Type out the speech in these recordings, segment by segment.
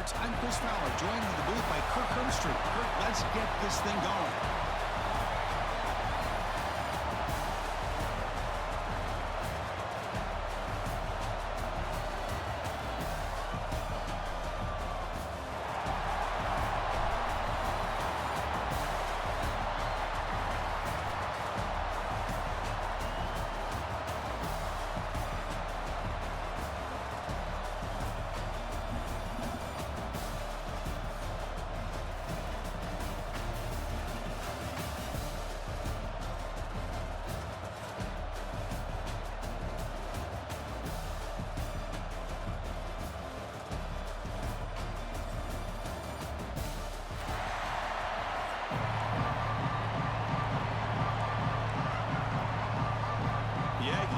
esports. I'm Chris Fowler, joined in the booth by Kirk Hermstreet. Kirk, let's get this thing going.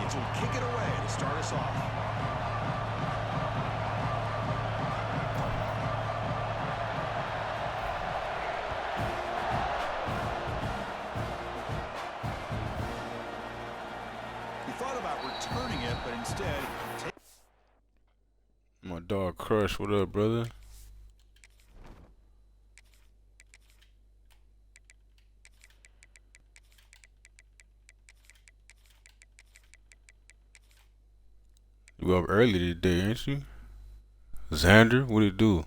Will kick it away to start us off. He thought about returning it, but instead... My dog Crush, what up, brother? You up early today, ain't you? Xander, what it do?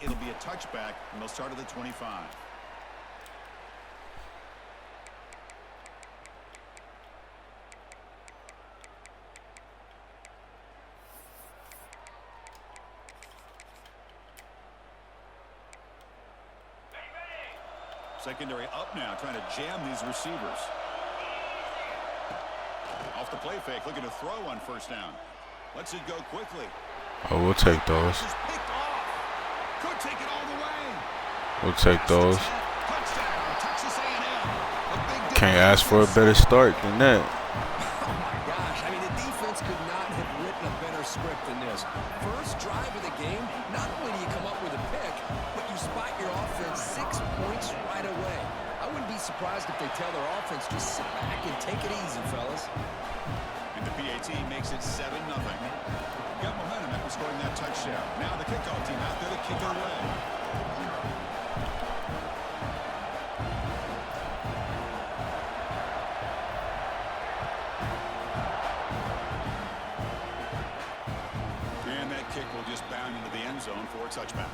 It'll be a touchback, and they'll start at the 25. Secondary up now, trying to jam these receivers. Off the play fake, looking to throw on first down. Lets it go quickly. Oh, we'll take those. Could take it all the way. We'll take those. Can't ask for a better start than that. Oh my gosh, I mean, the defense could not have written a better script than this. First drive of the game, not only do you come up with a pick, but you spot your offense 6 points right away. I wouldn't be surprised if they tell their offense, just sit back and take it easy, fellas. And the PAT makes it 7-0. Got momentum after scoring that touchdown. Now the kickoff team out there to kick it away. And that kick will just bound into the end zone for a touchback.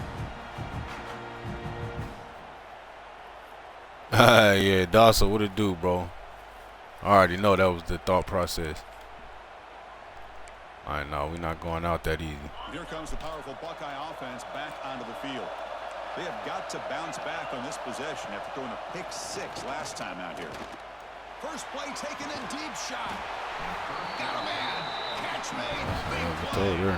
Yeah, Dawson, what it do, bro? I already know that was the thought process. I know we're not going out that easy. Here comes the powerful Buckeye offense back onto the field. They have got to bounce back on this possession after throwing a pick 6 last time out here. First play taken a deep shot. Got a man. Catch made. Big play.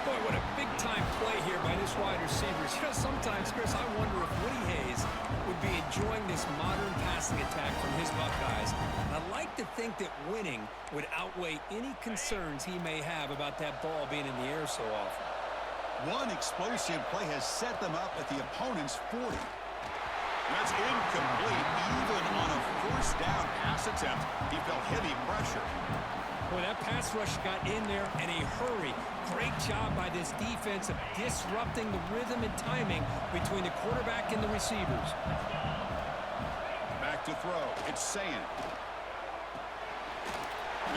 Boy, what a big-time play here by this wide receiver. You know, sometimes, Chris, I wonder if Woody Hayes would be enjoying this modern passing attack from his Buckeyes. I'd like to think that winning would outweigh any concerns he may have about that ball being in the air so often. One explosive play has set them up at the opponent's 40. That's incomplete. Even on a first down pass attempt, he felt heavy pressure. Boy, that pass rush got in there in a hurry. Great job by this defense of disrupting the rhythm and timing between the quarterback and the receivers. Back to throw. It's Sand.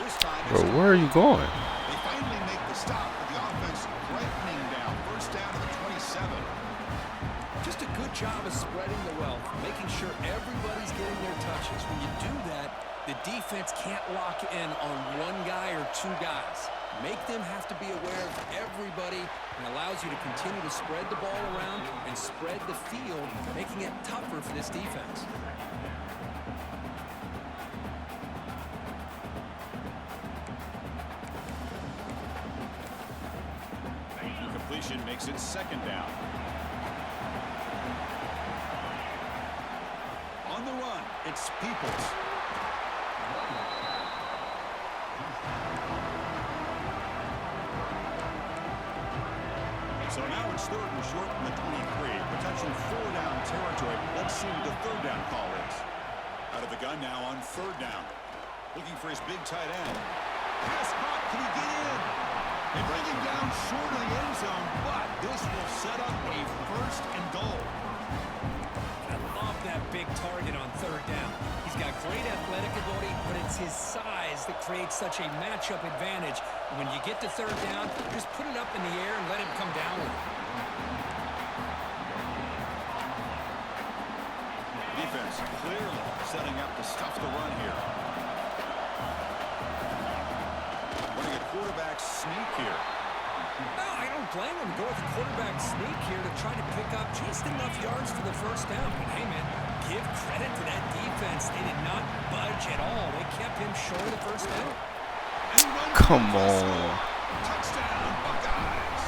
This time, bro, where are you going? They finally make the stop with the offense threatening down. First down to the 27. Just a good job of spreading the wealth, making sure everybody's getting their touches. When you do that, the defense can't lock in on one guy or two guys. make them have to be aware of everybody, and allows you to continue to spread the ball around and spread the field, making it tougher for this defense. Completion makes it second down. On the run, it's Peoples. So now it's third and short from the 23. Potential 4-down territory. Let's see what the third down call is. Out of the gun now on third down. Looking for his big tight end. Pass caught. Can he get in? They bring him down short of the end zone, but this will set up a first and goal. I love that big target on third down. He's got great athletic ability, but it's his size that creates such a matchup advantage. And when you get to third down, just put it up in the air and let him come down with it. Defense clearly setting up to stuff the run here. Running a quarterback sneak here. No, I don't blame him. Go with the quarterback sneak here to try to pick up just enough yards for the first down. But hey, man, give credit to that defense. They did not budge at all. They kept him short of the first down. Come on. Touchdown, Buckeyes.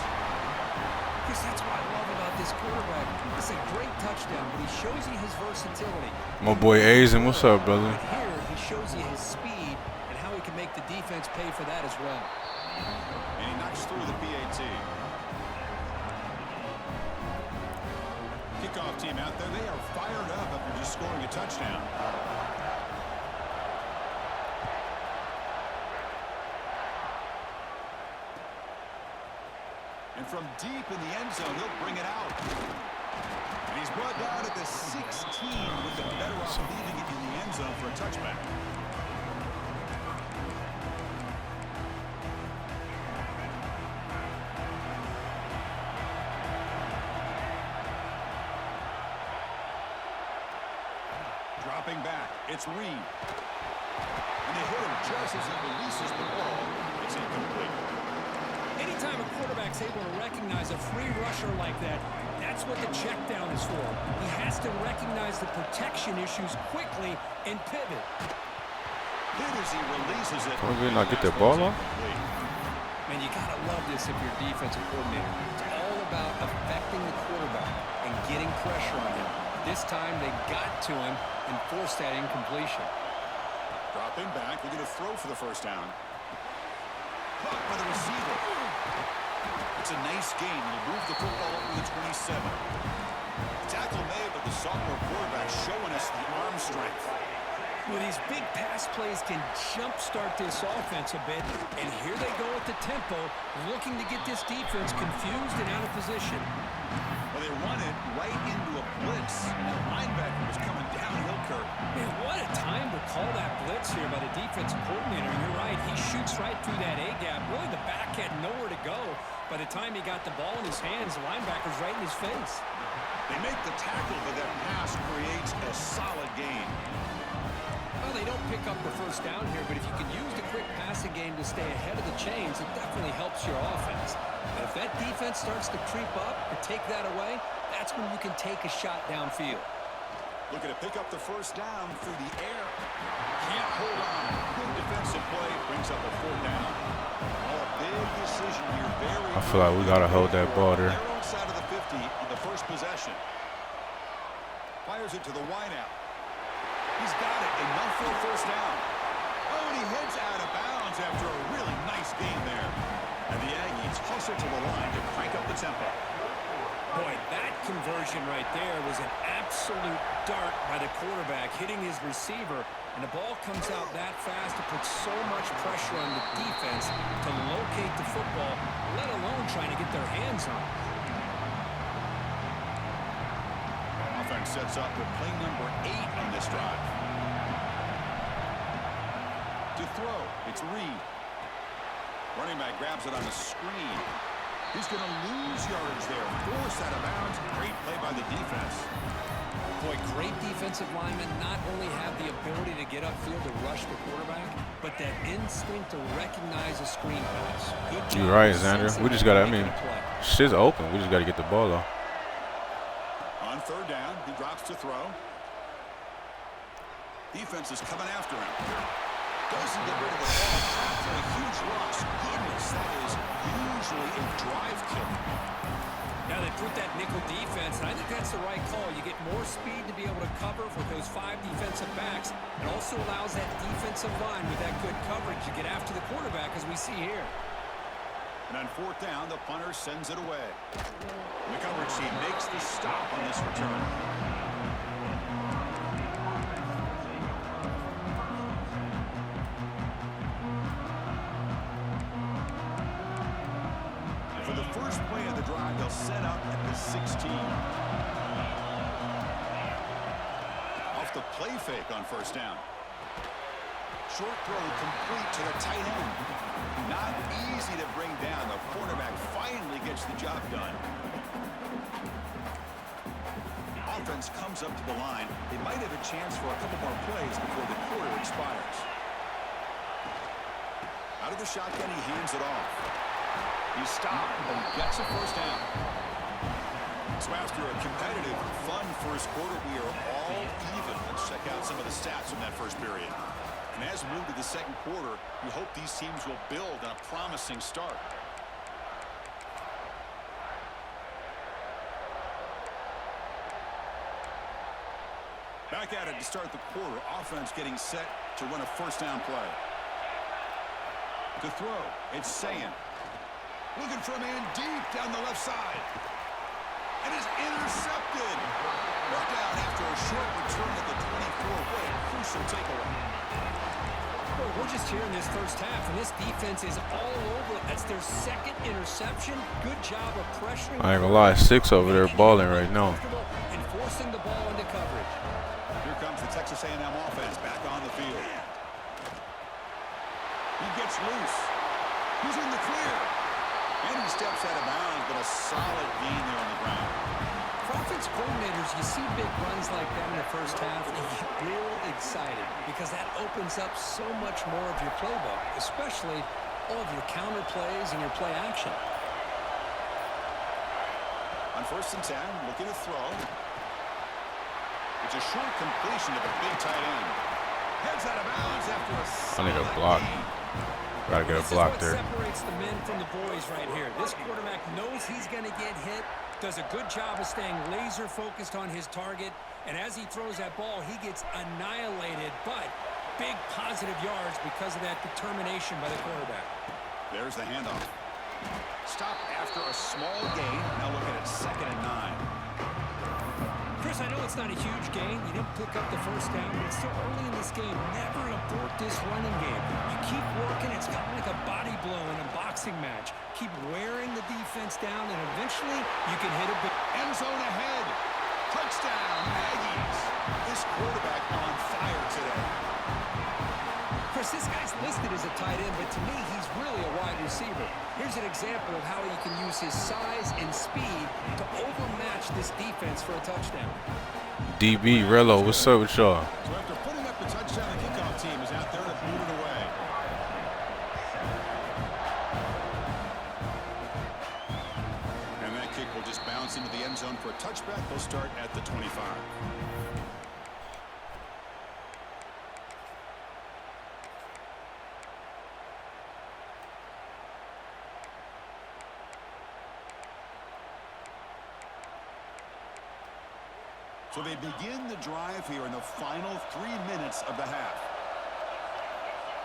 Because that's what I love about this quarterback. It's a great touchdown, but he shows you his versatility. My boy Asian, what's up, brother? But here, he shows you his speed and how he can make the defense pay for that as well. And he knocks through the PAT. Kickoff team out there. They are fired up after just scoring a touchdown. And from deep in the end zone, he'll bring it out. And he's brought down at the 16 with the better off leaving it in the end zone for a touchback. Dropping back, it's Reed. And they hit him just as he releases the ball. It's incomplete. Anytime a quarterback's able to recognize a free rusher like that, that's what the check down is for. He has to recognize the protection issues quickly and pivot. Hit as he releases it. Can we not get that ball off? Man, you gotta love this if you're a defensive coordinator. It's all about affecting the quarterback and getting pressure on him. This time they got to him and forced that incompletion. Dropping back, looking to throw for the first down. Caught by the receiver. It's a nice gain. He'll move the football over to the 27. Tackle made, but the sophomore quarterback showing us the arm strength. Well, these big pass plays can jumpstart this offense a bit, and here they go at the tempo, looking to get this defense confused and out of position. Well, they run it right into a blitz, and the linebacker was coming downhill, Kurt. Man, what a time to call that blitz here by the defensive coordinator. You're right, he shoots right through that A-gap. Really, the back had nowhere to go. By the time he got the ball in his hands, the linebacker's right in his face. They make the tackle, but that pass creates a solid gain. Well, they don't pick up the first down here, but if you can use the quick passing game to stay ahead of the chains, it definitely helps your offense. But if that defense starts to creep up or take that away, that's when you can take a shot downfield. Looking to pick up the first down through the air. Can't hold on. Good defensive play. Brings up a fourth down. Oh, a big decision here. I feel like we got to hold that ball there. Their own side of the 50 on the first possession. Fires it to the wideout. He's got it. Enough for a first down. Oh, and he heads out of bounds after a really nice game there. And the Aggies hustle to the line to crank up the tempo. Boy, that conversion right there was an absolute dart by the quarterback hitting his receiver, and the ball comes out that fast. It puts so much pressure on the defense to locate the football, let alone trying to get their hands on it. Offense sets up with play number 8 on this drive. To throw, it's Reed. Running back grabs it on the screen. He's going to lose yards there. Forced out of bounds. Great play by the defense. Boy, great defensive linemen not only have the ability to get upfield to rush the quarterback, but that instinct to recognize a screen pass. Good job. You're right, Xander. We just got to, I mean, shit's open. We just got to get the ball off. On third down, he drops to throw. Defense is coming after him. Doesn't get rid of the ball. Trapped for a huge loss. Goodness, that is usually a drive kick. Now they put that nickel defense, and I think that's the right call. You get more speed to be able to cover with those 5 defensive backs. It also allows that defensive line with that good coverage to get after the quarterback, as we see here. And on fourth down, the punter sends it away. The coverage team makes the stop on this return. For the first play of the drive, they'll set up at the 16. Off the play fake on first down. Short throw complete to the tight end. Not easy to bring down. The cornerback finally gets the job done. Offense comes up to the line. They might have a chance for a couple more plays before the quarter expires. Out of the shotgun, he hands it off. He stopped and gets a first down. So after a competitive, fun first quarter, we are all even. Let's check out some of the stats from that first period. And as we move to the second quarter, we hope these teams will build on a promising start. Back at it to start the quarter. Offense getting set to run a first down play. To throw, it's Sayan. Looking for a man deep down the left side. And is intercepted. Brought down after a short return at the 24. What a crucial takeaway. Well, we're just here in this first half, and this defense is all over. That's their second interception. Good job of pressuring. I ain't gonna lie, 6 over there balling right now. And forcing the ball into coverage. Here comes the Texas A&M offense back on the field. He gets loose. He's in the clear. And he steps out of bounds, but a solid gain there on the ground. For offense coordinators, you see big runs like that in the first half, and you get real excited because that opens up so much more of your playbook, especially all of your counter plays and your play action. On first and 10, looking to throw. It's a short completion to the big tight end. Heads out of bounds after a I need a solid block. gain. Gotta get a block there. This is what separates the men from the boys right here. This quarterback knows he's going to get hit, does a good job of staying laser focused on his target, and as he throws that ball, he gets annihilated, but big positive yards because of that determination by the quarterback. There's the handoff. Stop after a small gain. Now look at it, 2nd and 9. Chris, I know it's not a huge gain. You didn't pick up the first down, but it's still early in this game. Never abort this running game. You keep working. It's kind of like a body blow in a boxing match. Keep wearing the defense down, and eventually you can hit a big End zone ahead. Touchdown, Aggies. This quarterback on fire today. Chris, this guy's listed as a tight end, but to me, he's really a wide receiver. Here's an example of how he can use his size and speed to overmatch this defense for a touchdown. DB, Rello, what's up with y'all? So after putting up the touchdown, the kickoff team is out there to boot it away. And that kick will just bounce into the end zone for a touchback. They'll start at the 25. So they begin the drive here in the final 3 minutes of the half.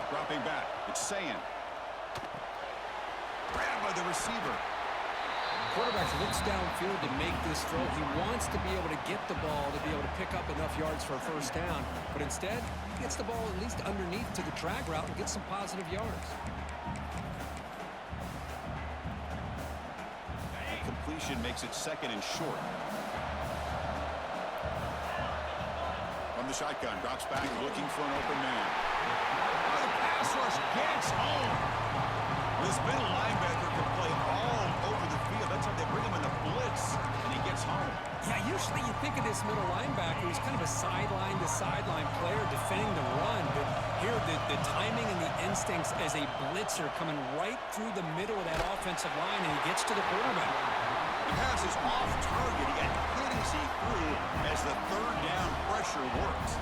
Dropping back, it's Sayan. Grabbed by the receiver. Quarterback looks downfield to make this throw. He wants to be able to get the ball to be able to pick up enough yards for a first down. But instead, he gets the ball at least underneath to the drag route and gets some positive yards. Completion makes it 2nd and short. From the shotgun, drops back, looking for an open man. The pass rush gets home. This middle linebacker can play all over the field. That's how they bring him in the blitz, and he gets home. Yeah, usually you think of this nice middle linebacker. He's kind of a sideline-to-sideline player defending the run. But here, the timing and the instincts as a blitzer coming right through the middle of that offensive line, and he gets to the quarterback. The pass is off target. He got hit as he threw as the third down pressure works.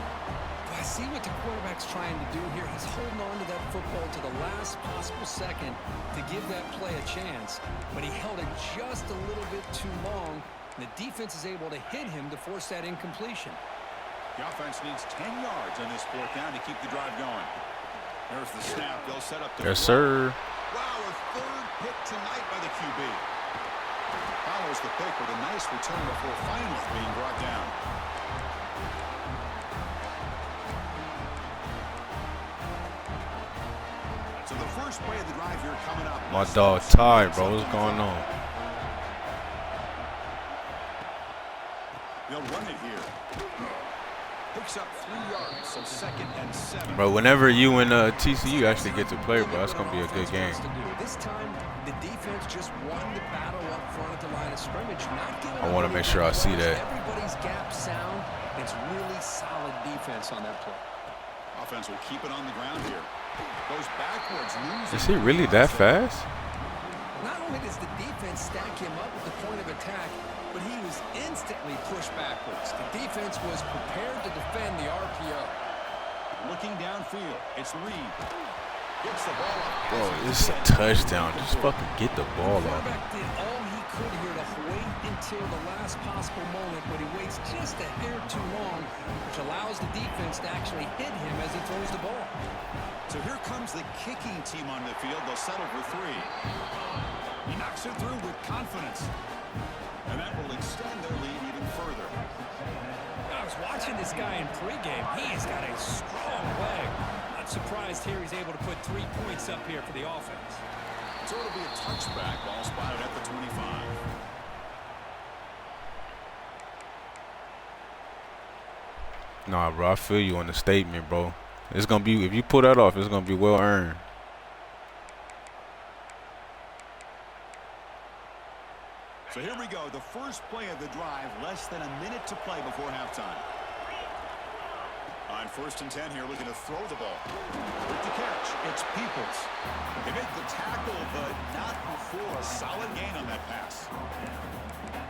I see what the quarterback's trying to do here. He's holding on to that football to the last possible second to give that play a chance. But he held it just a little bit too long. And the defense is able to hit him to force that incompletion. The offense needs 10 yards on this fourth down to keep the drive going. There's the snap. They'll set up the Yes, sir. Wow, a third pick tonight by the QB. Follows the pick with a nice return before finally being brought down. So the first play of the drive here coming up. My dog tired, bro. What's going on? They'll run it here. Picks up 3 yards, so 2nd and 7. Bro, whenever you and TCU actually get to play, bro, that's gonna be a good game. This time, the defense just won the battle up front at the line of scrimmage. I want to make sure I see that. Everybody's gap sound. It's really solid defense on that play. Offense will keep it on the ground here. Goes backwards. Is he really that fast? Not only does the defense stack him up at the point of attack, but he was instantly pushed backwards. The defense was prepared to defend the RPO. Looking downfield, it's Reed. Gets the ball up. Bro, this is a touchdown. Just fucking get the ball The off. quarterback did all he could here to wait until the last possible moment, but he waits just a hair too long, which allows the defense to actually hit him as he throws the ball. So here comes the kicking team on the field. They'll settle for 3. He knocks it through with confidence. And that will extend their lead even further. I was watching this guy in pregame. He has got a strong leg. Not surprised here he's able to put 3 points up here for the offense. So it'll be a touchback. Ball spotted at the 25. Nah, bro, I feel you on the statement, bro. It's gonna be, if you pull that off, it's gonna be well earned. So here we go. The first play of the drive. Less than a minute to play before halftime. On 1st and 10 here, looking to throw the ball. With the catch, it's Peoples. They make the tackle, but not before a solid gain on that pass.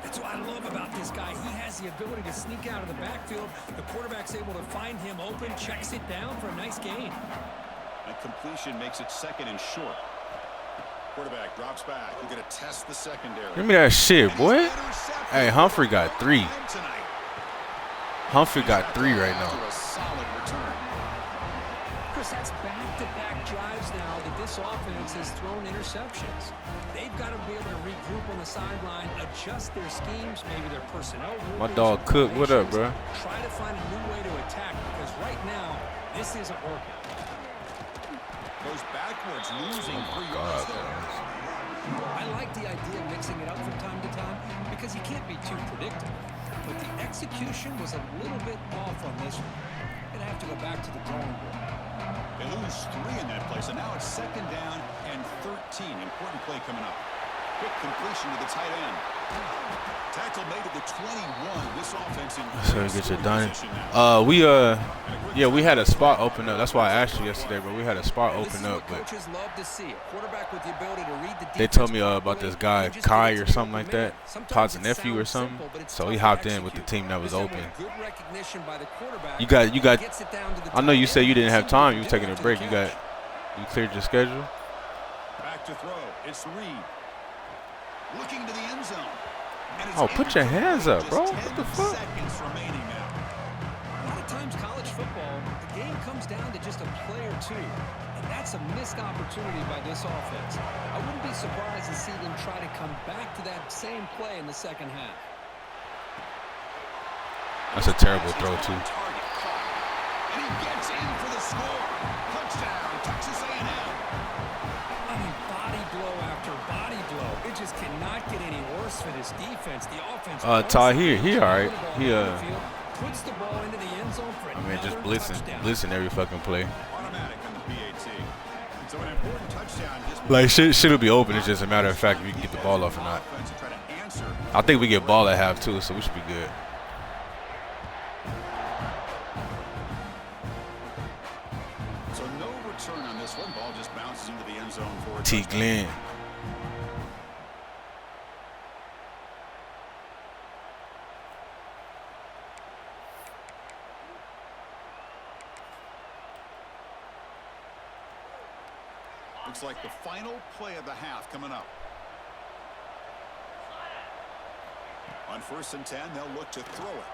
That's what I love about this guy. He has the ability to sneak out of the backfield. The quarterback's able to find him open, checks it down for a nice gain. That completion makes it 2nd and short. Quarterback drops back. We're going to test the secondary. Give me that shit, boy. Hey, Humphrey got 3. Humphrey got 3 right now. Chris, that's back-to-back drives now that this offense has thrown interceptions. They've got to be able to regroup on the sideline, adjust their schemes, maybe their personnel. My dog Cook, what up, bro? Try to find a new way to attack because right now, this isn't working. Goes backwards, losing 3 yards there. I like the idea of mixing it up from time to time because you can't be too predictable. But the execution was a little bit off on this one. Gonna have to go back to the drawing board. They lose 3 in that play, so now it's 2nd down and 13. Important play coming up. Quick completion to the tight end. Tackle made at the 21. This offense in So get your done. We had a spot open up. That's why I asked you yesterday, but we had a spot open up, but they told me about this guy Kai or something like that, Todd's nephew or something. So he hopped in with the team that was open. You got. I know you said you didn't have time. You were taking a break. You cleared your schedule. Back to throw. It's Reed. Looking to the end zone. Oh, put your hands up, bro. What the fuck? Seconds remaining now. A lot of times college football, the game comes down to just a play or two. And that's a missed opportunity by this offense. I wouldn't be surprised to see them try to come back to that same play in the second half. That's a terrible throw, too. And he gets in for the score. Touchdown, Texas A&M. I mean, body blow after body blow. It just cannot get any worse for this defense. The offense. Ty, he all right. He puts the ball into the end zone for I mean, just blitzing every fucking play. Automatic on the PAT. So an important touchdown. Like shit'll be open. It's just a matter of fact if you can get the ball off or not. I think we get ball at half too, so we should be good. T. Glenn. Looks like the final play of the half coming up. On 1st and 10, they'll look to throw it.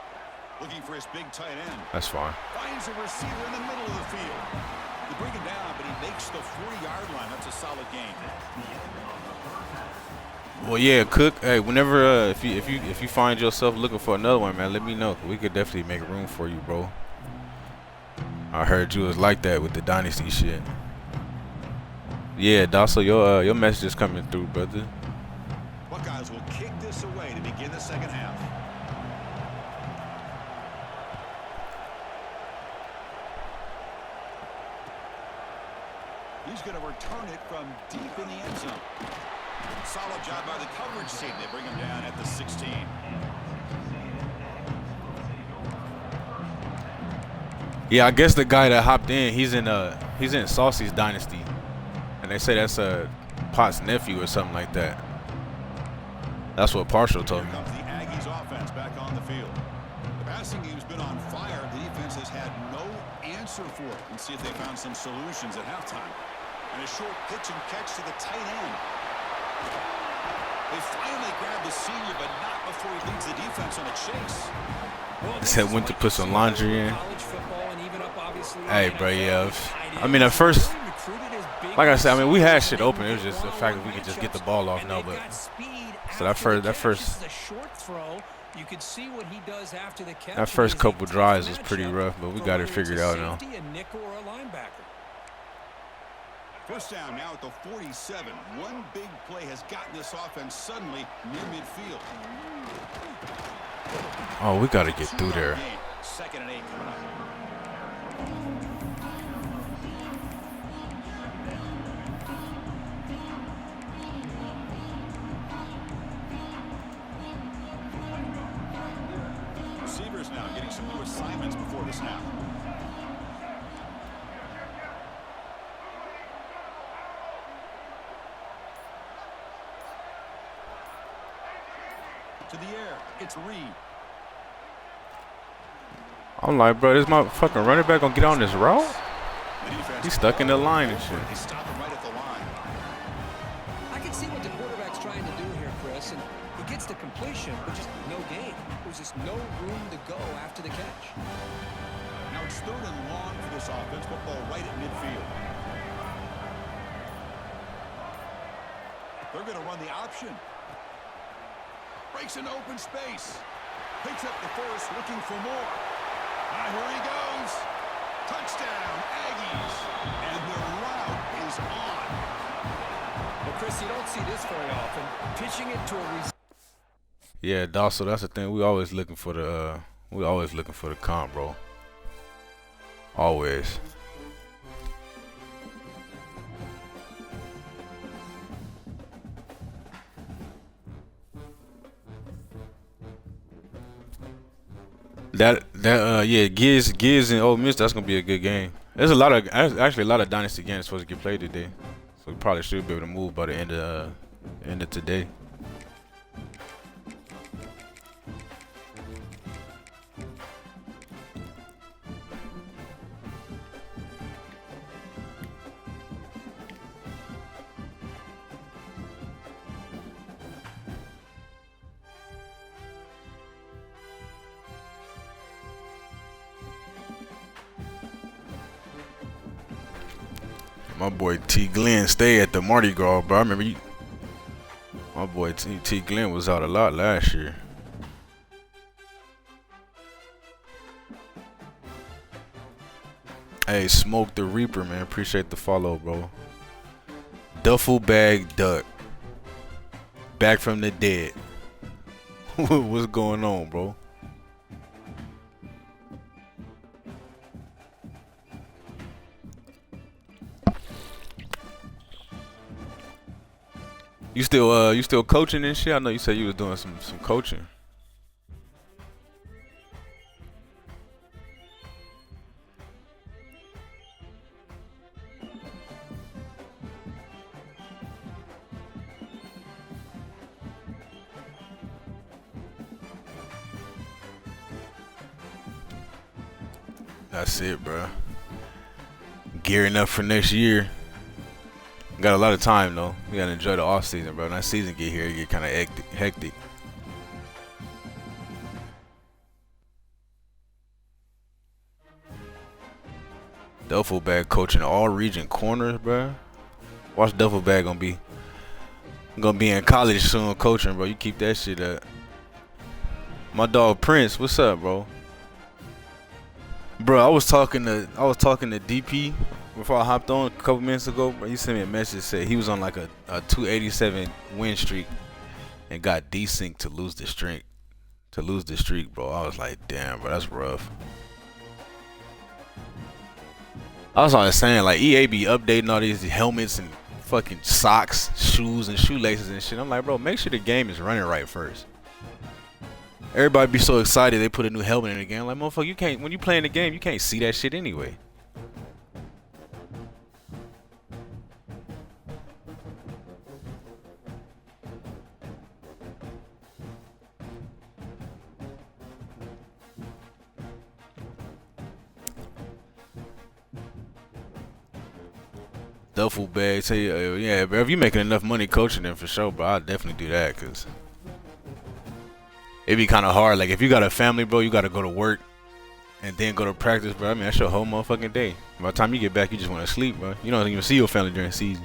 Looking for his big tight end. That's fine. Finds a receiver in the middle of the field. They bring him down, but he makes the 40-yard line. That's a solid gain. Well, yeah, Cook. Hey, whenever if you find yourself looking for another one, man, let me know. We could definitely make room for you, bro. I heard you was like that with the dynasty shit. Yeah, Dosso, your message is coming through, brother. Buckeyes will kick this away to begin the second half. He's going to return it from deep in the end zone. Solid job by the coverage team. They bring him down at the 16. Yeah, I guess the guy that hopped in, he's in Saucy's dynasty, and they say that's Pot's nephew or something like that. That's what Partial told me. Here comes the Aggies offense back on the field. The passing game's been on fire. The defense has had no answer for it. Let's see if they found some solutions at halftime. And a short pitch and catch to the tight end. They finally grabbed the senior, but not before he leads the defense on a chase. He said went to put some laundry in. Hey, bro, yeah. I mean, at first, like I said, I mean, we had shit open. It was just the fact that we could just get the ball off now. But so that first couple drives was pretty rough, but we got it figured out now. First down now at the 47. One big play has gotten this offense suddenly near midfield. Oh, we got to get through there. 2nd and 8 coming up. Receivers now getting some new assignments before the snap. To the air, it's Reed. I'm like, bro, this motherfucking running back gonna get on this route? He's stuck in the line and shit. He's stopping right at the line. I can see what the quarterback's trying to do here, Chris, and he gets the completion, but just no gain. There's just no room to go after the catch. Now it's 3rd and long for this offense. Football right at midfield. They're going to run the option. Breaks an open space. Picks up the first, looking for more. And here he goes. Touchdown, Aggies. And the route is on. Well, Chris, you don't see this very often. Pitching it to a Yeah, Dosso, that's the thing. We always looking for the comp, bro. Always. Yeah, Giz and Ole Miss, that's gonna be a good game. There's actually a lot of dynasty games supposed to get played today, so we probably should be able to move by the end of today. My boy T. Glenn stay at the Mardi Gras, bro. I remember my boy T. Glenn was out a lot last year. Hey, Smoke the Reaper, man. Appreciate the follow, bro. Duffel Bag Duck. Back from the dead. What's going on, bro? You still coaching and shit? I know you said you was doing some coaching. That's it, bro. Gearing up for next year. Got a lot of time though. We gotta enjoy the off season, bro. When that season get here, it get kind of hectic. Duffel Bag coaching all region corners, bro. Watch Duffel Bag gonna be in college soon, coaching, bro. You keep that shit up. My dog Prince, what's up, bro? Bro, I was talking to DP before I hopped on a couple minutes ago, bro. He sent me a message, said he was on like a 287 win streak and got desync to lose the streak. Bro. I was like, damn, bro, that's rough. I was always saying, like, EA be updating all these helmets and fucking socks, shoes, and shoelaces and shit. I'm like, bro, make sure the game is running right first. Everybody be so excited they put a new helmet in the game. Like, motherfucker, you can't, when you playing the game, you can't see that shit anyway. Duffel bag, tell you, yeah, bro. If you making enough money coaching them, for sure, bro, I'd definitely do that, cause it'd be kind of hard. Like if you got a family, bro, you gotta go to work and then go to practice, bro. I mean, that's your whole motherfucking day. By the time you get back, you just want to sleep, bro. You don't even see your family during the season.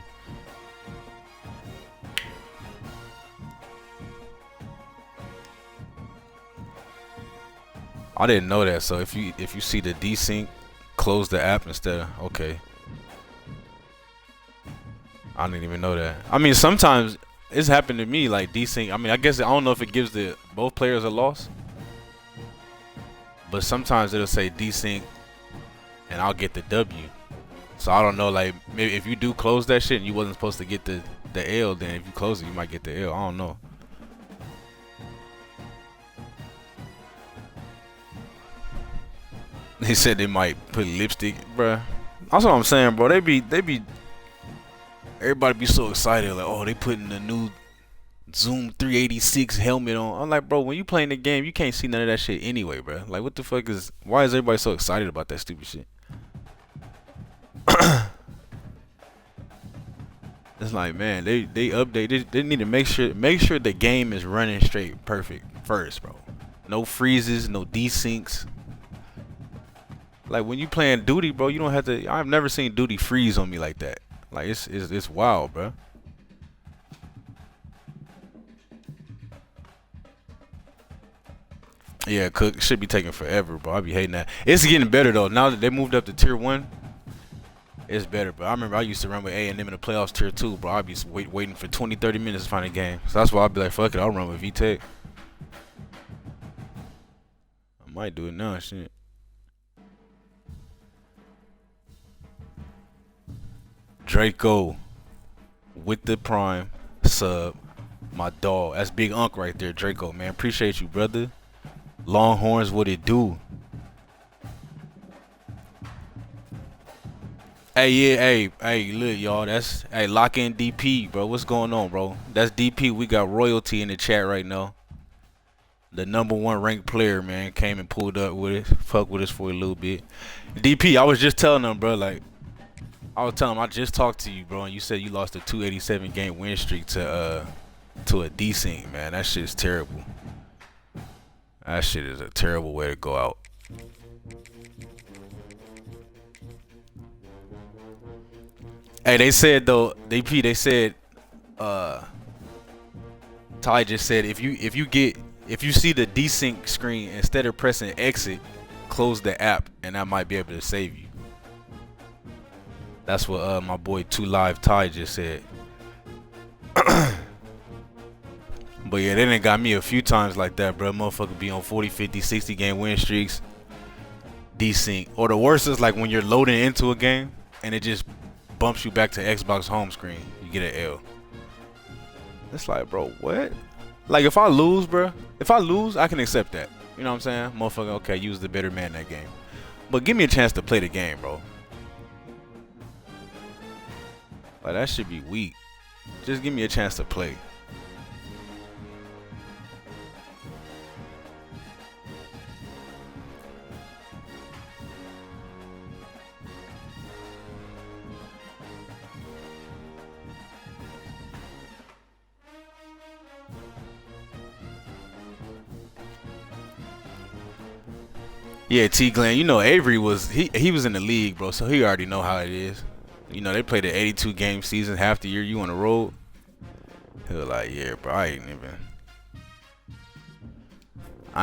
I didn't know that. So if you see the desync, close the app instead of okay. I didn't even know that. I mean, sometimes it's happened to me, like desync. I mean, I guess I don't know if it gives both players a loss, but sometimes it'll say desync, and I'll get the W. So I don't know, like maybe if you do close that shit and you wasn't supposed to get the L, then if you close it, you might get the L. I don't know. They said they might put lipstick, bruh. That's what I'm saying, bro. They be. Everybody be so excited, like, oh, they putting the new Zoom 386 helmet on. I'm like, bro, when you playing the game, you can't see none of that shit anyway, bro. Like, what the fuck why is everybody so excited about that stupid shit? It's like, man, they update. They need to make sure the game is running straight perfect first, bro. No freezes, no desyncs. Like when you playing duty, bro, you don't have to. I've never seen duty freeze on me like that. Like it's wild, bro. Yeah, Cook should be taking forever, bro. I be hating that. It's getting better though. Now that they moved up to tier 1, it's better, bro. I remember I used to run with A&M in the playoffs tier 2, bro. I'd be waiting for 20-30 minutes to find a game. So that's why I'd be like, fuck it, I'll run with VTech. I might do it now, shit. Draco with the prime sub, my dog. That's Big Unk right there, Draco, man. Appreciate you, brother. Longhorns, what it do? Hey, yeah, hey, look, y'all. That's lock in DP, bro. What's going on, bro? That's DP. We got royalty in the chat right now. The #1 ranked player, man, came and pulled up with it. Fuck with us for a little bit. DP, I was just telling them, bro, like. I was telling him I just talked to you, bro, and you said you lost a 287 game win streak to a desync, man. That shit is terrible. That shit is a terrible way to go out. Hey, they said though, they said Ty just said if you see the desync screen, instead of pressing exit, close the app and that might be able to save you. That's what my boy 2Live Ty just said. But yeah, they done got me a few times like that, bro. Motherfucker be on 40, 50, 60 game win streaks. Desync. Or the worst is like when you're loading into a game and it just bumps you back to Xbox home screen. You get an L. It's like, bro, what? Like if I lose, bro, I can accept that. You know what I'm saying? Motherfucker, okay, you was the better man in that game. But give me a chance to play the game, bro. Like that should be weak. Just give me a chance to play. Yeah, T Glenn. You know Avery was he was in the league, bro, so he already know how it is. You know, they played an 82 game season, half the year you on the road. He was like, yeah, bro, I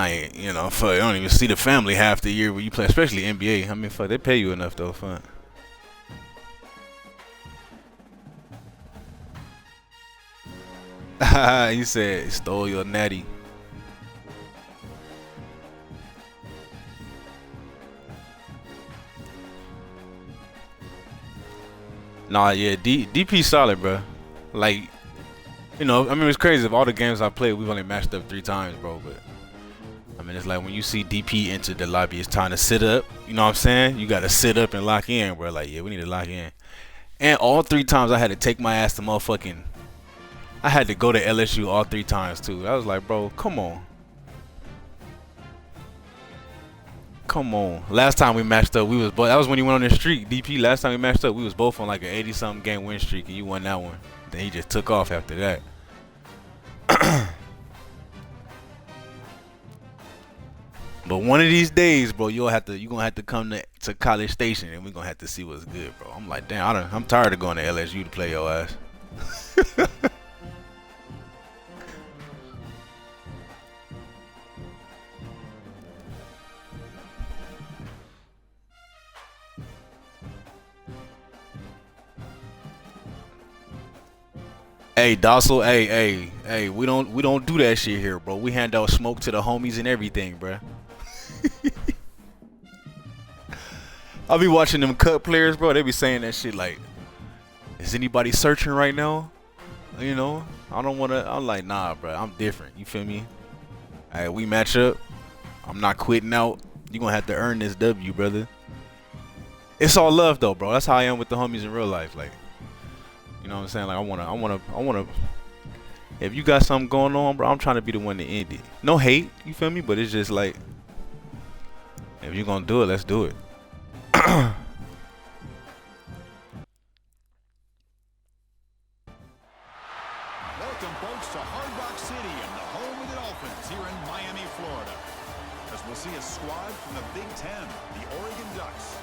ain't, you know, fuck, I don't even see the family half the year when you play, especially NBA. I mean, fuck, they pay you enough though, fuck. He said, stole your natty. Nah, yeah, DP solid, bro. Like, you know, I mean, it's crazy. Of all the games I played, we've only matched up 3 times, bro. But I mean, it's like when you see DP enter the lobby, it's time to sit up. You know what I'm saying? You got to sit up and lock in, bro. Like, yeah, we need to lock in. And all 3 times I had to take my ass to motherfucking. I had to go to LSU all 3 times too. I was like, bro, come on. Come on. Last time we matched up, we was both. That was when you went on the streak. DP. Last time we matched up, we was both on like an 80-something game win streak, and you won that one. Then he just took off after that. But one of these days, bro, you gonna have to come to College Station, and we're gonna have to see what's good, bro. I'm like, damn, I'm tired of going to LSU to play your ass. Hey, docile. Hey. We don't do that shit here, bro. We hand out smoke to the homies and everything, bro. I'll be watching them cut players, bro. They be saying that shit like, "Is anybody searching right now?" You know, I don't wanna. I'm like, nah, bro. I'm different. You feel me? Hey, we match up. I'm not quitting out. You gonna have to earn this W, brother. It's all love though, bro. That's how I am with the homies in real life, like. You know what I'm saying? Like I wanna. If you got something going on, bro, I'm trying to be the one to end it. No hate, you feel me? But it's just like, if you gonna do it, let's do it. Welcome, folks, to Hard Rock City and the home of the Dolphins here in Miami, Florida. As we'll see a squad from the Big Ten, the Oregon Ducks,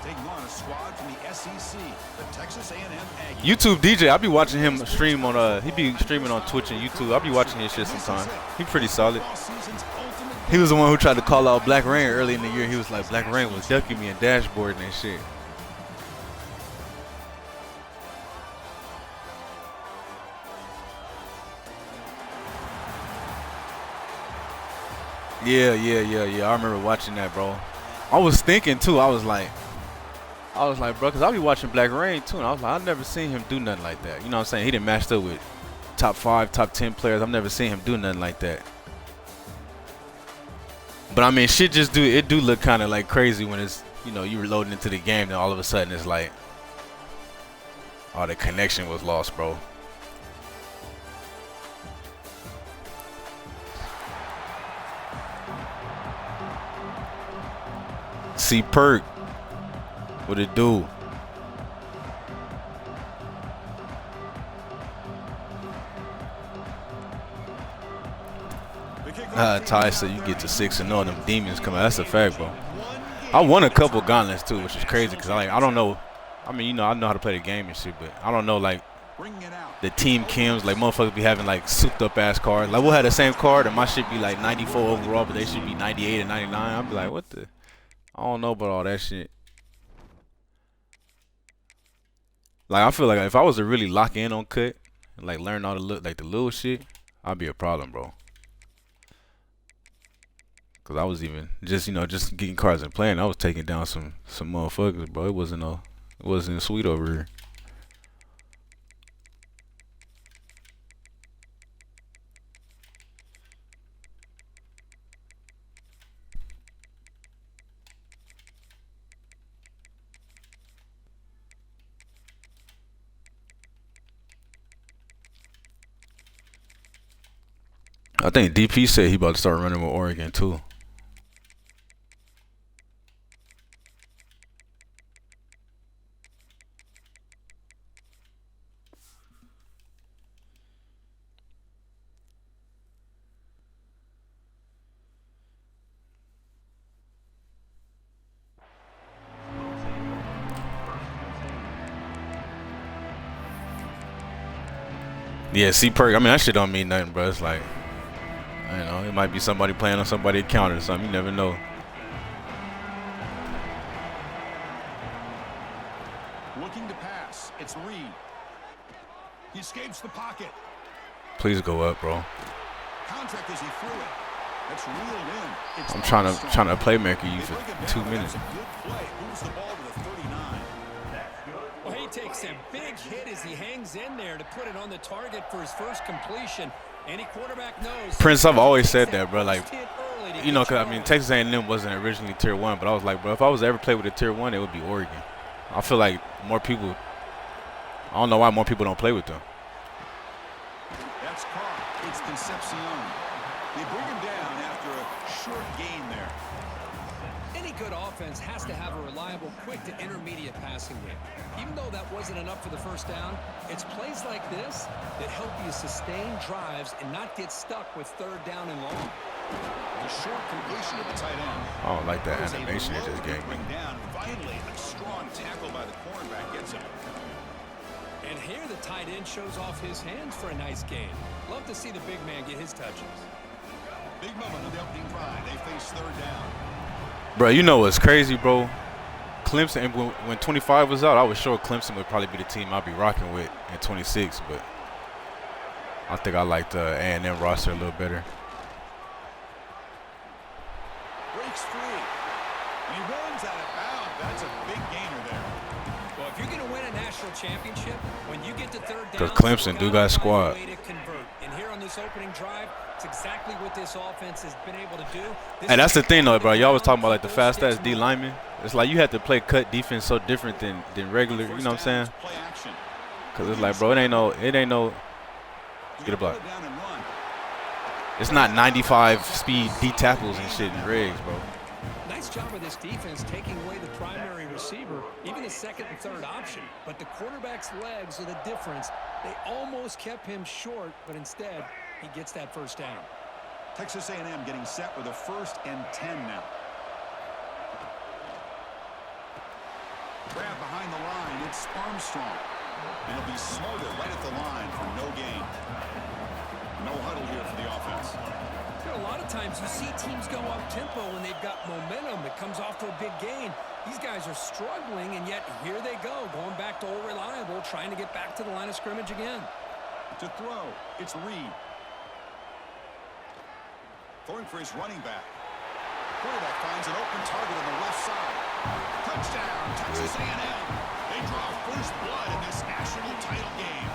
taking on a squad from the SEC, the Texas A&M Aggies. YouTube DJ, I be watching him stream on he be streaming on Twitch and YouTube. I be watching his shit sometimes. He pretty solid. He was the one who tried to call out Black Rain early in the year. He was like, Black Rain was ducking me and dashboarding and shit. Yeah. I remember watching that, bro. I was thinking too. I was like, bro, because I be watching Black Rain too, and I was like, I've never seen him do nothing like that. You know what I'm saying? He didn't match up with top 5, top 10 players. I've never seen him do nothing like that. But I mean, shit just do look kind of like crazy when it's, you know, you were loading into the game, and all of a sudden it's like, oh, the connection was lost, bro. C Perk, what it do? Ty said you get to 6-0, them demons come out. That's a fact, bro. I won a couple gauntlets too, which is crazy because I don't know. I mean, you know, I know how to play the game and shit, but I don't know like the team Kims, like motherfuckers be having like souped up ass cards. Like we'll have the same card and my shit be like 94 overall, but they should be 98 and 99. I'll be like, what the? I don't know about all that shit. Like I feel like if I was to really lock in on cut and like learn all the little shit, I'd be a problem, bro. Cause I was even just, you know, just getting cards and playing. I was taking down some motherfuckers, bro. It wasn't sweet over here. I think DP said he about to start running with Oregon too. Yeah, see perk. I mean, that shit don't mean nothing, bro. It's like, you know, it might be somebody playing on somebody's counter or something. You never know. Looking to pass. It's Reed. He escapes the pocket. Please go up, bro. Contact as he threw it. That's reeled in. It's I'm trying to playmaker you for 2 minutes. That's a good play. Moves the ball to the 39. Well, he takes a big hit as he hangs in there to put it on the target for his first completion. Any quarterback knows. Prince, I've always said that, bro. Like, you know, because I mean, Texas A&M wasn't originally Tier 1, but I was like, bro, if I was to ever play with a Tier 1, it would be Oregon. I feel like more people. I don't know why more people don't play with them. That's caught. It's Concepcion. They bring him down after a short gain there. Any good offense has to have a reliable, quick to intermediate passing game. Even though that wasn't enough for the first down, it's plays like this that help you sustain drives and not get stuck with third down and long. The short completion of the tight end. I don't like that animation it just gave me. Down. Finally, a strong tackle by the cornerback gets him. And here the tight end shows off his hands for a nice gain. Love to see the big man get his touches. Big moment of the opening drive. They face third down. Bro, you know what's crazy, bro? Clemson, when 25 was out, I was sure Clemson would probably be the team I'd be rocking with in 26, but I think I liked A&M roster a little better. Breaks free. And he runs out of bounds. That's a big gainer there. Well, if you're going to win a national championship, when you get to third down, 'Cause Clemson do got squad. And here on this opening drive, it's exactly what this offense has been able to do. And that's the thing, though, bro. Y'all was talking about like the fast ass D lineman. It's like you have to play cut defense so different than regular. You know what I'm saying? Because it's like, bro, it ain't no. Get a block. It's not 95 speed D tackles and shit in regs, bro. Nice job of this defense taking away the primary receiver, even the second and third option. But the quarterback's legs are the difference. They almost kept him short, but instead, he gets that first down. Texas A&M getting set with a 1st and 10 now. Grab behind the line. It's Armstrong. And he'll be smarter right at the line for no gain. No huddle here for the offense. You know, a lot of times you see teams go up-tempo when they've got momentum. It comes off to a big gain. These guys are struggling, and yet here they go, going back to old reliable, trying to get back to the line of scrimmage again. To throw, it's Reed. Throwing for his running back. Quarterback finds an open target on the left side. Touchdown, Texas A&M. They draw first blood in this national title game.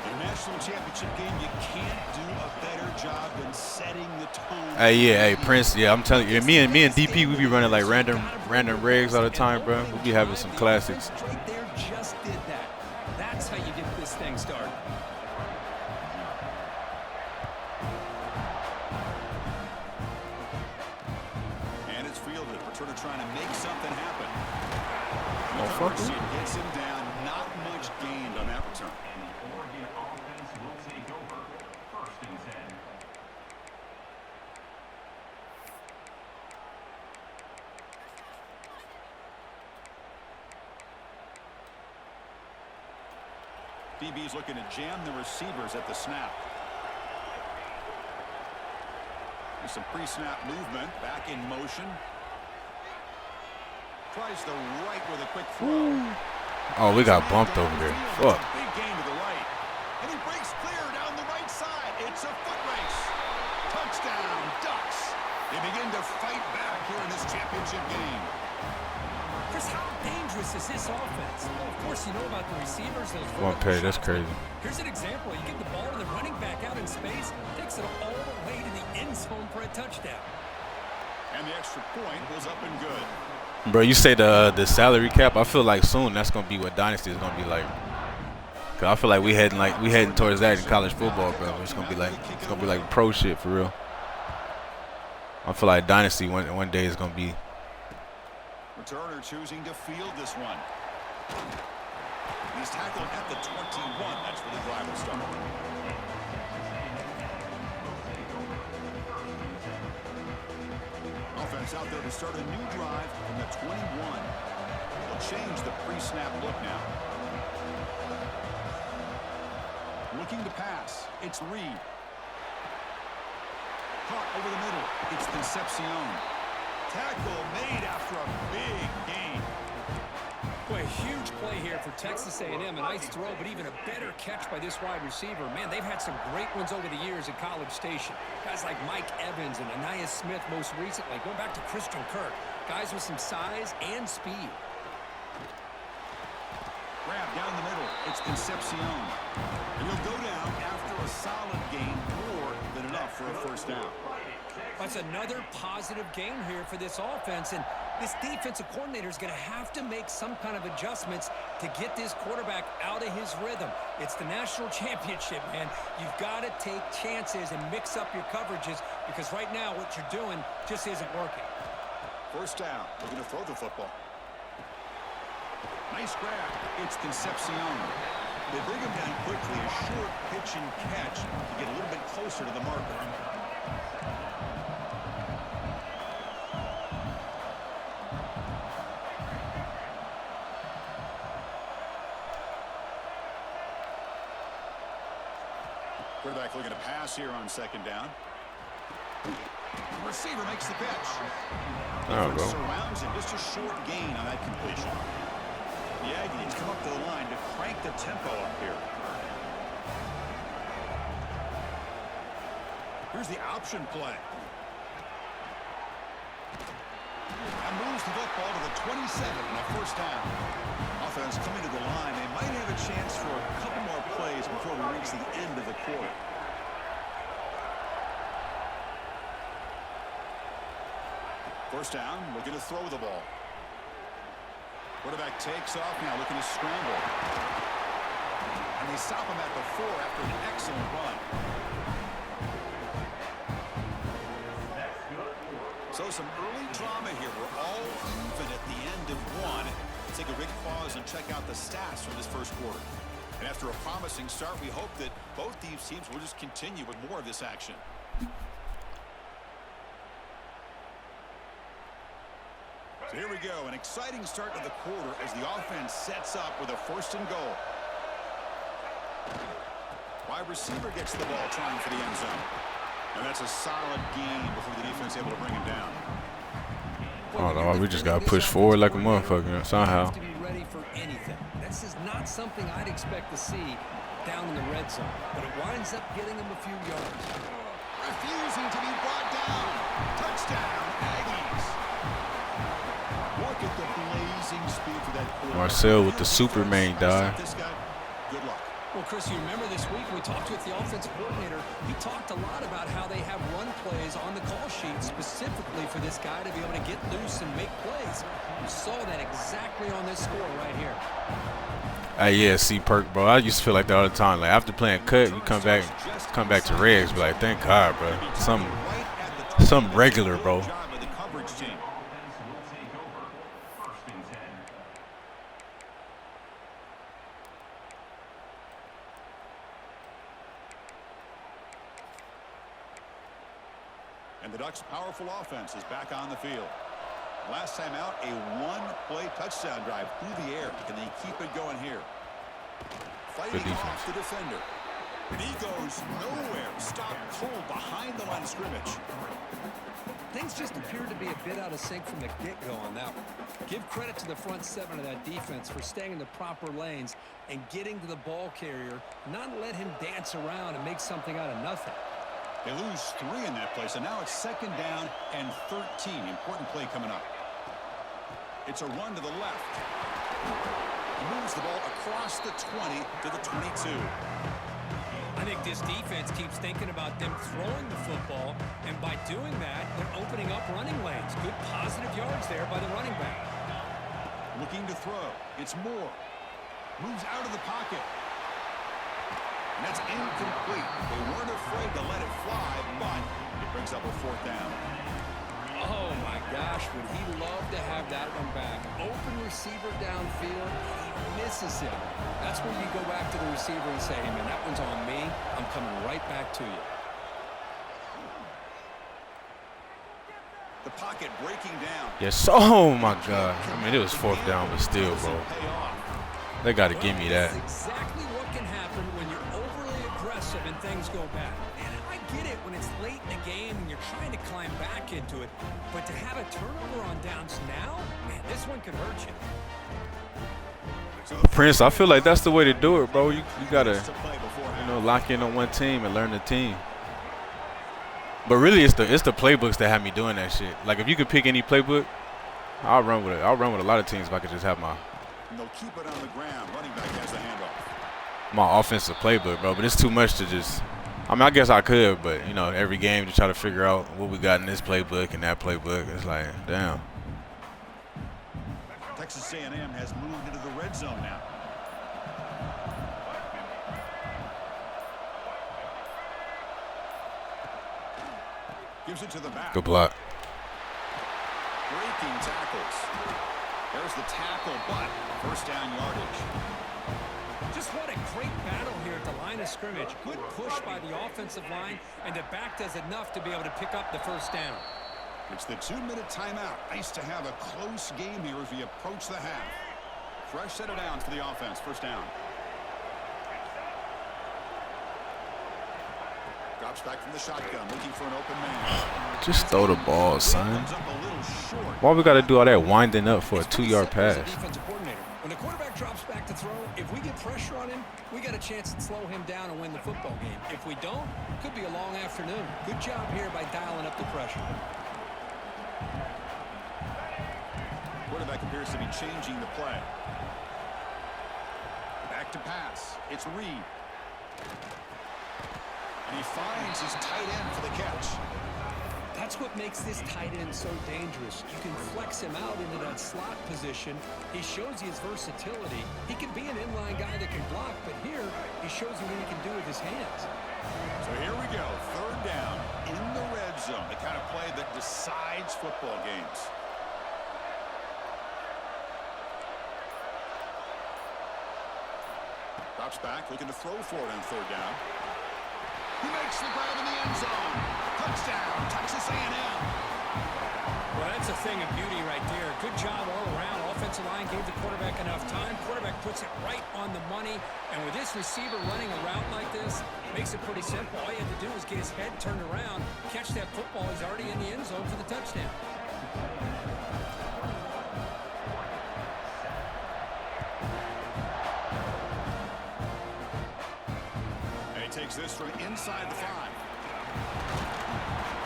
In a national championship game, you can't do a better job than setting the tone. Hey, Prince. Yeah, I'm telling you, me and DP, we be running like random regs all the time, bro. We be having some classics. Right there just did that. That's how you get this thing started. And it's fielded. Returner trying to make something happen. Motherfucker. Gets him down. Not much gained on that return. DB's looking to jam the receivers at the snap. There's some pre-snap movement. Back in motion. Tries the right with a quick throw. Oh, we got bumped over there. Fuck. Big gain to the right. And he breaks clear down the right side. It's a foot race. Touchdown, Ducks. They begin to fight back here in this championship game. Chris, how dangerous is this offense? Well, of course, you know about the receivers. One pay, that's crazy. Here's an example. You get the ball to the running back out in space, takes it all the way to the end zone for a touchdown. And the extra point was up and good. Bro, you say the salary cap. I feel like soon that's gonna be what Dynasty is gonna be like. Cause I feel like we heading towards that in college football, bro. It's gonna be like pro shit for real. I feel like Dynasty one day is gonna be. Returner choosing to field this one. He's tackled at the 21. That's where the drive will start. Offense out there to start a new drive from the 21. They'll change the pre-snap look now. Looking to pass. It's Reed. Caught over the middle. It's Concepcion. Tackle made after a big gain. Boy, a huge play here for Texas A&M. A nice throw, but even a better catch by this wide receiver. Man, they've had some great ones over the years at College Station. Guys like Mike Evans and Anais Smith most recently. Going back to Christian Kirk. Guys with some size and speed. Grab down the middle. It's Concepcion. And he'll go down after a solid gain, more than enough for a first down. That's another positive gain here for this offense, and this defensive coordinator is going to have to make some kind of adjustments to get this quarterback out of his rhythm. It's the national championship, man. You've got to take chances and mix up your coverages because right now what you're doing just isn't working. First down. We're going to throw the football. Nice grab. It's Concepcion. They bring him down quickly. A short pitch and catch to get a little bit closer to the marker. Quarterback looking to pass here on second down. The receiver makes the catch. Surrounds him. Just a short gain on that completion. The Aggies come up to the line to crank the tempo up here. Here's the option play. And moves the football to the 27 and a first down. Offense coming to the line. They might have a chance for a couple more plays before we reach the end of the quarter. First down, looking to throw the ball. Quarterback takes off now, looking to scramble. And they stop him at the 4 after an excellent run. So some early drama here. We're all even at the end of one. Let's take a quick pause and check out the stats from this first quarter. And after a promising start, we hope that both these teams will just continue with more of this action. So here we go, an exciting start to the quarter as the offense sets up with a first and goal. Wide receiver gets the ball trying for the end zone. And that's a solid gain before the defense able to bring him down. Oh no, we just got to push forward like a motherfucker somehow. To be ready for anything. This is not something I'd expect to see down in the red zone, but it winds up getting him a few yards. Refusing to be brought down. Touchdown, Aggies. Look at the blazing speed for that quarterback. Marcel with the Superman dive. Good luck. Well, Chris, you remember this week we talked with the offensive coordinator. He talked a lot about how they have run plays on the call sheet specifically for this guy to be able to get loose and make plays. You saw that exactly on this score right here. Yeah, see, Perk, bro. I used to feel like that all the time. Like after playing cut, you come back to regs, be like, thank God, bro. Some regular, bro. And the Ducks' powerful offense is back on the field. Last time out, a one-play touchdown drive through the air. Can they keep it going here? Fighting off the defender. And he goes nowhere. Stopped cold behind the line of scrimmage. Things just appeared to be a bit out of sync from the get-go on that one. Give credit to the front seven of that defense for staying in the proper lanes and getting to the ball carrier, not let him dance around and make something out of nothing. They lose 3 in that play, so now it's second down and 13. Important play coming up. It's a run to the left. He moves the ball across the 20 to the 22. I think this defense keeps thinking about them throwing the football, and by doing that, they're opening up running lanes. Good positive yards there by the running back. Looking to throw. It's Moore. Moves out of the pocket. And that's incomplete. They weren't afraid to let it fly, but it brings up a 4th down. Oh, my gosh, would he love to have that one back. Open receiver downfield, he misses him. That's when you go back to the receiver and say, hey, man, that one's on me. I'm coming right back to you. The pocket breaking down. Yes, oh, my God. I mean, it was 4th down, but still, bro. They got to give me that. That's exactly what can happen when you're overly aggressive trying to climb back into it. But to have a turnover on downs now, man, this one could hurt you. Prince, I feel like that's the way to do it, bro. You gotta, lock in on one team and learn the team. But really, it's the playbooks that have me doing that shit. Like if you could pick any playbook, I'll run with it. I'll run with a lot of teams if I could just have my. And they'll keep it on the ground. Running back has the handoff. My offensive playbook, bro. But it's too much to just. I mean, I guess I could, but every game to try to figure out what we got in this playbook and that playbook. It's like, damn. Texas A&M has moved into the red zone now. Gives it to the back. Good block. Breaking tackles. There's the tackle, but first down yardage. Just what a great battle here at the line of scrimmage. Good push by the offensive line, and the back does enough to be able to pick up the first down. It's the 2-minute timeout. Nice to have a close game here as we approach the half. Fresh set of downs for the offense. First down. Drops back from the shotgun, looking for an open man. Just throw the ball, son. Why we got to do all that winding up for a 2-yard pass? When the quarterback drops back to throw, if we get pressure on him, we got a chance to slow him down and win the football game. If we don't, it could be a long afternoon. Good job here by dialing up the pressure. Quarterback appears to be changing the play. Back to pass. It's Reed. And he finds his tight end for the catch. That's what makes this tight end so dangerous. You can flex him out into that slot position. He shows you his versatility. He can be an inline guy that can block, but here he shows you what he can do with his hands. So here we go. Third down in the red zone. The kind of play that decides football games. Drops back, looking to throw for it on third down. He makes the grab in the end zone. Touchdown, Texas A&M. Well, that's a thing of beauty right there. Good job all around. Offensive line gave the quarterback enough time. Quarterback puts it right on the money. And with this receiver running a route like this, makes it pretty simple. All you have to do is get his head turned around, catch that football. He's already in the end zone for the touchdown. Takes this from inside the 5.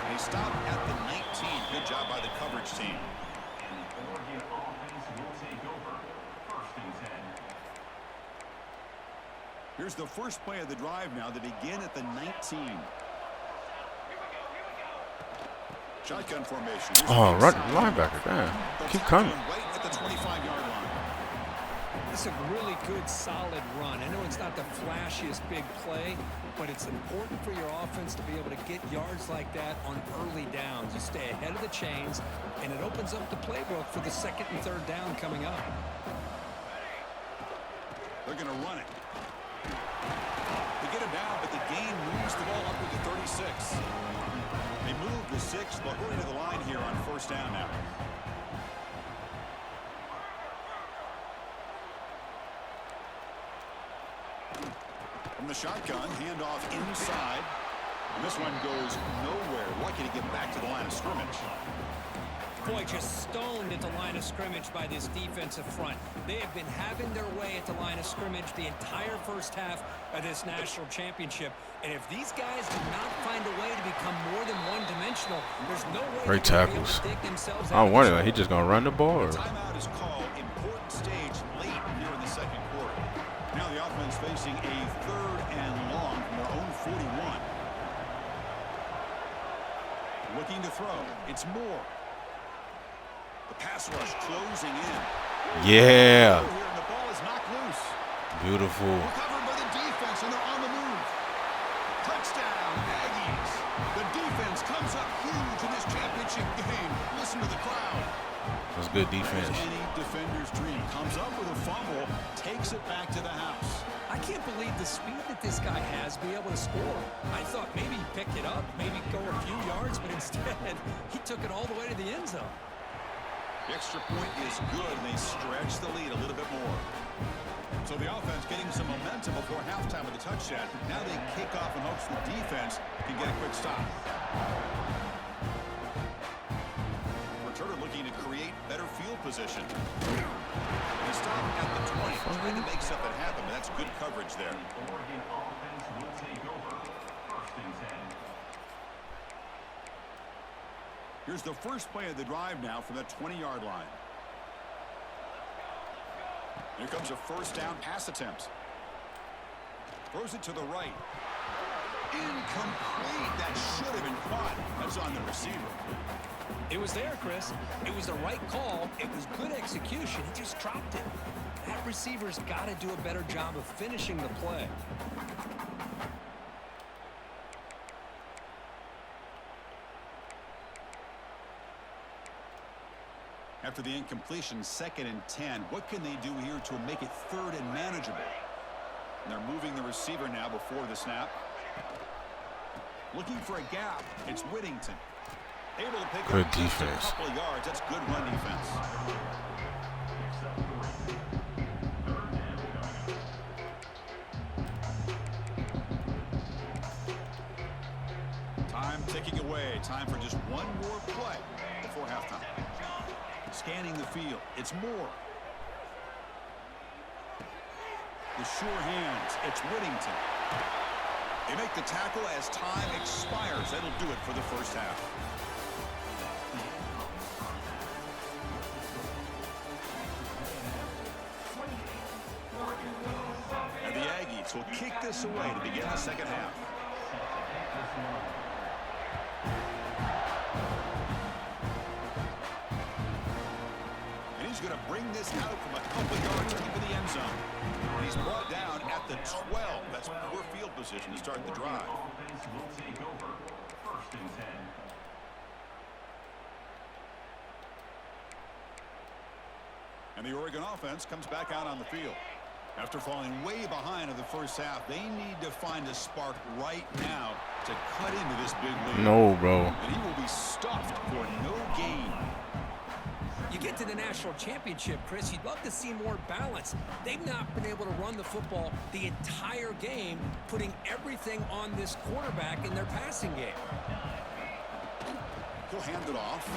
And he stopped at the 19. Good job by the coverage team. Here's the first play of the drive now. They begin at the 19. Shotgun formation. Oh, run linebacker, damn. Keep coming. Right at the 25-yard line. It's a really good, solid run. I know it's not the flashiest big play, but it's important for your offense to be able to get yards like that on early downs. You stay ahead of the chains, and it opens up the playbook for the second and third down coming up. They're going to run it. They get it down, but the game moves the ball up to the 36. They move the 6, but hurry to the line here on first down now. From the shotgun, handoff inside. And this one goes nowhere. Lucky to get back to the line of scrimmage. Boy, just stoned at the line of scrimmage by this defensive front. They have been having their way at the line of scrimmage the entire first half of this national championship. And if these guys do not find a way to become more than one-dimensional, there's no way great they're going tackles. to be able to dig themselves out. I wonder, like, he just gonna run the ball? Or? The timeout is called. Important stage late here in the second quarter. Now the offense facing a third and long from their own 41. Looking to throw. It's Moore. The pass rush closing in. Yeah. And the ball is knocked loose. Beautiful. Recovered by the defense, and they're on the move. Touchdown, Aggies. The defense comes up huge in this championship game. Listen to the crowd. That's good defense. Any defender's dream. Comes up with a fumble, takes it back to the house. I can't believe the speed that this guy has to be able to score. I thought maybe he'd pick it up, maybe go a few yards, but instead he took it all the way to the end zone. The extra point is good, and they stretch the lead a little bit more. So the offense getting some momentum before halftime with the touchdown. Now they kick off in hopes the defense can get a quick stop. position. He stopped at the 20, trying to make something happen, but that's good coverage there. Here's the first play of the drive now from the 20-yard line. Here comes a first down pass attempt. Throws it to the right. Incomplete. That should have been caught. That's on the receiver. It was there, Chris. It was the right call. It was good execution. He just dropped it. That receiver's got to do a better job of finishing the play. After the incompletion, 2nd and 10. What can they do here to make it 3rd and manageable? And they're moving the receiver now before the snap. Looking for a gap. It's Whittington. Able to pick good up defense. A couple of yards. That's good run defense. Time ticking away. Time for just one more play before halftime. Scanning the field. It's Moore. The sure hands. It's Whittington. They make the tackle as time expires. That'll do it for the first half. And the Aggies will kick this away to begin the second half. And he's going to bring this out from a couple yards deep in the end zone. And he's brought down at the 12. That's poor field position to start the drive. And the Oregon offense comes back out on the field. After falling way behind in the first half, they need to find a spark right now to cut into this big lead. No, bro. And he will be stuffed for no gain. You get to the national championship, Chris, you'd love to see more balance. They've not been able to run the football the entire game, putting everything on this quarterback in their passing game. He'll hand it off.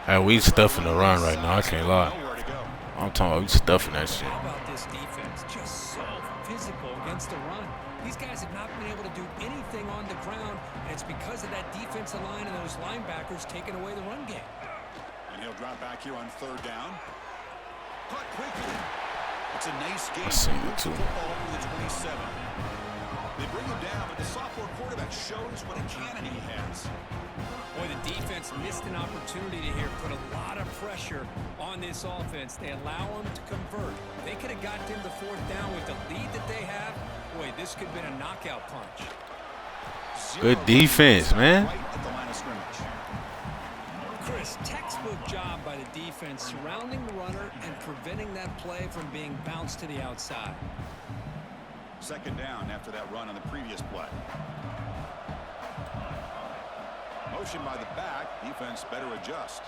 Hey, we stuffing the run right now. I can't lie. Nowhere to go. I'm talking about we stuffing that shit. How about this defense? Just so physical against the run. These guys have not been able to do anything on the ground, and it's because of that defensive line and those linebackers taking away the run game. And he'll drop back here on 3rd down. Caught quickly. It's a nice game. I seen it too. Football over the 27. They bring him down, but the sophomore quarterback shows what a cannon he has. Boy, the defense missed an opportunity to here put a lot of pressure on this offense. They allow them to convert. They could have got them the 4th down with the lead that they have. Boy, this could have been a knockout punch. Good defense, man. Right at the line of scrimmage. Chris, textbook job by the defense surrounding the runner and preventing that play from being bounced to the outside. 2nd down after that run on the previous play. Motion by the back. Defense better adjust.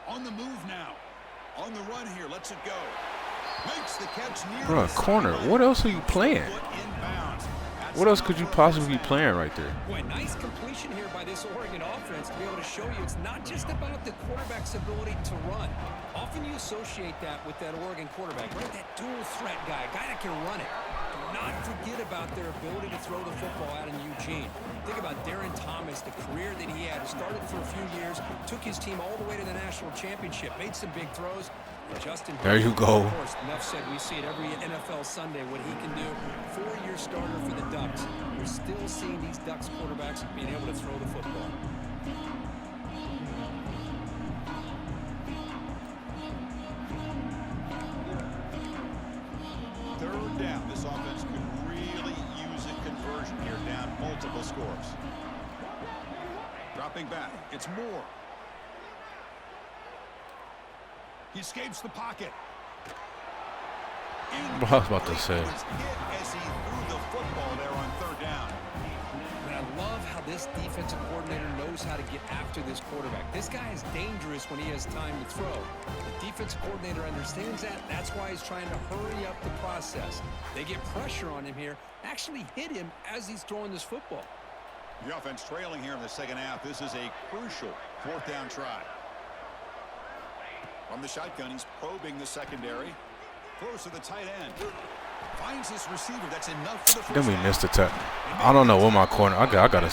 On the move now. On the run here. Lets it go. Makes the catch near Bro, the corner. sideline. What else are you playing? Foot inbounds. That's What else could you possibly be playing right there? Boy, nice completion here by this Oregon offense to be able to show you it's not just about the quarterback's ability to run. Often you associate that with that Oregon quarterback, right? That dual threat guy, a guy that can run it. Do not forget about their ability to throw the football out in Eugene. Think about Darren Thomas, the career that he had. Started for a few years, took his team all the way to the national championship, made some big throws. Justin, There you go. Of course, enough said. We see it every NFL Sunday what he can do. 4-year starter for the Ducks. We're still seeing these Ducks quarterbacks being able to throw the football. Third down. This offense could really use a conversion here, down multiple scores. Dropping back. It's Moore. He escapes the pocket. I was about to say. Was hit as he threw the football there on 3rd down. And I love how this defensive coordinator knows how to get after this quarterback. This guy is dangerous when he has time to throw. The defensive coordinator understands that. That's why he's trying to hurry up the process. They get pressure on him here, actually hit him as he's throwing this football. The offense trailing here in the second half. This is a crucial 4th down try. From the shotgun, he's probing the secondary. Throws to the tight end. Finds his receiver. That's enough for the first Then we down. missed the tech. I don't know what my corner. I gotta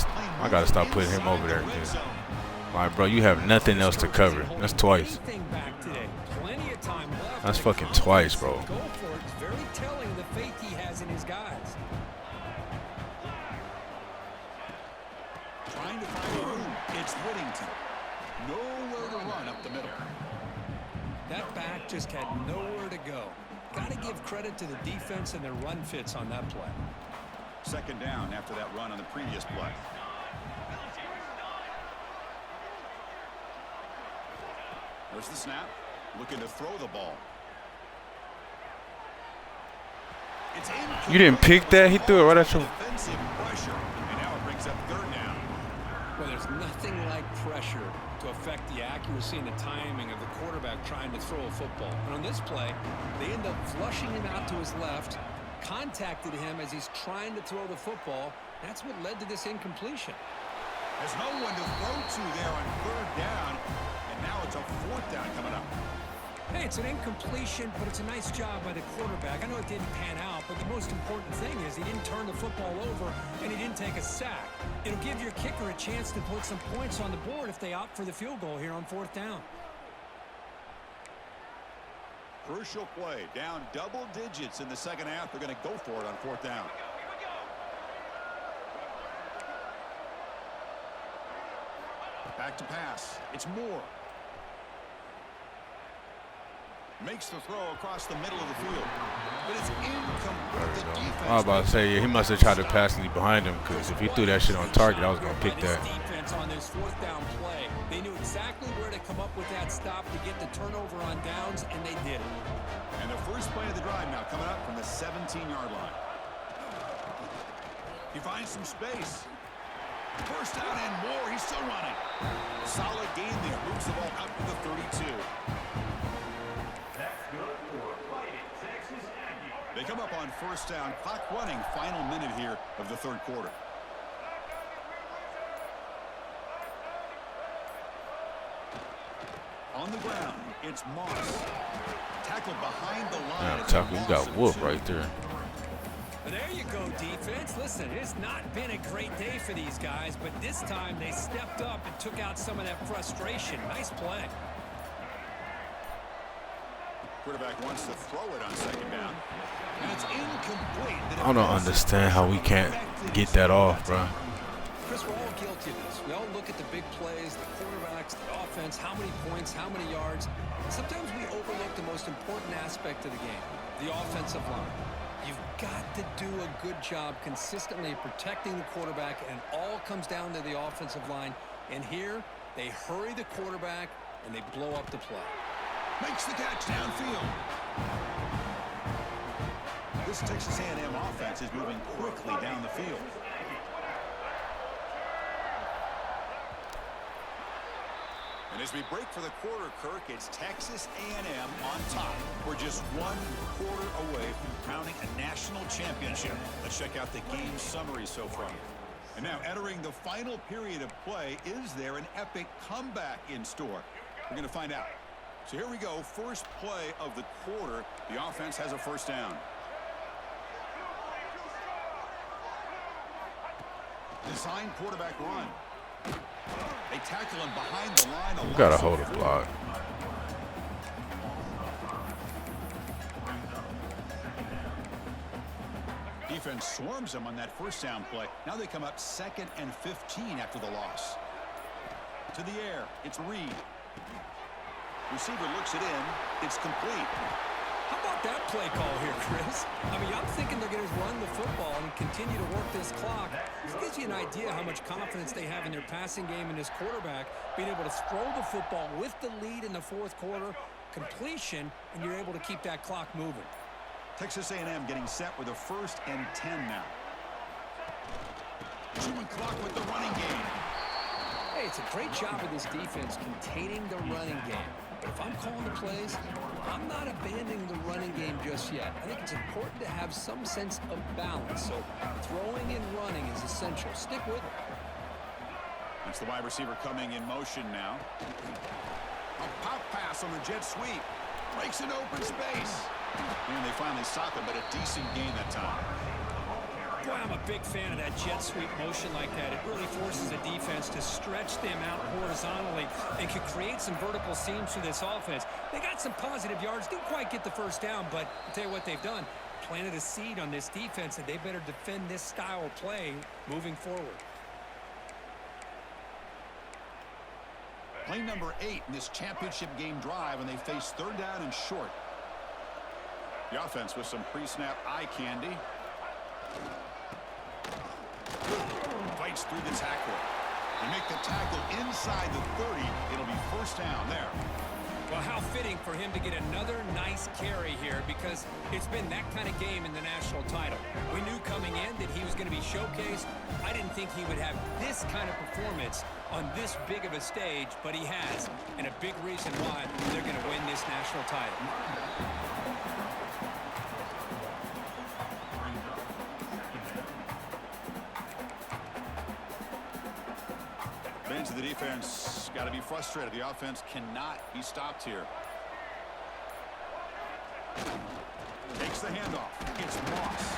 stop putting him over there. Dude. Like, bro, you have nothing else to cover. That's twice. That's fucking twice, bro. Go for it. It's very telling the faith he has in his guys. Trying to find a room. It's Whittington. Nowhere to run up the middle. That back just had nowhere to go. Got to give credit to the defense and their run fits on that play. Second down after that run on the previous play. There's the snap. Looking to throw the ball. It's in. You didn't pick that? He threw it right at you. Defensive pressure. And now it brings up third down. Well, there's nothing like pressure to affect the accuracy and the timing of the quarterback trying to throw a football. And on this play, they end up flushing him out to his left, contacted him as he's trying to throw the football. That's what led to this incompletion. There's no one to throw to there on third down. And now it's a fourth down coming up. Hey, it's an incompletion, but it's a nice job by the quarterback. I know it didn't pan out, but the most important thing is he didn't turn the football over and he didn't take a sack. It'll give your kicker a chance to put some points on the board if they opt for the field goal here on fourth down. Crucial play. Down double digits in the second half. They're going to go for it on fourth down. Back to pass. It's Moore. Makes the throw across the middle of the field. But it's incomplete. The defense. I was about to say, yeah, he must have tried to pass me behind him, because if he threw that shit on target, I was going to pick that. Defense on this fourth down play. They knew exactly where to come up with that stop to get the turnover on downs, and they did it. And the first play of the drive now coming up from the 17-yard line. He finds some space. First down and more. He's still running. Solid gain there. Moves the ball out to the 32. They come up on first down. Clock running. Final minute here of the third quarter. On the ground, it's Moss. Tackled behind the line. Yeah, tackle. You got whooped right there. There you go, defense. Listen, it's not been a great day for these guys, but this time they stepped up and took out some of that frustration. Nice play. Quarterback wants to throw it on second down. And it's incomplete. I don't understand how we can't get that off, bro. Chris, we're all guilty of this. We all look at the big plays, the quarterbacks, the offense, how many points, how many yards. Sometimes we overlook the most important aspect of the game, the offensive line. You've got to do a good job consistently protecting the quarterback, and it all comes down to the offensive line. And here, they hurry the quarterback, and they blow up the play. Makes the catch downfield. This Texas A&M offense is moving quickly down the field. And as we break for the quarter, Kirk, it's Texas A&M on top. We're just 1 quarter away from crowning a national championship. Let's check out the game summary so far. And now entering the final period of play, is there an epic comeback in store? We're going to find out. So here we go. First play of the quarter. The offense has a first down. Design quarterback run. They tackle him behind the line. You gotta hold a block. Defense swarms him on that first down play. Now they come up 2nd and 15 after the loss. To the air. It's Reed. Receiver looks it in. It's complete. How about that play call here, Chris? I mean, I'm thinking they're going to run the football and continue to work this clock. This gives you an idea how much confidence they have in their passing game and this quarterback being able to throw the football with the lead in the fourth quarter, completion, and you're able to keep that clock moving. Texas A&M getting set with a 1st and 10 now. Chewing clock with the running game. Hey, it's a great job of this defense containing the running game. But if I'm calling the plays, I'm not abandoning the running game just yet. I think it's important to have some sense of balance. So throwing and running is essential. Stick with it. It's the wide receiver coming in motion now. A pop pass on the jet sweep. Breaks an open space. And they finally stop him, but a decent gain that time. Boy, I'm a big fan of that jet sweep motion like that. It really forces a defense to stretch them out horizontally and can create some vertical seams for this offense. They got some positive yards. Didn't quite get the first down, but I'll tell you what they've done. Planted a seed on this defense, and they better defend this style of play moving forward. Play number 8 in this championship game drive, and they face 3rd down and short. The offense with some pre-snap eye candy. Fights through the tackle. They make the tackle inside the 30. It'll be 1st down there. Well, how fitting for him to get another nice carry here, because it's been that kind of game in the national title. We knew coming in that he was going to be showcased. I didn't think he would have this kind of performance on this big of a stage, but he has, and a big reason why they're going to win this national title. Fans of the defense got to be frustrated. The offense cannot be stopped here. Takes the handoff. It's Moss.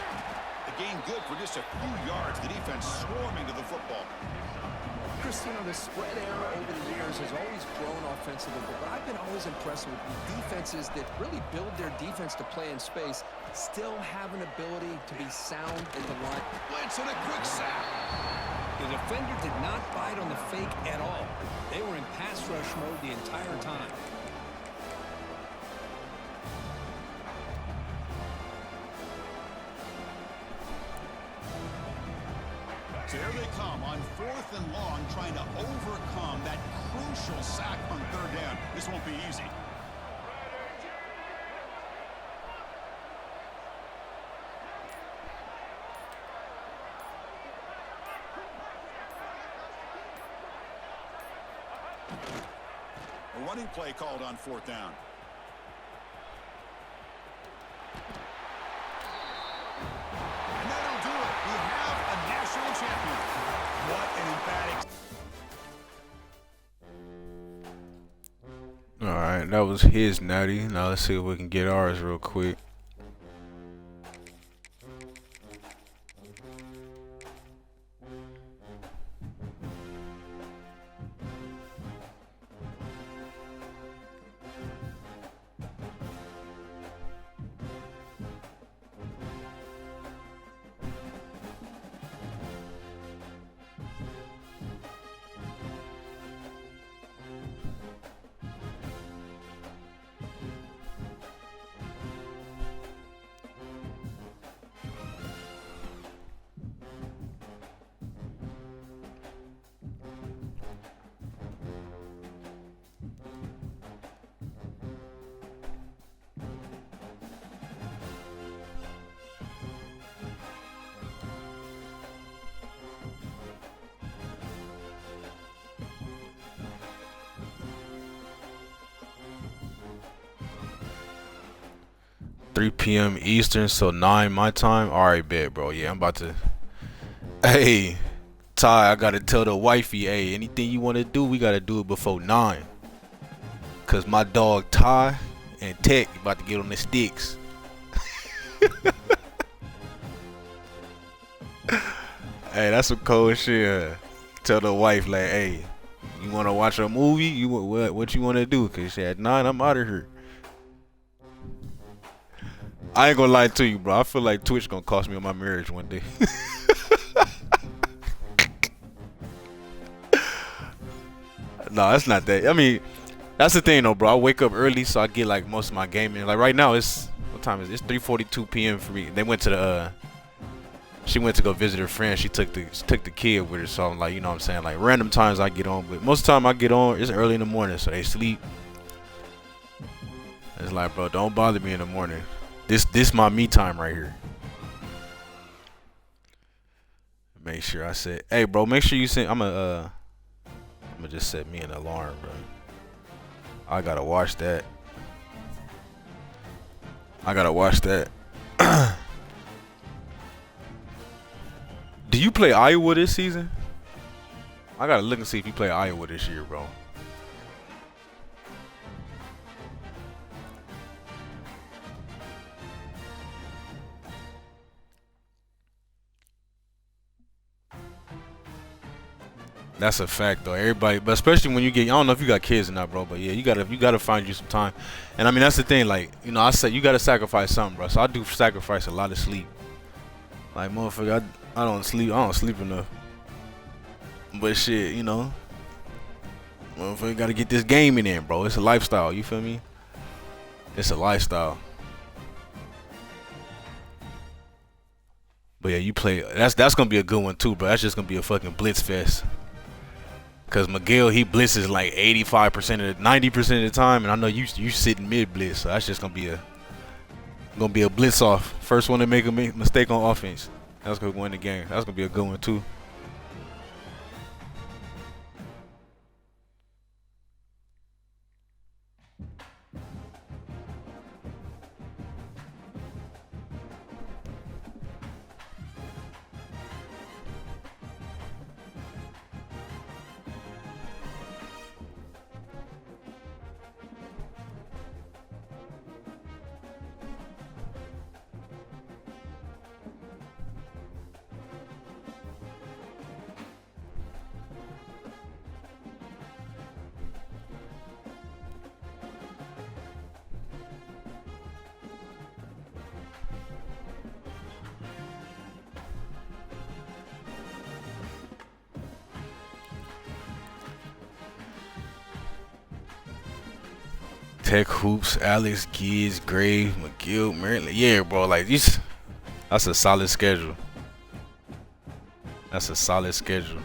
The gain good for just a few yards. The defense swarming to the football. Chris, you know, the spread era over the years has always grown offensively, but I've been always impressed with defenses that really build their defense to play in space, still have an ability to be sound in the line. Blitz and a quick sack. The defender did not bite on the fake at all. They were in pass rush mode the entire time. So here they come on 4th and long, trying to overcome that crucial sack on 3rd down. This won't be easy. A running play called on 4th down. And that'll do it. We have a national champion. What an emphatic. All right, that was his natty. Now let's see if we can get ours real quick. $3 p.m. Eastern, so 9 my time. All right, bet, bro. Yeah, I'm about to. Hey, Ty, I gotta tell the wifey, hey, anything you want to do, we gotta do it before 9. Cause my dog Ty and Tech about to get on the sticks. Hey, that's some cold shit. Tell the wife, like, hey, you want to watch a movie? You what you want to do? Cause at 9, I'm out of here. I ain't gonna lie to you, bro. I feel like Twitch gonna cost me on my marriage one day. No, that's not that. I mean, that's the thing though, bro. I wake up early, so I get like most of my gaming. Like right now, it's what time is it? It's 3:42 p.m. for me. They went to the she went to go visit her friend. She took the kid with her, so I'm like, you know what I'm saying? Like random times I get on, but most of the time I get on, it's early in the morning, so they sleep. It's like, bro, don't bother me in the morning. This my me time right here. Make sure I said, hey, bro, make sure you send. I'm gonna just set me an alarm, bro. I gotta watch that. Do you play Iowa this season? I gotta look and see if you play Iowa this year, bro. That's a fact, though. Everybody, but especially when you get, I don't know if you got kids or not, bro. But yeah, you gotta find you some time. And I mean, that's the thing. Like, you know, I said you gotta sacrifice something, bro. So I do sacrifice a lot of sleep. Like, motherfucker, I don't sleep. I don't sleep enough. But shit, you know, motherfucker, gotta get this gaming in, bro. It's a lifestyle. You feel me? It's a lifestyle. But yeah, you play. That's gonna be a good one too, bro. That's just gonna be a fucking blitz fest. Cause Miguel, he blitzes like 85% of 90% of the time, and I know you sitting mid blitz, so that's just gonna be a blitz off. First one to make a mistake on offense, that's gonna win the game. That's gonna be a good one too. Tech Hoops, Alex, Gibbs, Gray, McGill, Maryland. Yeah, bro, like these. That's a solid schedule. That's a solid schedule.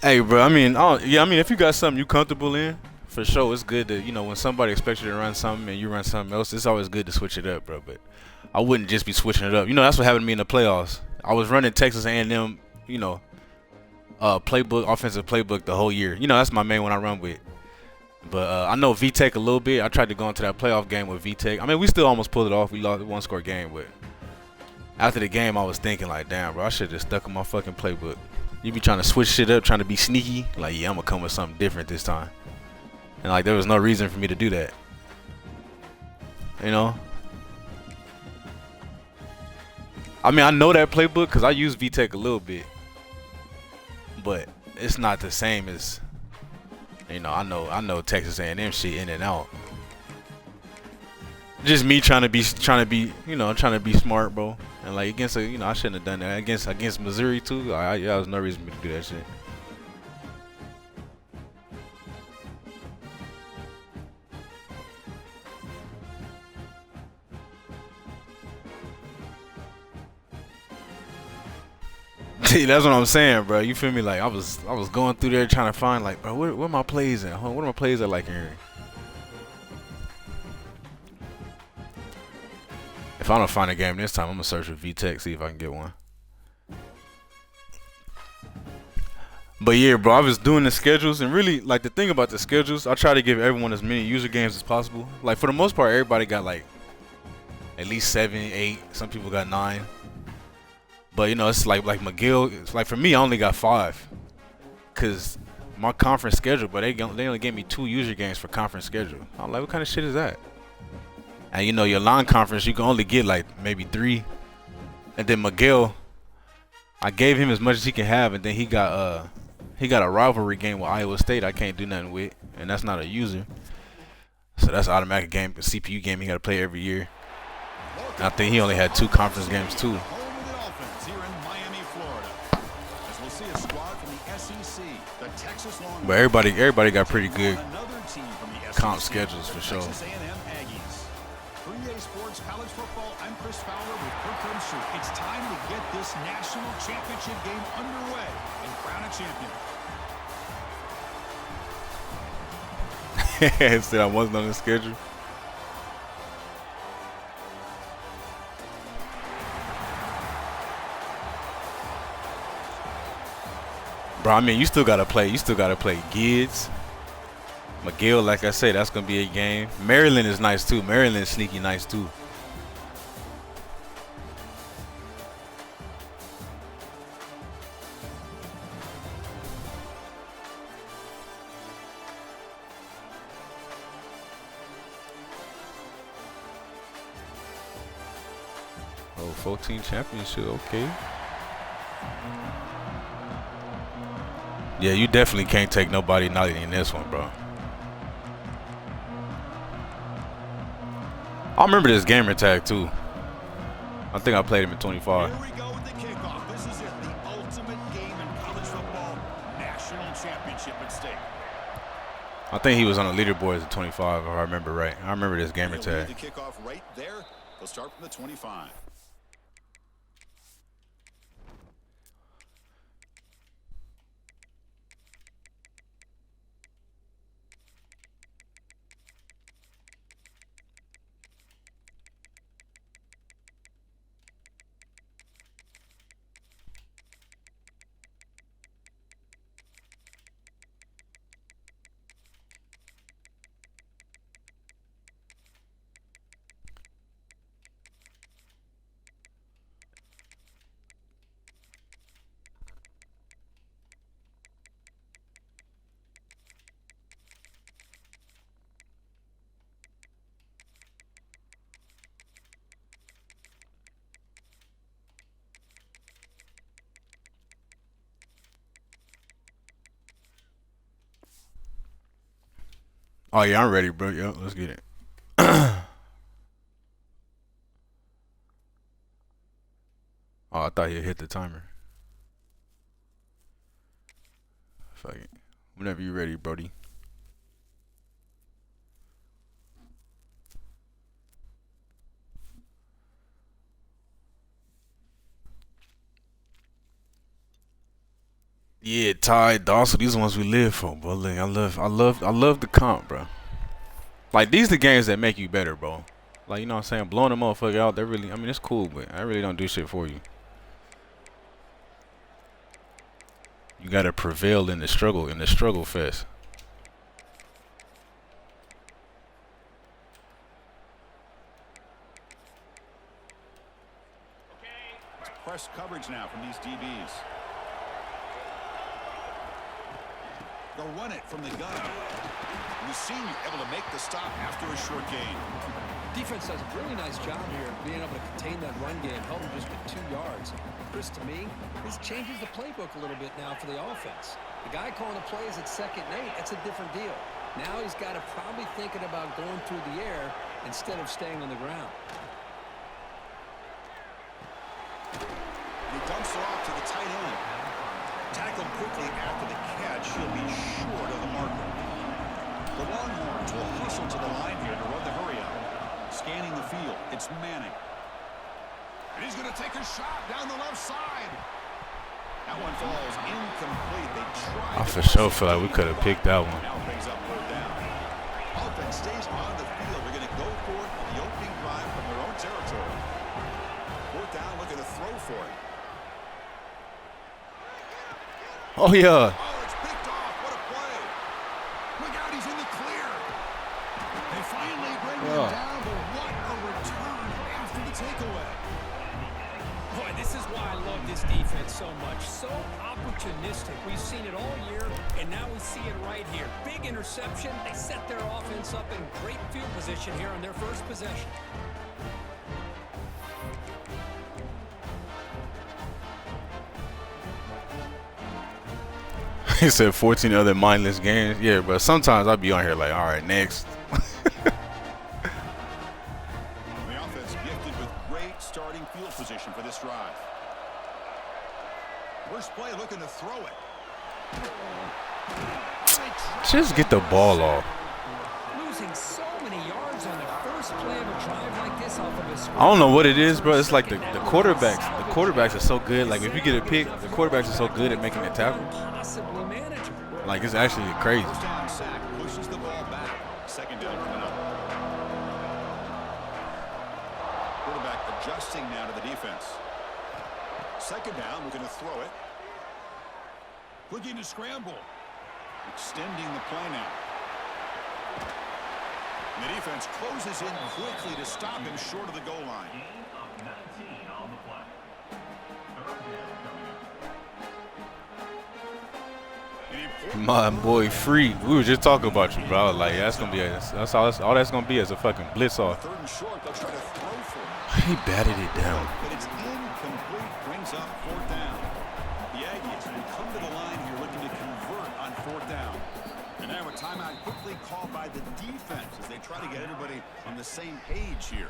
Hey, bro. I mean, if you got something you comfortable in, for sure, it's good to, you know, when somebody expects you to run something and you run something else, it's always good to switch it up, bro. But I wouldn't just be switching it up. You know, that's what happened to me in the playoffs. I was running Texas A&M, you know, offensive playbook the whole year. You know, that's my main one I run with. But I know VTech a little bit. I tried to go into that playoff game with VTech. I mean, we still almost pulled it off. We lost a one-score game, but after the game, I was thinking like, damn, bro, I should have just stuck with my fucking playbook. You be trying to switch shit up, trying to be sneaky. Like, yeah, I'm gonna come with something different this time. And like, there was no reason for me to do that. You know. I mean, I know that playbook because I use VTech a little bit, but it's not the same as, you know. I know Texas A&M shit in and out. Just me trying to be smart, bro. And like against you know, I shouldn't have done that against Missouri too. Yeah, there was no reason for me to do that shit. See, that's what I'm saying, bro. You feel me? Like I was going through there trying to find like, bro, where my plays at? What are my plays at like in here? If I don't find a game this time, I'm gonna search for VTech, see if I can get one. But yeah, bro, I was doing the schedules, and really, like the thing about the schedules, I try to give everyone as many user games as possible. Like for the most part, everybody got like at least 7, 8. Some people got 9. But you know, it's like McGill. It's like for me, I only got 5, cause my conference schedule. But they only gave me 2 user games for conference schedule. I'm like, what kind of shit is that? And you know, your non-conference, you can only get like maybe 3. And then McGill, I gave him as much as he can have, and then he got a rivalry game with Iowa State. I can't do nothing with, and that's not a user. So that's an automatic game, a CPU game he got to play every year. And I think he only had 2 conference games too. But everybody got pretty good comp schedules for sure. For EA Sports College Football, I'm Chris Fowler with Kirk Herbstreit. It's time to get this national championship game underway and crown a champion. Said I wasn't on the schedule. Bro, I mean, you still gotta play Gibbs, McGill. Like I said, that's gonna be a game. Maryland is nice too. Maryland is sneaky nice too. Oh, 14 championship, okay. Yeah, you definitely can't take nobody not in this one, bro. I remember this gamer tag too. I think I played him in 25. Here we go with the kickoff. This is it, the ultimate game in college football, national championship at stake. I think he was on the leaderboards at 25, if I remember right. I remember this gamer tag. The kickoff right there. They'll start from the 25. Oh yeah, I'm ready, bro. Yo, let's get it. Oh, I thought you hit the timer. Fuck it. Whenever you're ready, Brody. Yeah, Ty, Dawson, these are the ones we live for, bro. Like, I love the comp, bro. Like, these are the games that make you better, bro. Like, you know what I'm saying? Blowing a motherfucker out, they're really, I mean, it's cool, but I really don't do shit for you. You gotta prevail in the struggle fest. It's press coverage now from these DBs. They'll run it from the gun. And the senior able to make the stop after a short gain. Defense does a really nice job here of being able to contain that run game, held him just with 2 yards. Chris, to me, this changes the playbook a little bit now for the offense. The guy calling the plays at 2nd and 8, that's a different deal. Now he's got to probably thinking about going through the air instead of staying on the ground. He dumps it off to the tight end. Tackled quickly after the catch. He'll be short of the marker. The Longhorns will hustle to the line here to run the hurry up. Scanning the field, it's Manning. And he's going to take a shot down the left side. That one falls incomplete. They tried. I for sure feel like we could have picked that one. Now brings up 4th down. Offense stays on the field. They're going to go for it on the opening drive from their own territory. 4th down, looking to throw for it. Oh yeah. Oh, it's picked off. What a play. Look out, he's in the clear. They finally bring him down, but what a return after the takeaway. Boy, this is why I love this defense so much. So opportunistic. We've seen it all year, and now we see it right here. Big interception. They set their offense up in great field position here on their first possession. He said 14 other mindless games. Yeah, but sometimes I'll be on here like, all right, next. The offense gifted with great starting field position for this drive. First play looking to throw it. Just get the ball off. Losing so many yards on the first play of a drive like this off of a screen. I don't know what it is, bro. It's like the quarterbacks. The quarterbacks are so good. Like, if you get a pick, the quarterbacks are so good at making the tackle. Possibly manageable. Like, it's actually crazy. First down sack pushes the ball back. 2nd down coming up. Quarterback adjusting now to the defense. 2nd down, we're going to throw it. Looking to scramble. Extending the play now. And the defense closes in quickly to stop him short of the goal line. My boy, Free. We were just talking about you, bro. I was like, that's gonna be that's all that's gonna be as a fucking blitz off. 3rd and short, they'll try to throw for it. He batted it down. But it's incomplete. Brings up 4th down. The Aggies will come to the line here looking to convert on 4th down. And now a timeout quickly called by the defense as they try to get everybody on the same page here.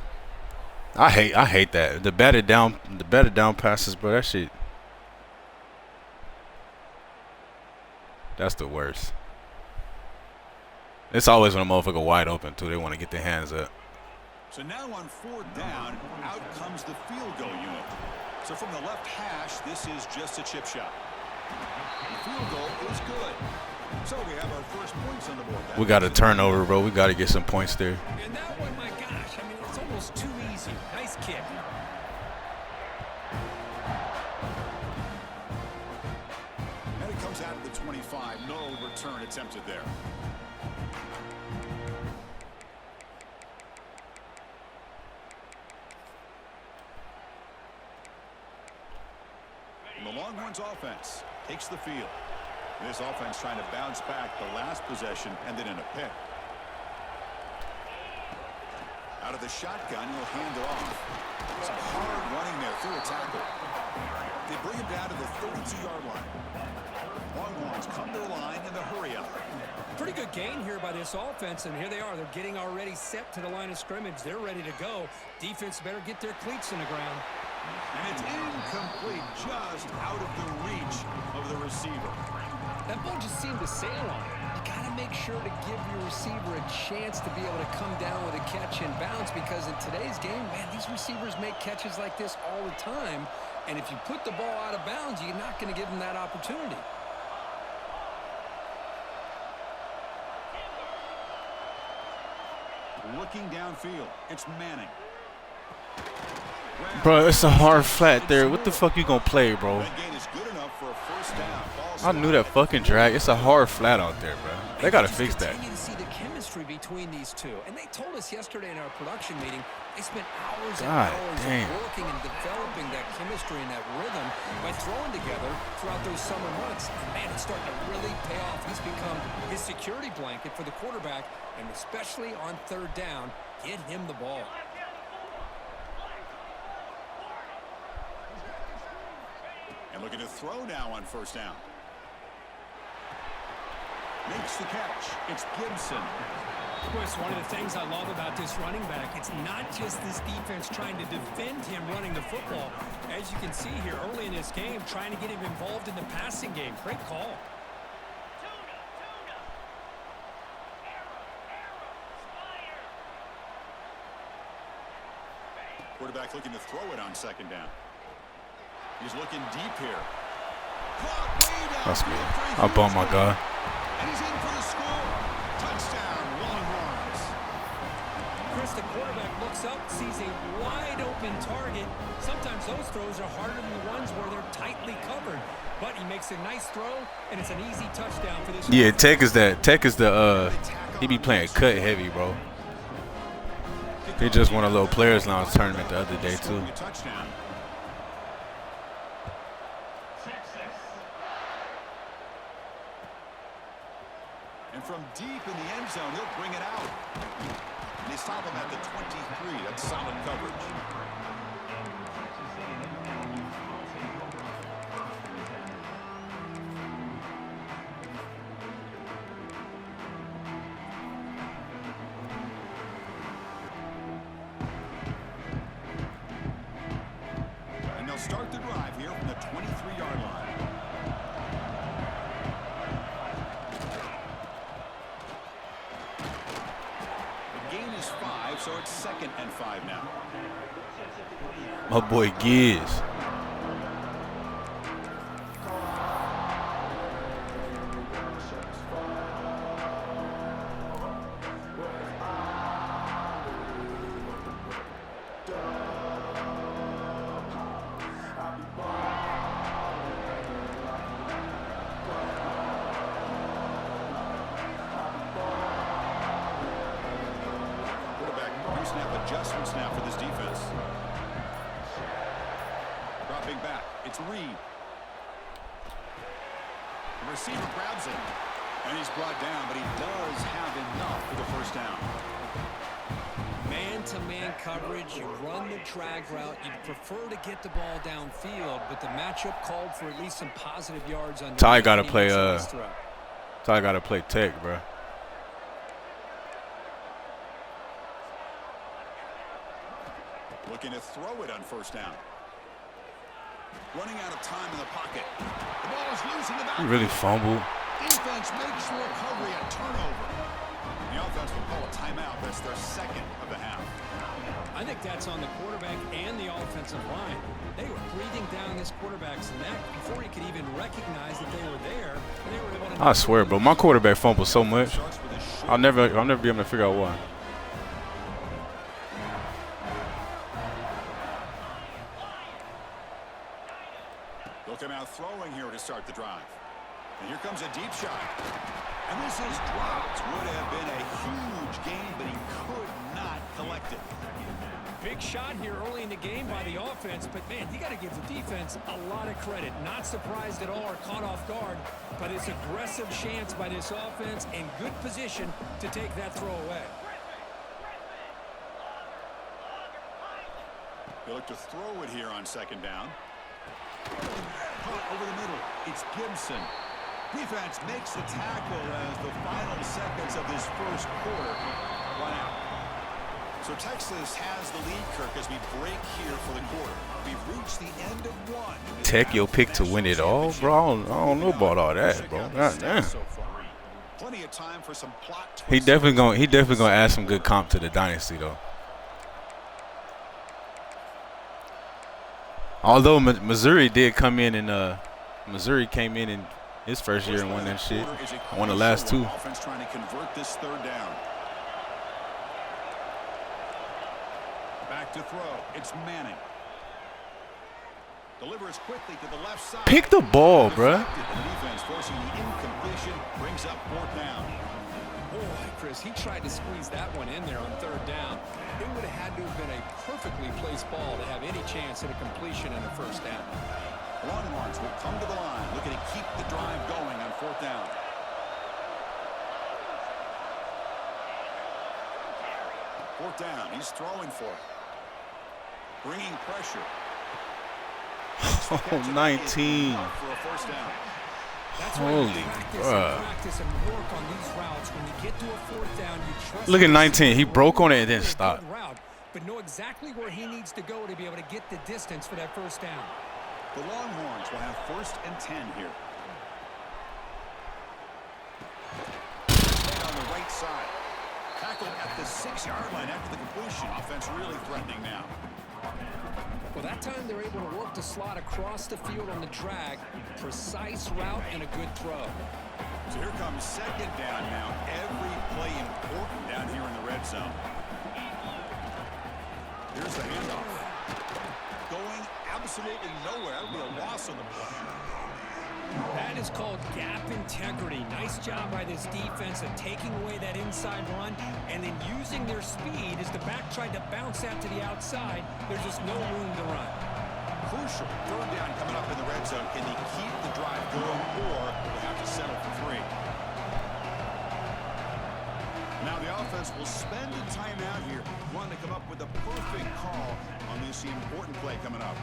I hate that. The batted down passes, bro. That shit. That's the worst. It's always when a motherfucker wide open too. They want to get their hands up. So now on 4th down, out comes the field goal unit. So from the left hash, this is just a chip shot. The field goal is good. So we have our first points on the board. We got a turnover, bro. We got to get some points there. And that one, my gosh, I mean, it's almost too easy. Nice kick. And it comes out of the 25. No return attempted there. And the Longhorns offense takes the field. This offense trying to bounce back the last possession and then in a pick. Out of the shotgun, he'll hand it off. Some hard running there through a tackle. They bring him down to the 32-yard line. Longhorns come to the line in the hurry up. Pretty good gain here by this offense, and here they are. They're getting already set to the line of scrimmage. They're ready to go. Defense better get their cleats in the ground. And it's incomplete, just out of the reach of the receiver. That ball just seemed to sail on it. You got to make sure to give your receiver a chance to be able to come down with a catch and bounce, because in today's game, man, these receivers make catches like this all the time. And if you put the ball out of bounds, you're not going to give them that opportunity. Looking downfield, it's Manning. Bro, it's a hard flat there. What the fuck you gonna play, bro? That gain is good enough for a first down. I knew that fucking drag. It's a hard flat out there, bro. They gotta fix that. Continue to see the chemistry between these two. And they told us yesterday in our production meeting, they spent hours and hours working and developing that chemistry and that rhythm by throwing together throughout those summer months. And man, it's starting to really pay off. He's become his security blanket for the quarterback, and especially on 3rd down, get him the ball. And looking to throw now on 1st down. Makes the catch. It's Gibson. Of course, one of the things I love about this running back, it's not just this defense trying to defend him running the football. As you can see here early in this game, trying to get him involved in the passing game. Great call. Quarterback looking to throw it on 2nd down. He's looking deep here. That's me. I bumped my guy. And he's in for the score. Touchdown, Longhorns. Chris, the quarterback looks up, sees a wide-open target. Sometimes those throws are harder than the ones where they're tightly covered. But he makes a nice throw, and it's an easy touchdown for this. Yeah, Tech is that. Tech is the. He be playing cut heavy, bro. He just won a little Players Lounge tournament the other day too. And from deep in the end zone, he'll bring it out. And they stop him at the 23. That's solid coverage. And they'll start the drive here from the 23-yard line. So it's 2nd and 5 now. My boy Giz. Snap adjustments now for this defense. Dropping back, it's Reed. The receiver grabs it, and he's brought down, but he does have enough for the first down. Man man-to-man coverage, you run the drag route, you'd prefer to get the ball downfield, but the matchup called for at least some positive yards on Ty gotta play tech, bro. Looking to throw it on first down. Running out of time in the pocket. The ball is loose in the back. He really fumbled. Defense makes the recovery, a turnover. The offense will call a timeout. That's their second of the half. I think that's on the quarterback and the offensive line. They were breathing down this quarterback's neck before he could even recognize that they were there. And they were able to, I swear, bro, my quarterback fumbles so much. I'll never be able to figure out why. They'll come out throwing here to start the drive. And here comes a deep shot. And this is dropped. Would have been a huge gain, but he could not collect it. big shot here early in the game by the offense, but man, you got to give the defense a lot of credit. Not surprised at all or caught off guard, but it's aggressive chance by this offense and good position to take that throw away. They look to throw it here on second down. Caught over the middle. It's Gibson. Defense makes the tackle as the final seconds of this first quarter run out. So Texas has the lead, Kirk, as we break here for the quarter. We've reached the end of one. Tech your pick to win it all, bro. I don't know about all that, bro. God damn. Plenty of time for some plot He definitely gonna add some good comp to the dynasty though. Although Missouri did come in and Missouri came in his first year and won that shit. Won the last two. Offense trying to convert this third down. Back to throw. It's Manning. Delivers quickly to the left side. Pick the ball, bruh. The defense forcing the incompletion brings up fourth down. Boy, Chris, he tried to squeeze that one in there on third down. It would have had to have been a perfectly placed ball to have any chance at a completion and a first down. Longhorns will come to the line, looking to keep the drive going on fourth down. Fourth down, he's throwing for it. Bringing pressure. Oh, 19. For a first down. Holy bruh. Look at 19. He broke on it and then stopped. But know exactly where he needs to go to be able to get the distance for that first down. The Longhorns will have 1st and 10 here. And on the right side. Tackled at the 6-yard line after the completion. Offense really threatening now. Well, that time they're able to work the slot across the field on the drag. Precise route and a good throw. So here comes second down now. Every play important down here in the red zone. Here's the handoff. Going absolutely nowhere. That would be a loss on the play. That is called gap integrity. Nice job by this defense of taking away that inside run and then using their speed as the back tried to bounce that to the outside. There's just no room to run. Crucial. Third down coming up in the red zone. Can they keep the drive going, or will have to settle for 3? Now the offense will spend a timeout here, wanting to come up with the perfect call on this important play coming up.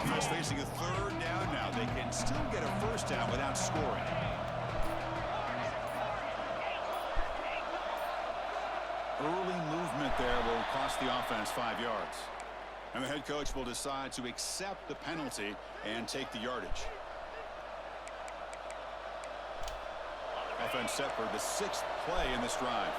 Offense facing a third down now. They can still get a first down without scoring. Early movement there will cost the offense 5 yards. And the head coach will decide to accept the penalty and take the yardage. Offense set for the 6th play in this drive.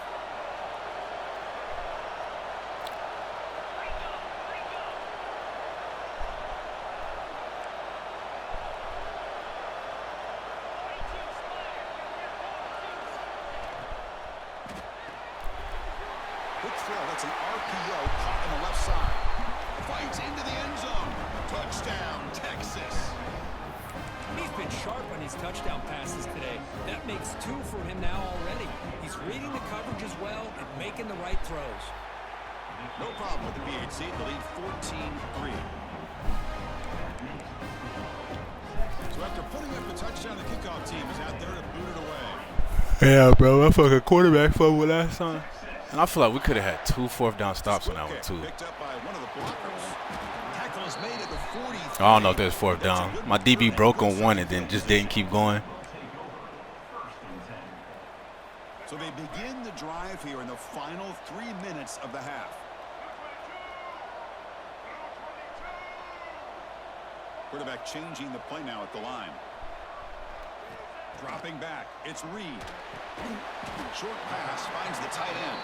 That's an RPO caught on the left side. Fights into the end zone. Touchdown, Texas. He's been sharp on his touchdown passes today. That makes 2 for him now already. He's reading the coverage as well and making the right throws. No problem with the VHC. The lead 14-3. So after putting up the touchdown, the kickoff team is out there to boot it away. Yeah, bro. I fucking quarterback fumble last time. And I feel like we could have had 2 fourth-down stops on that one, too. Picked up by one of the blockers. Tackle is made at the 43. I don't know if there's 4th down. My DB broke on 1 and then just didn't keep going. So they begin the drive here in the final 3 minutes of the half. Quarterback changing the play now at the line. Dropping back, it's Reed. Short pass finds the tight end.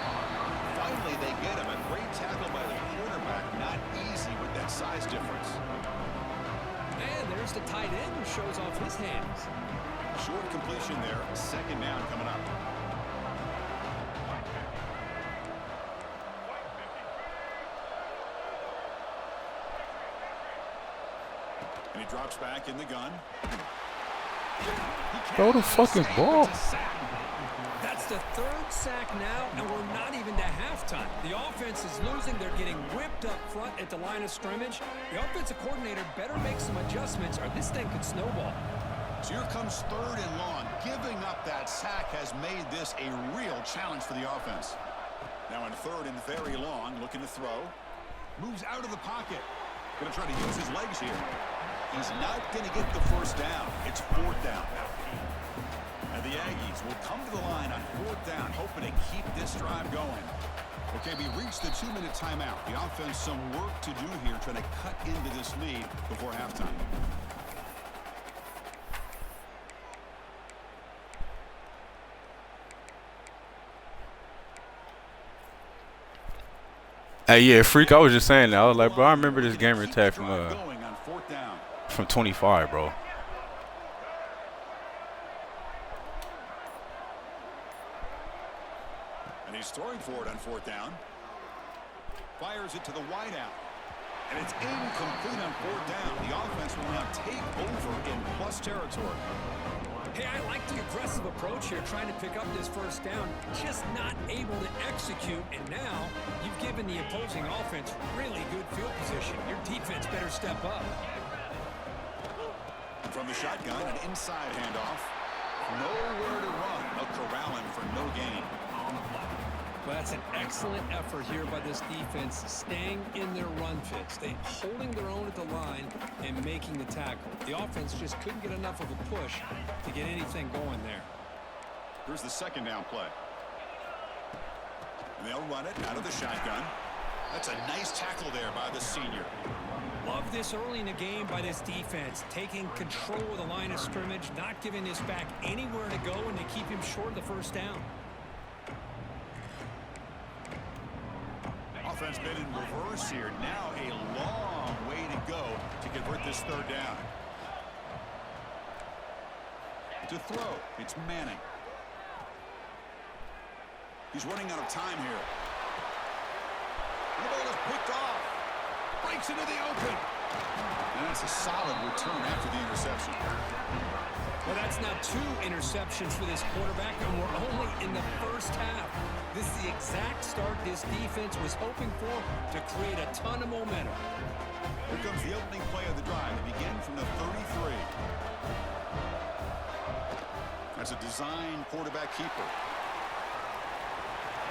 Finally, they get him. A great tackle by the quarterback. Not easy with that size difference. And there's the tight end who shows off his hands. Short completion there. 2nd down coming up. And he drops back in the gun. Throw the fucking ball. That's the 3rd sack now, and we're not even to halftime. The offense is losing. They're getting whipped up front at the line of scrimmage. The offensive coordinator better make some adjustments or this thing could snowball. So here comes 3rd and long. Giving up that sack has made this a real challenge for the offense. Now in 3rd and very long, looking to throw. Moves out of the pocket. Going to try to use his legs here. He's not going to get the 1st down. It's 4th down. And the Aggies will come to the line on 4th down, hoping to keep this drive going. Okay, we reached the 2-minute timeout. The offense some work to do here, trying to cut into this lead before halftime. Hey, yeah, Freak, I was just saying that. I was like, bro, I remember this gamer tag from 25, bro. And he's throwing for it on 4th down. Fires it to the wideout. And it's incomplete on 4th down. The offense will now take over in plus territory. Hey, I like the aggressive approach here, trying to pick up this 1st down, just not able to execute. And now you've given the opposing offense really good field position. Your defense better step up. From the shotgun, an inside handoff. Nowhere to run. They'll corral him for no gain. Well, that's an excellent effort here by this defense, staying in their run fits. They holding their own at the line and making the tackle. The offense just couldn't get enough of a push to get anything going there. Here's the 2nd down play. And they'll run it out of the shotgun. That's a nice tackle there by the senior. Love this early in the game by this defense, taking control of the line of scrimmage, not giving this back anywhere to go, and to keep him short of the 1st down. Offense been in reverse here. Now a long way to go to convert this 3rd down. To throw, it's Manning. He's running out of time here. And the ball is picked off. Breaks into the open. And that's a solid return after the interception. Well, that's now 2 interceptions for this quarterback, and we're only in the 1st half. This is the exact start this defense was hoping for to create a ton of momentum. Here comes the opening play of the drive. They begin from the 33. That's a design quarterback keeper.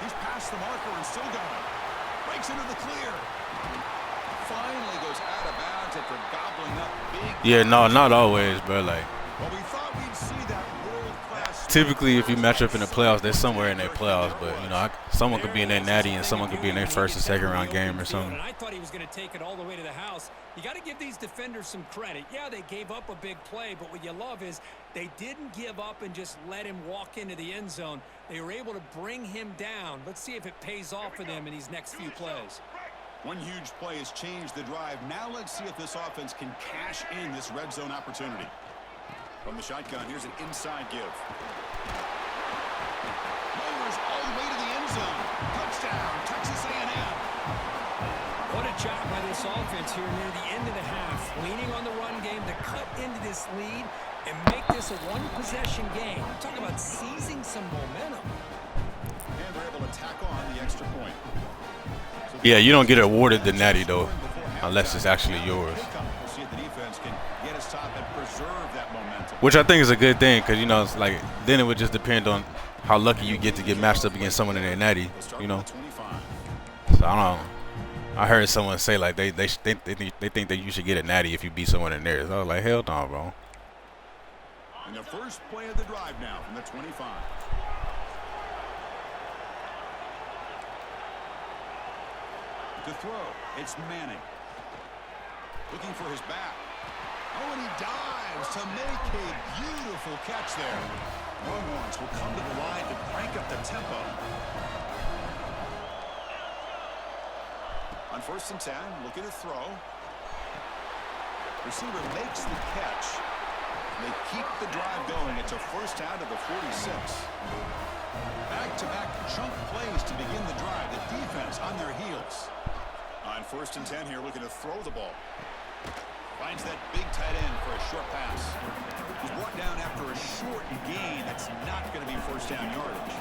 He's past the marker and still going. Breaks into the clear. Finally goes out of bounds after gobbling up big. Yeah, no, not always, bro. Like, well, we thought we'd see that world-class. Typically, if you match up in the playoffs, they're somewhere in their playoffs. But, you know, someone could be in their natty and someone could be in their 1st or 2nd round game or something. And I thought he was going to take it all the way to the house. You got to give these defenders some credit. Yeah, they gave up a big play, but what you love is they didn't give up and just let him walk into the end zone. They were able to bring him down. Let's see if it pays off for them in these next few plays. One huge play has changed the drive. Now let's see if this offense can cash in this red zone opportunity. From the shotgun, here's an inside give. Lowers all the way to the end zone. Touchdown, Texas A&M. What a job by this this offense here near the end of the half, leaning on the run game to cut into this lead and make this a one-possession game. I'm talking about seizing some momentum. And they're able to tack on the extra point. So Yeah, you don't get awarded the natty though, unless it's actually yours. We'll see if the defense can get his top and preserve that momentum. Which I think is a good thing, because, you know, it's like, then it would just depend on how lucky you get to get matched up against someone in their natty, you know. So I don't know. I heard someone say like they think that you should get a natty if you beat someone in theirs. I was like, hell no, bro. And the first play of the drive now from the 25. To throw, it's Manning. Looking for his back. Oh, and he dives to make a beautiful catch there. Longhorns will come to the line to crank up the tempo. On 1st and 10, looking to throw. Receiver makes the catch. They keep the drive going. It's a first down to the 46. Back-to-back chunk plays to begin the drive. The defense on their heels. On 1st and 10 here, looking to throw the ball. Finds that big tight end for a short pass. He's brought down after a short gain. That's not going to be first down yardage.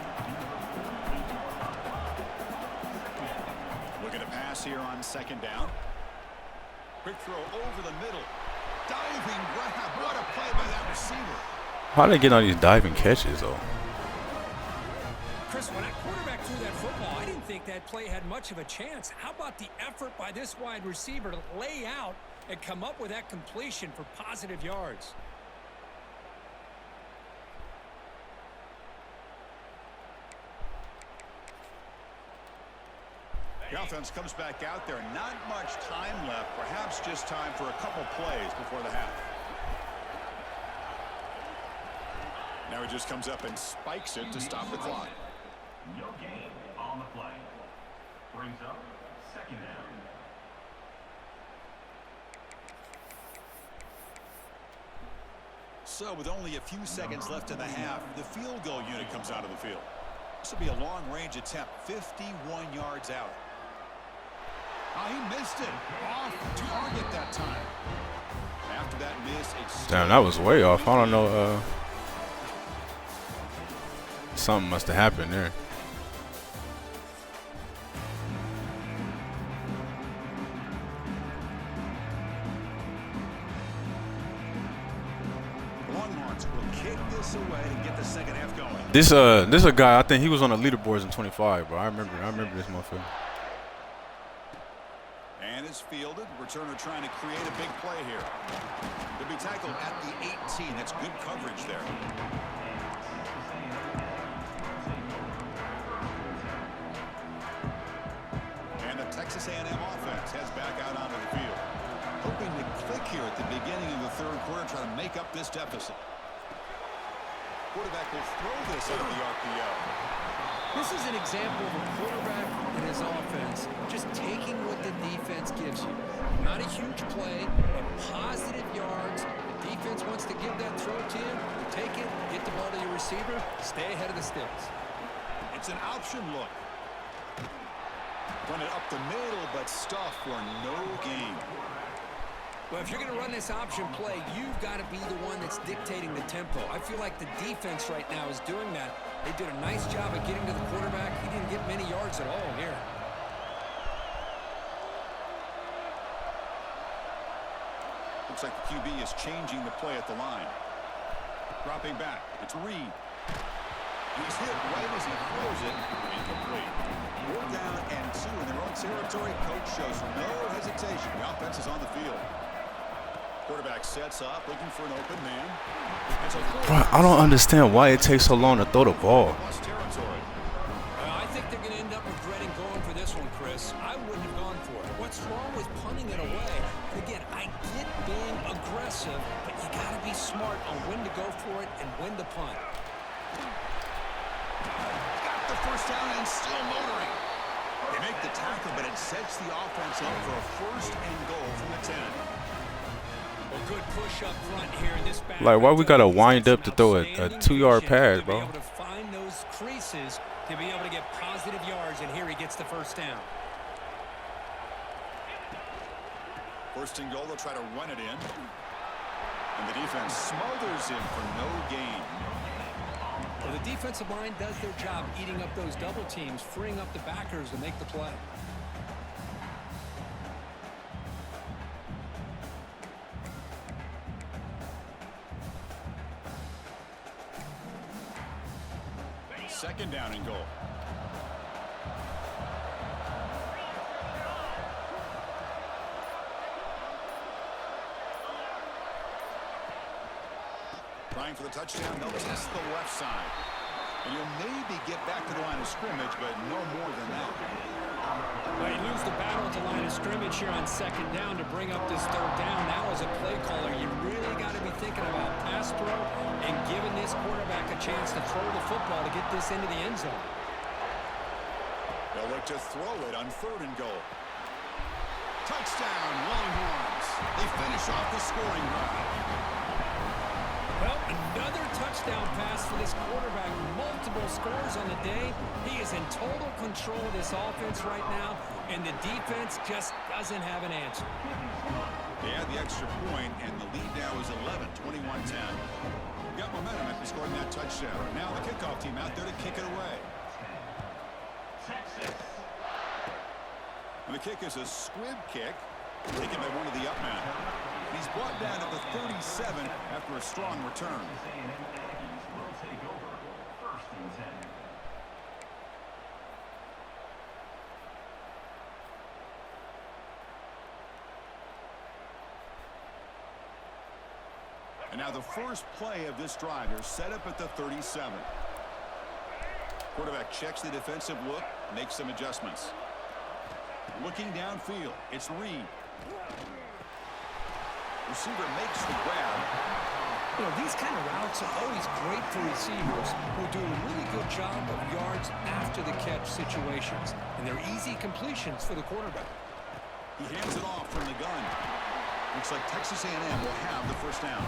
Looking to pass here on 2nd down. Quick throw over the middle. Diving grab. What a play by that receiver. How do they get on these diving catches though? Chris, when that quarterback threw that football, I didn't think that play had much of a chance. How about the effort by this wide receiver to lay out and come up with that completion for positive yards? The offense comes back out there. Not much time left. Perhaps just time for a couple plays before the half. Now he just comes up and spikes it to stop the clock. No gain on the play. Brings up 2nd down. So with only a few seconds left in the half, the field goal unit comes out of the field. This will be a long-range attempt, 51 yards out. Oh, he missed it. Off target that time. After that miss, it's Damn, that was way off. I don't know. Something must have happened there. Longhorns will kick this away and get the second half going. This is a guy, I think he was on the leaderboards in 25, bro. I remember this motherfucker. And it's fielded. Returner trying to create a big play here. They'll be tackled at the 18. That's good coverage there. And the Texas A&M offense heads back out onto the field. Hoping to click here at the beginning of the 3rd quarter, trying to make up this deficit. Quarterback will throw this out of the RPO. This is an example of a quarterback and his offense just taking what the defense gives you. Not a huge play, but positive yards. The defense wants to give that throw to you. You take it, get the ball to your receiver, stay ahead of the sticks. It's an option look. Run it up the middle, but stuff for no gain. Well, if you're going to run this option play, you've got to be the one that's dictating the tempo. I feel like the defense right now is doing that. They did a nice job of getting to the quarterback. He didn't get many yards at all here. Looks like the QB is changing the play at the line. Dropping back. It's Reed. He's hit right as he throws it. Incomplete. 4th down and 2 in their own territory. Coach shows no hesitation. The offense is on the field. Quarterback sets up, looking for an open man. Bro, I don't understand why it takes so long to throw the ball. I think they're going to end up regretting going for this one, Chris. I wouldn't have gone for it. What's wrong with punting it away? And again, I get being aggressive, but you got to be smart on when to go for it and when to punt. Got the first down and still motoring. They make the tackle, but it sets the offense up for a 1st and goal from the 10. Well, good push up front here in this back. Like, why we gotta wind up to throw a 2-yard pass, bro? To be able to find those creases to be able to get positive yards, and here he gets the first down. First and goal, they'll try to run it in. And the defense smothers him for no gain. Well, the defensive line does their job eating up those double teams, freeing up the backers to make the play. Second down and goal. Trying for the touchdown. They'll test the left side. And you'll maybe get back to the line of scrimmage, but no more than that. Well, you lose the battle at the line of scrimmage here on second down to bring up this third down. Now, as a play caller, you really got to be thinking about pass throw and giving this quarterback a chance to throw the football to get this into the end zone. They'll look to throw it on third and goal. Touchdown, Longhorns. They finish off the scoring drive. Well, another touchdown pass for this quarterback. Multiple scores on the day. He is in total control of this offense right now, and the defense just doesn't have an answer. They had the extra point, and the lead now is 11, 21-10. Got momentum after scoring that touchdown. Now the kickoff team out there to kick it away. And the kick is a squib kick, taken by one of the up men. He's brought down at the 37 after a strong return. And now the first play of this drive is set up at the 37. Quarterback checks the defensive look, makes some adjustments. Looking downfield, it's Reed. Receiver makes the grab. You know, these kind of routes are always great for receivers who do a really good job of yards after the catch situations. And they're easy completions for the quarterback. He hands it off from the gun. Looks like Texas A&M will have the first down.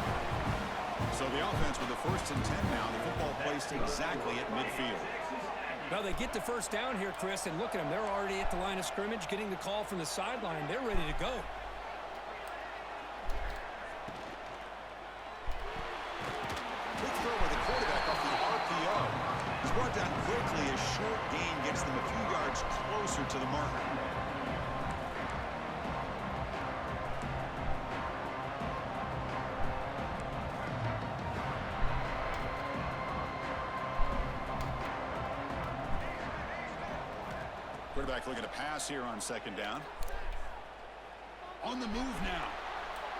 So the offense with the 1st and 10 now. The football placed exactly at midfield. Now they get the first down here, Chris, and look at them. They're already at the line of scrimmage, getting the call from the sideline. They're ready to go. Big throw by the quarterback off the RPO. He's brought down quickly. A short gain gets them a few yards closer to the marker. Quarterback looking to pass here on second down. On the move now.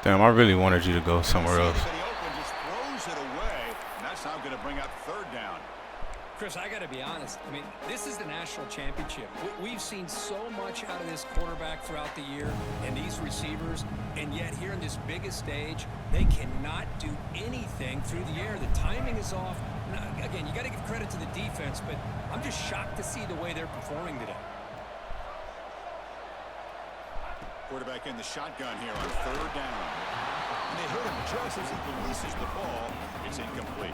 Damn, I really wanted you to go somewhere else. Open, just throws it away, and that's now going to bring up third down. Chris, I got to be honest. I mean, this is the national championship. We've seen so much out of this quarterback throughout the year and these receivers, and yet here in this biggest stage, they cannot do anything through the air. The timing is off. Now, again, you got to give credit to the defense, but I'm just shocked to see the way they're performing today. Quarterback in the shotgun here on third down. And they hit him just as he releases the ball. It's incomplete.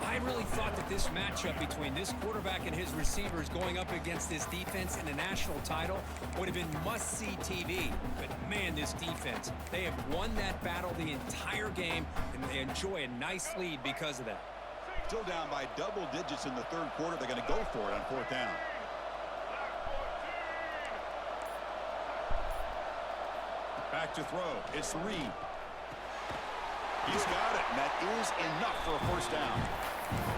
I really thought that this matchup between this quarterback and his receivers going up against this defense in the national title would have been must-see TV. But, man, this defense, they have won that battle the entire game, and they enjoy a nice lead because of that. Still down by double digits in the third quarter. They're going to go for it on fourth down. Back to throw. It's Reed. He's got it, and that is enough for a first down.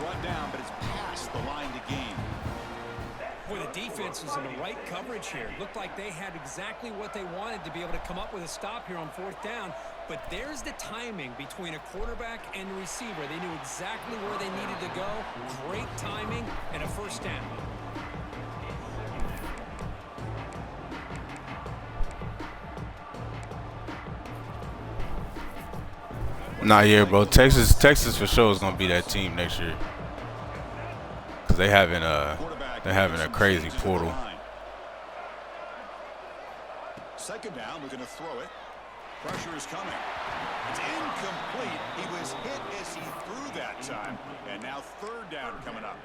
Brought down, but it's past the line to gain. Boy, the defense was in the right coverage here. Looked like they had exactly what they wanted to be able to come up with a stop here on fourth down. But there's the timing between a quarterback and the receiver. They knew exactly where they needed to go. Great timing and a first down. Not here, bro. Texas for sure is gonna be that team next year, cause they're having a crazy portal. Second down, we're gonna throw it. Pressure is coming. It's incomplete. He was hit as he threw that time, and now third down coming up.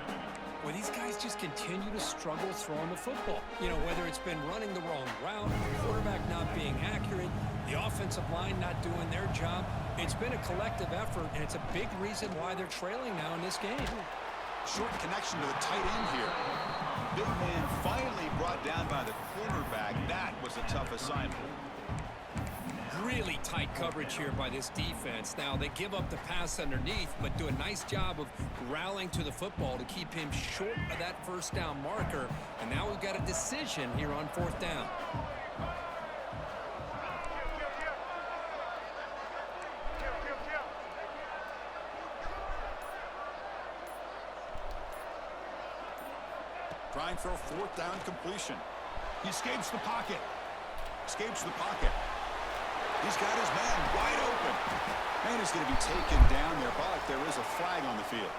Well, these guys just continue to struggle throwing the football. You know, whether it's been running the wrong route, quarterback not being accurate, The offensive line not doing their job. It's been a collective effort, and it's a big reason why they're trailing now in this game. Short connection to the tight end here. Big man finally brought down by the cornerback. That was a tough assignment. Really tight coverage here by this defense. Now, they give up the pass underneath, but do a nice job of rallying to the football to keep him short of that first down marker. And now we've got a decision here on 4th down. Trying for a 4th down completion. He escapes the pocket. Escapes the pocket. He's got his man wide open. Man is going to be taken down there, but there is a flag on the field.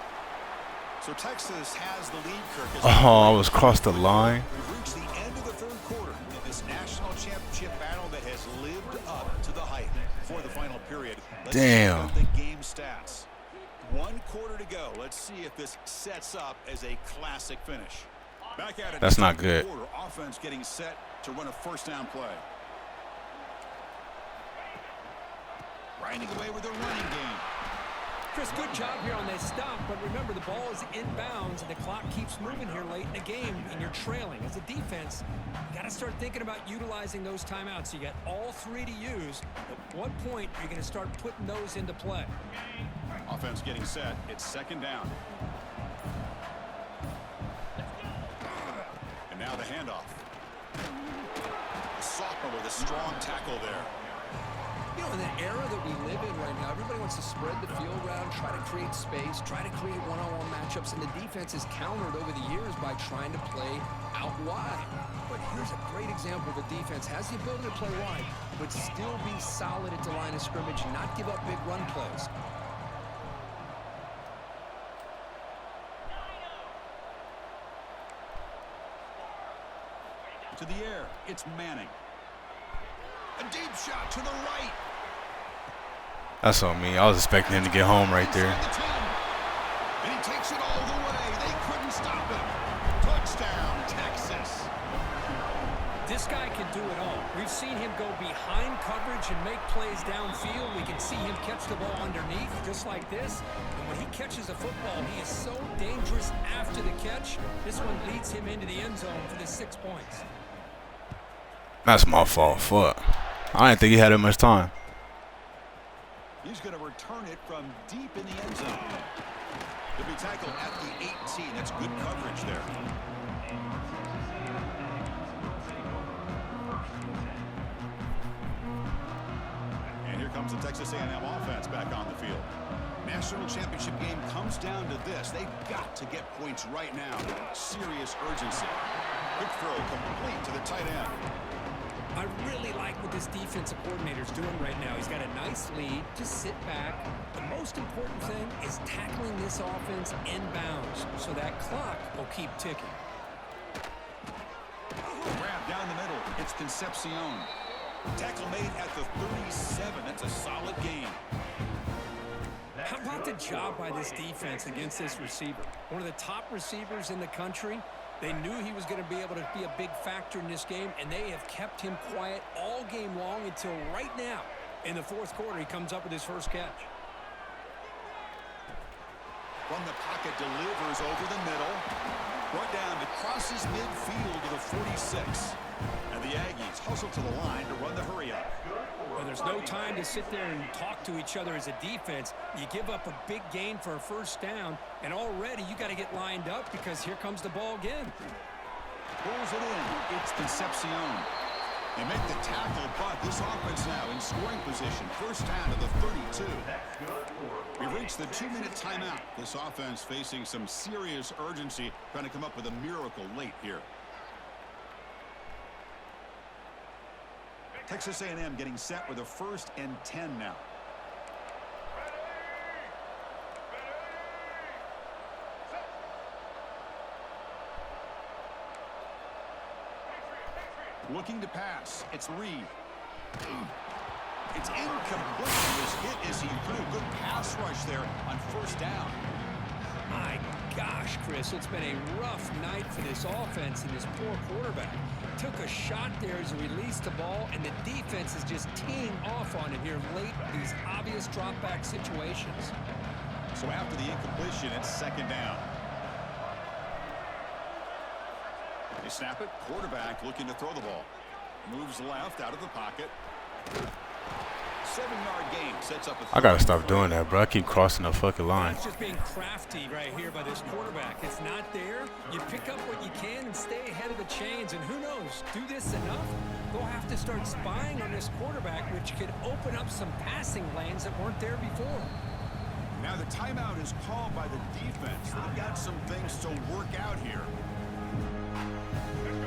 So Texas has the lead, Kirk. Oh, I was crossed the line. We've reached the end of the 3rd quarter in this national championship battle that has lived up to the hype. For the final period, let's damn. check out the game stats. 1 quarter to go. Let's see if this sets up as a classic finish. Back at it. That's not good. Quarter, offense getting set to run a 1st down play. Grinding away with a running game. Chris, good job here on that stop, but remember the ball is inbounds and the clock keeps moving here late in the game and you're trailing. As a defense, you got to start thinking about utilizing those timeouts. You got all 3 to use. At what point are you going to start putting those into play? Offense getting set. It's 2nd down. And now the handoff. The sophomore with a strong tackle there. You know, in the era that we live in right now, everybody wants to spread the field around, try to create space, try to create one-on-one matchups, and the defense is countered over the years by trying to play out wide. But here's a great example of a defense has the ability to play wide, but still be solid at the line of scrimmage and not give up big run plays. To the air, it's Manning. A deep shot to the right. That's on me. I was expecting him to get home right there. And he takes it all the way. They couldn't stop him. Touchdown, Texas. This guy can do it all. We've seen him go behind coverage and make plays downfield. We can see him catch the ball underneath just like this. And when he catches a football, he is so dangerous after the catch. This one leads him into the end zone for the 6 points. That's my fault. Fuck. I didn't think he had that much time. He's going to return it from deep in the end zone. He'll be tackled at the 18. That's good coverage there. And here comes the Texas A&M offense back on the field. National championship game comes down to this. They've got to get points right now. Serious urgency. Quick throw complete to the tight end. I really like what this defensive coordinator's doing right now. He's got a nice lead. Just sit back. The most important thing is tackling this offense inbounds so that clock will keep ticking. Grab down the middle. It's Concepcion. Tackle made at the 37. That's a solid gain. How about the job by this defense against this receiver? One of the top receivers in the country. They knew he was going to be able to be a big factor in this game, and they have kept him quiet all game long until right now. In the 4th quarter, he comes up with his first catch. From the pocket, delivers over the middle. Brought down to crosses midfield to the 46. And the Aggies hustle to the line to run the hurry up. Well, there's no time to sit there and talk to each other as a defense. You give up a big gain for a 1st down, and already you got to get lined up because here comes the ball again. Pulls it in. It's Concepcion. They make the tackle, but this offense now in scoring position. 1st down to the 32. We've reached the 2-minute timeout. This offense facing some serious urgency, trying to come up with a miracle late here. Texas A&M getting set with a 1st and 10 now. Looking to pass. It's Reed. It's incomplete. His hit is he threw a good pass rush there on 1st down. My gosh, Chris, it's been a rough night for this offense and this poor quarterback. Took a shot there as he released the ball, and the defense is just teeing off on it here late in these obvious drop-back situations. So after the incompletion, it's second down. They snap it. Quarterback looking to throw the ball. Moves left out of the pocket. 7-yard gain sets up a I gotta stop doing that, bro. I keep crossing the fucking line. It's just being crafty right here by this quarterback. It's not there. You pick up what you can and stay ahead of the chains. And who knows, do this enough, they'll have to start spying on this quarterback, which could open up some passing lanes that weren't there before. Now the timeout is called by the defense. They've got some things to work out here.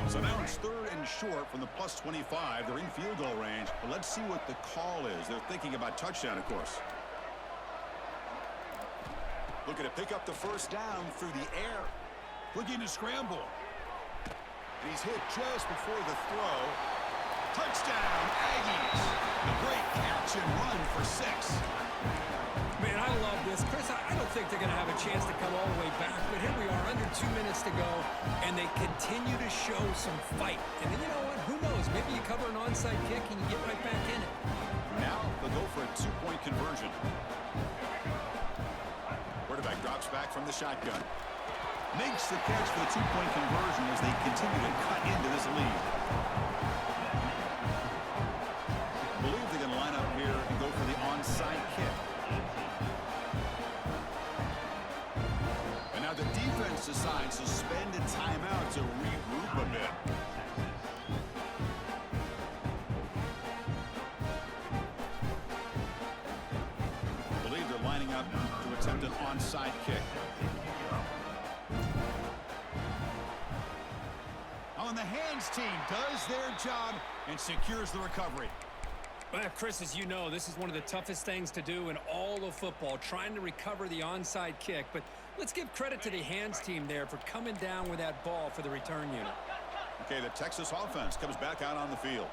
So now it's third and short from the +25. They're in field goal range. But let's see what the call is. They're thinking about touchdown, of course. Looking to pick up the first down through the air. Looking to scramble. And he's hit just before the throw. Touchdown, Aggies. A great catch and run for 6. Man, I love this. Chris, I don't think they're going to have a chance to come all the way back, but here we are, under 2 minutes to go, and they continue to show some fight. And then, you know what? Who knows? Maybe you cover an onside kick and you get right back in it. Now they'll go for a 2-point conversion. Quarterback drops back from the shotgun. Makes the catch for the 2-point conversion as they continue to cut into this lead. Believe they're going to line up here and go for the onside kick. And now the defense decides to spend a timeout to regroup a bit. Believe they're lining up to attempt an onside kick. On the hands team does their job and secures the recovery. Well, Chris, as you know, this is one of the toughest things to do in all of football, trying to recover the onside kick. But let's give credit to the hands team there for coming down with that ball for the return unit. Okay, the Texas offense comes back out on the field.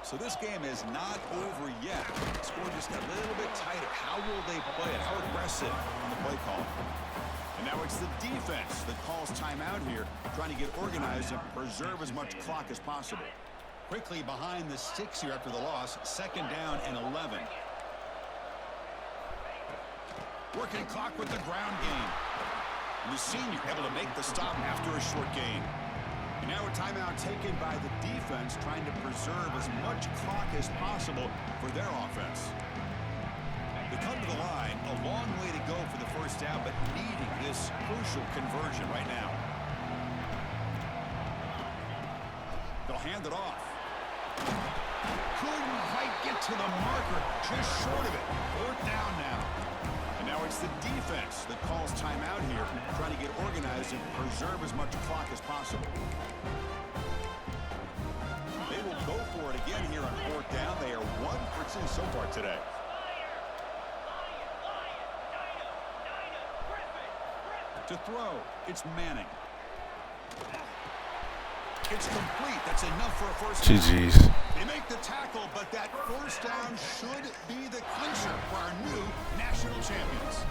So this game is not over yet. The score just got a little bit tighter. How will they play it? How aggressive on the play call? And now it's the defense that calls timeout here, trying to get organized and preserve as much clock as possible. Quickly behind the 6 here after the loss. Second down and 11. Working clock with the ground game. And the senior able to make the stop after a short gain. And now a timeout taken by the defense, trying to preserve as much clock as possible for their offense. They come to the line, a long way to go for the first down, but needing this crucial conversion right now. They'll hand it off. Couldn't quite get to the marker, just short of it. Fourth down now. And now it's the defense that calls timeout here, trying to get organized and preserve as much clock as possible. They will go for it again here on fourth down. They are 1 for 2 so far today. To throw, it's Manning. It's complete. That's enough for a first down. GG's. They make the tackle, but that first down should be the clincher for our new national champions.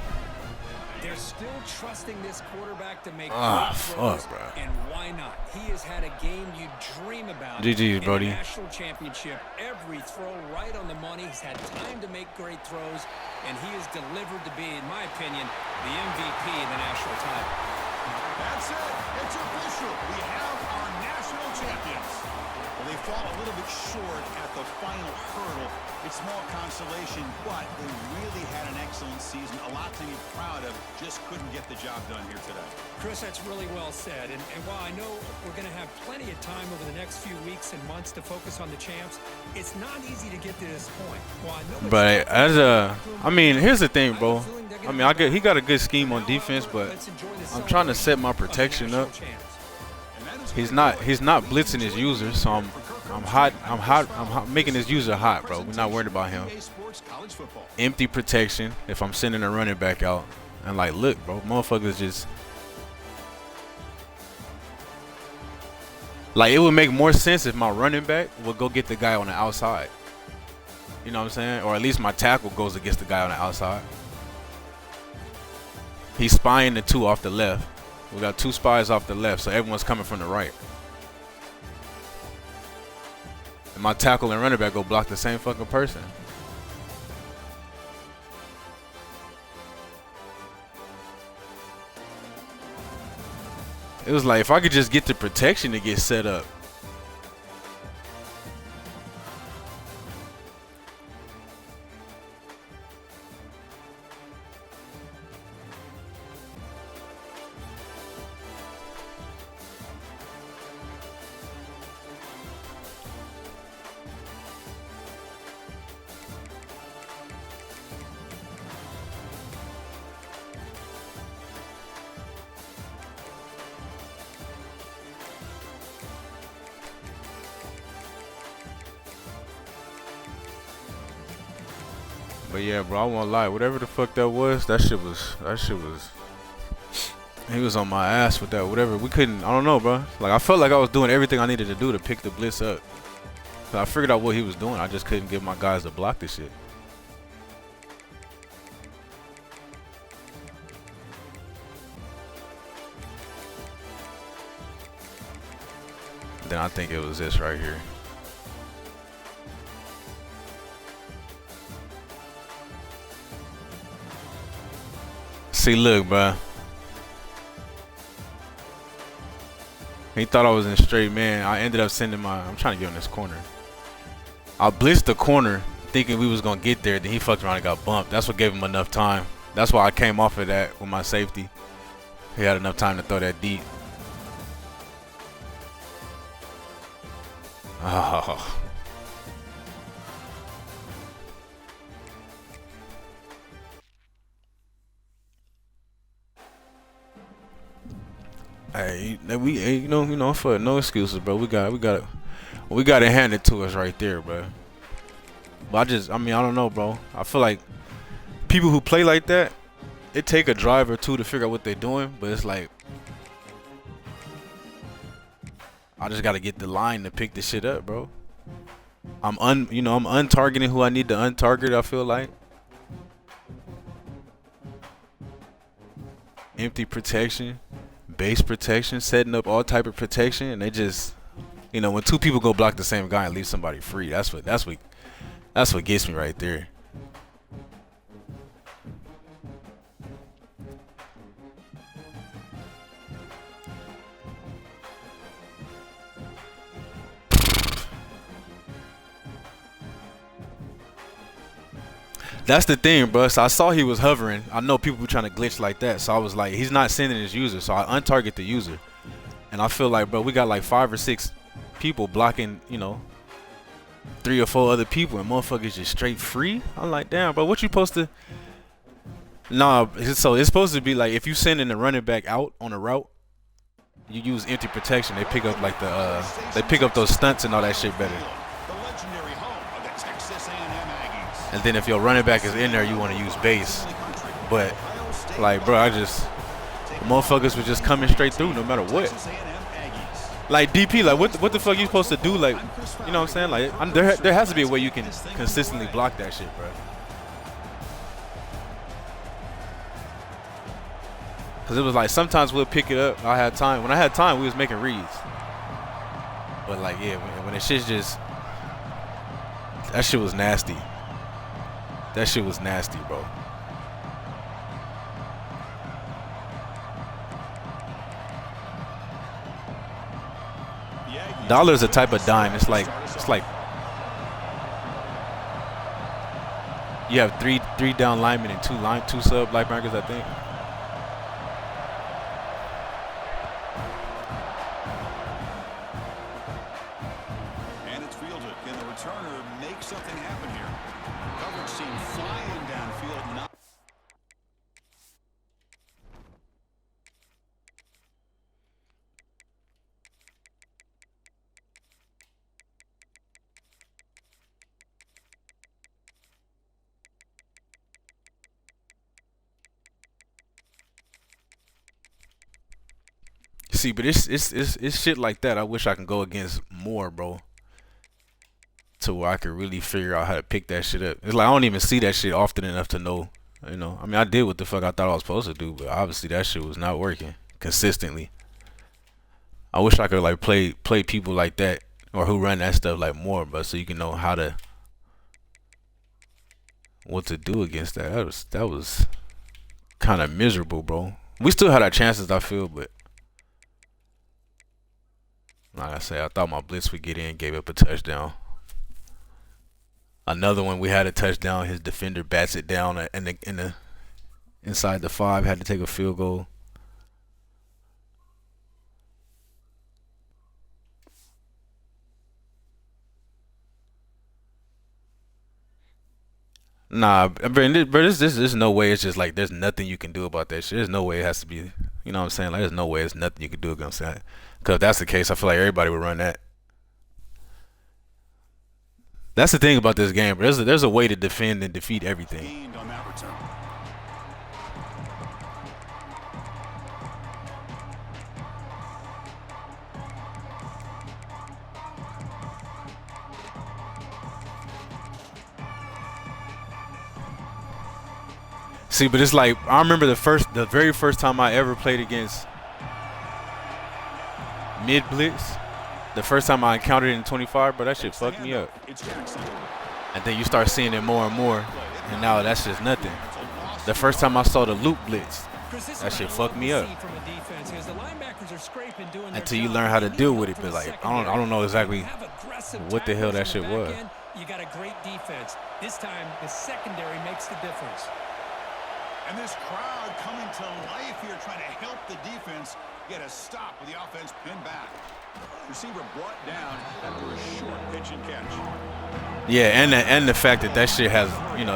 They're still trusting this quarterback to make fuck, bro. And why not? He has had a game you dream about. GG's, Brody. In the national championship. Every throw right on the money. He's had time to make great throws, and he has delivered to be, in my opinion, the MVP in the national title. That's it. It's official. We have our national champions. Well, they fall a little bit short at the final hurdle. It's small consolation, but they really had an excellent season. A lot to be proud of. Just couldn't get the job done here today. Chris, that's really well said. And while I know we're going to have plenty of time over the next few weeks and months to focus on the champs, it's not easy to get to this point. Well, I know But I mean, here's the thing, bro. I mean, he got a good scheme on defense, but I'm trying to set my protection up. He's not blitzing his user, so I'm making his user hot, bro. We're not worried about him. Empty protection if I'm sending a running back out. And like, look, bro, motherfuckers just like, it would make more sense if my running back would go get the guy on the outside. You know what I'm saying? Or at least my tackle goes against the guy on the outside. He's spying the 2 off the left. We got 2 spies off the left, so everyone's coming from the right. And my tackle and running back go block the same fucking person. It was like if I could just get the protection to get set up. But yeah, bro, I won't lie. Whatever the fuck that was, that shit was. He was on my ass with that. Whatever, we couldn't. I don't know, bro. Like I felt like I was doing everything I needed to do to pick the blitz up. So I figured out what he was doing. I just couldn't get my guys to block this shit. Then I think it was this right here. See, look, bro. He thought I was in straight man. I ended up sending my. I'm trying to get on this corner. I blitzed the corner thinking we was gonna get there. Then he fucked around and got bumped. That's what gave him enough time. That's why I came off of that with my safety. He had enough time to throw that deep. Oh. Hey, you know, for no excuses, bro. We got it handed to us right there, bro. But I mean, I don't know, bro. I feel like people who play like that, it take a drive or two to figure out what they're doing, but it's like I just gotta get the line to pick this shit up, bro. I'm untargeting who I need to untarget. I feel like empty protection. Base protection, setting up all type of protection, and they just, you know, when 2 people go block the same guy and leave somebody free, that's what gets me right there. That's the thing, bro. So I saw he was hovering. I know people be trying to glitch like that. So I was like, he's not sending his user. So I untarget the user. And I feel like, bro, we got like 5 or 6 people blocking, you know, 3 or 4 other people. And motherfuckers just straight free. I'm like, damn, bro, what you supposed to? Nah, so it's supposed to be like if you sending the running back out on a route, you use empty protection. They pick up like they pick up those stunts and all that shit better. And then if your running back is in there, you want to use base. But, like, bro, motherfuckers were just coming straight through no matter what. Like, DP, like, what the fuck you supposed to do? Like, you know what I'm saying? Like, there has to be a way you can consistently block that shit, bro. Because it was like sometimes we'll pick it up. I had time. When I had time, we was making reads. But, like, yeah, when the shit's just, that shit was nasty. That shit was nasty, bro. Dollar's a type of dime. It's like you have three down linemen and two sub linebackers, I think. And it's fielded. Can the returner make something happen here? Coverage team flying downfield. Not see, but it's shit like that I wish I can go against more, bro. To where I could really figure out how to pick that shit up. It's like I don't even see that shit often enough to know, you know. I mean, I did what the fuck I thought I was supposed to do, but obviously that shit was not working. consistently. I wish I could like play people like that or who run that stuff like more, but so you can know what to do against that. That was kind of miserable, bro. We still had our chances, I feel, but like I said, I thought my blitz would get in, gave up a touchdown. Another one, we had a touchdown. His defender bats it down inside the 5, had to take a field goal. Nah, bro, there's no way. It's just like there's nothing you can do about that shit. There's no way it has to be. You know what I'm saying? Like there's no way. There's nothing you can do against that. Because if that's the case, I feel like everybody would run that. That's the thing about this game. Bro. There's a way to defend and defeat everything. On that return. See, but it's like I remember the very first time I ever played against mid blitz. The first time I encountered it in 25, bro, that shit fucked me up. And then you start seeing it more and more, and now that's just nothing. The first time I saw the loop blitz, that shit fucked me up. Until you learn how to deal with it, but like I don't know exactly what the hell that shit was. You got a great defense. This time the secondary makes the difference. And this crowd coming to life here, trying to help the defense get a stop with the offense pinned back. Receiver brought down after a short pitch and catch. Yeah, and the fact that shit has, you know,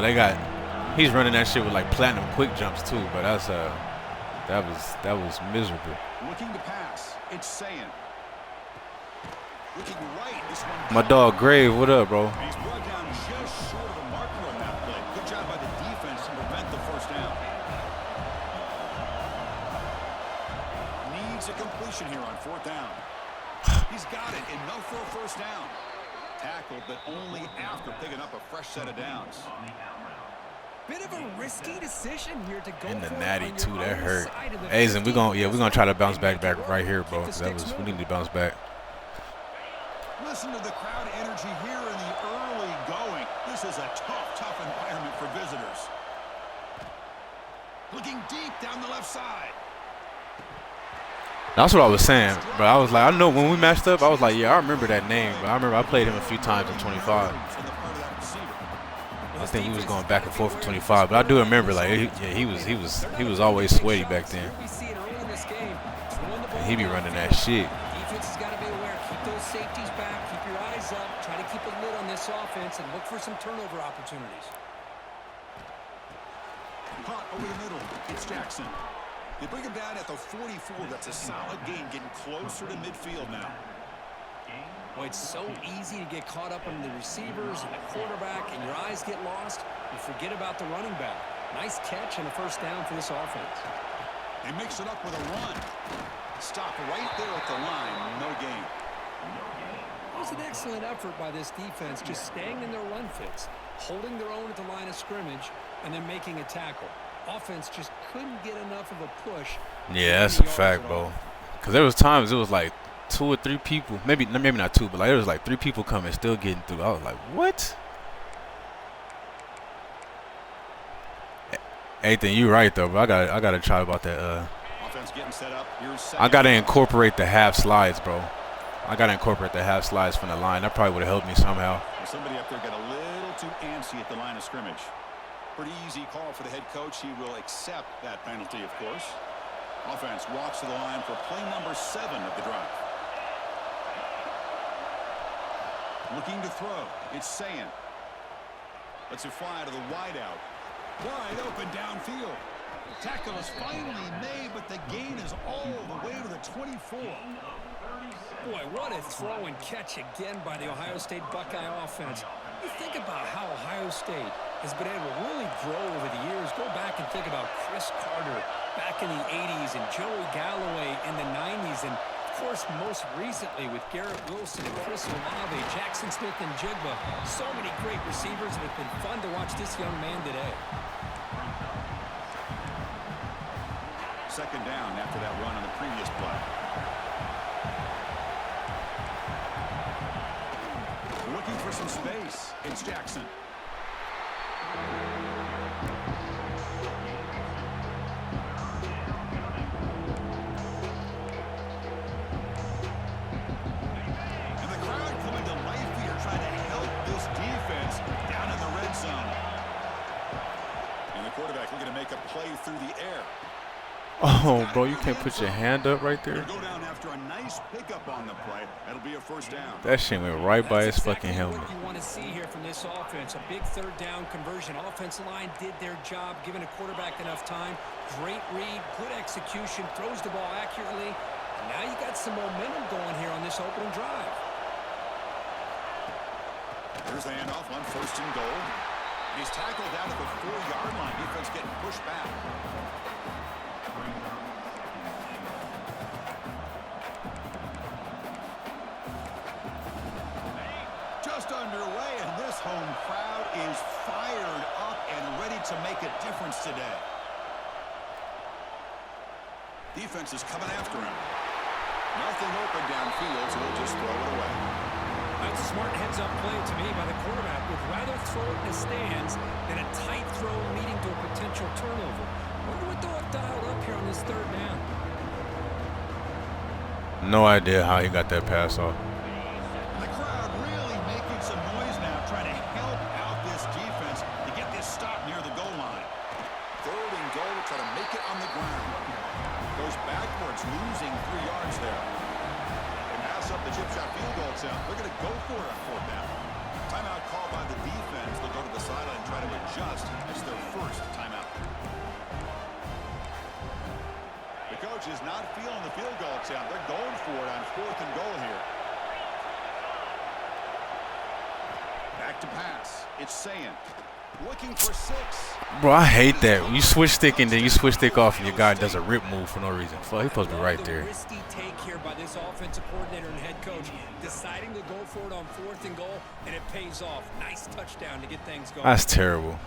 he's running that shit with like platinum quick jumps too, but that was miserable. Looking to pass, it's saying. Looking right, this one. My dog Grave, what up, bro? He's brought down just short of a marker on that play. Good job by the defense to prevent the first down. Needs a completion here on 4th down. He's got it, enough for a first down. Tackled, but only after picking up a fresh set of downs. Bit of a risky decision here to go in the for natty too, that hurt. Aizen, we're gonna try to bounce back right here, bro. We need to bounce back. Listen to the crowd energy here in the early going. This is a tough environment for visitors. Looking deep down the left side. That's what I was saying, but I was like, I know when we matched up, I was like, yeah, I remember that name, but I remember I played him a few times in 25. I think he was going back and forth in 25, but I do remember like, he was always sweaty back then. And he be running that shit. Defense has got to be aware. Keep those safeties back. Keep your eyes up. Try to keep a lid on this offense and look for some turnover opportunities. Hot over the middle. It's Jackson. They bring him down at the 44. That's a solid gain, getting closer to midfield now. Boy, it's so easy to get caught up in the receivers and the quarterback, and your eyes get lost. You forget about the running back. Nice catch and a first down for this offense. They mix it up with a run. Stop right there at the line. No gain. It was an excellent effort by this defense, just staying in their run fits, holding their own at the line of scrimmage, and then making a tackle. Offense just couldn't get enough of a push. Yeah, that's a fact, bro. Because there was times it was like 2 or 3 people, maybe not 2, but like there was like 3 people coming, still getting through. I was like, what? Ethan, you right though, bro. I gotta try about that. Offense getting set up. I gotta incorporate the half slides, bro. I gotta incorporate the half slides from the line. That probably would have helped me somehow. Somebody up there got a little too antsy at the line of scrimmage. Pretty easy call for the head coach. He will accept that penalty, of course. Offense walks to the line for play number 7 of the drive. Looking to throw. It's Sayan. Lets it fly to the wideout. Wide open downfield. The tackle is finally made, but the gain is all the way to the 24. Boy, what a throw and catch again by the Ohio State Buckeye offense. You think about how Ohio State has been able to really grow over the years. Go back and think about Chris Carter back in the 80s and Joey Galloway in the 90s. And, of course, most recently with Garrett Wilson and Chris Olave, Jackson Smith and Jigba. So many great receivers, and it's been fun to watch this young man today. Second down after that run on the previous play. Looking for some space. It's Jackson. And the crowd coming to life here, trying to help this defense down in the red zone. And the quarterback looking to make a play through the air. Oh, bro, you can't put your hand up right there. Go down after a nice pickup on the play. That'll be a first down. That shit went right by his fucking helmet. What you want to see here from this offense, a big third down conversion. Offensive line did their job, giving a quarterback enough time. Great read, good execution, throws the ball accurately. And now you got some momentum going here on this opening drive. Here's the handoff on first and goal. He's tackled down at the 4-yard line. Defense getting pushed back. Just underway, and this home crowd is fired up and ready to make a difference today. Defense is coming after him. Nothing open downfield, so he'll just throw it away. That's a smart heads-up play to me by the quarterback. Would rather throw it in the stands than a tight throw leading to a potential turnover. Wonder what they'll have dialed up here on this third down. No idea how he got that pass off. The crowd really making some noise now, trying to help out this defense to get this stop near the goal line. Third and goal, try to make it on the ground. Goes backwards, losing 3 yards there. They pass up the chip shot field goal attempt. They're going to go for it on fourth down. Timeout called by the defense. They'll go to the sideline and try to adjust. It's their first timeout. The coach is not feeling the field goal attempt. They're going for it on fourth and goal here. Back to pass. It's Sayan. Looking for 6. Bro, I hate that. When you switch stick and then you switch stick off and your guy does a rip move for no reason. Fuck, he's supposed to be right there. Risky take here by this offensive coordinator and head coach, deciding to go for it on fourth and goal, and it pays off. Nice touchdown to get things going. That's terrible.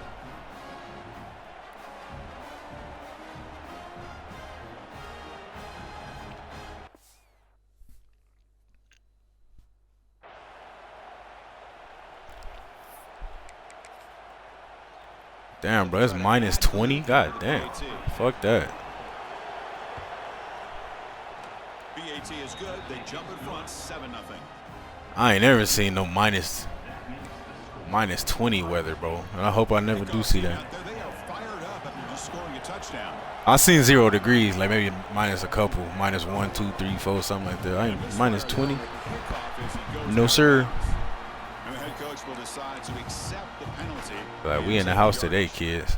Damn, bro, it's minus 20. God damn. Fuck that. BAT is good. They jump in front 7-0. I ain't never seen no minus 20 weather, bro. And I hope I never do see that. They are fired up after just scoring a touchdown. I seen 0 degrees, like maybe minus a couple, minus 1, 2, 3, 4, something like that. I ain't minus 20. No, sir. The head coach will decide to accept the penalty. Like, we in the house today, kids.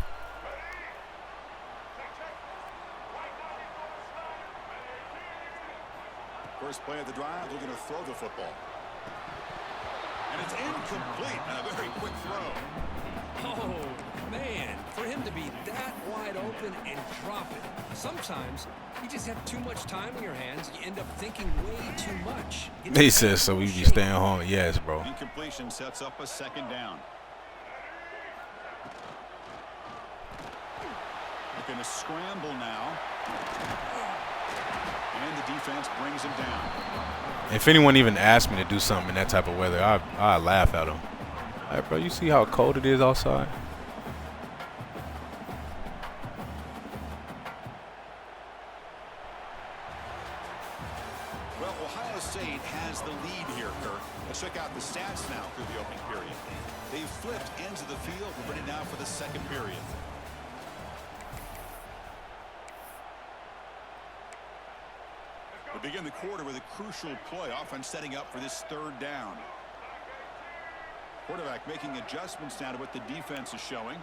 First play of the drive, looking to throw the football. And it's incomplete on a very quick throw. Oh, man, for him to be that wide open and drop it. Sometimes you just have too much time in your hands. You end up thinking way too much. They said so we be staying home. Yes, bro. Incompletion sets up a second down. Looking to scramble now. And the defense brings him down. If anyone even asked me to do something in that type of weather, I laugh at them. Like, bro, you see how cold it is outside? Well, Ohio State has the lead here, Kirk. Let's check out the stats now through the opening period. They've flipped ends of the field. We're ready now for the second period. We begin the quarter with a crucial play. Offense setting up for this third down. Quarterback making adjustments now to what the defense is showing.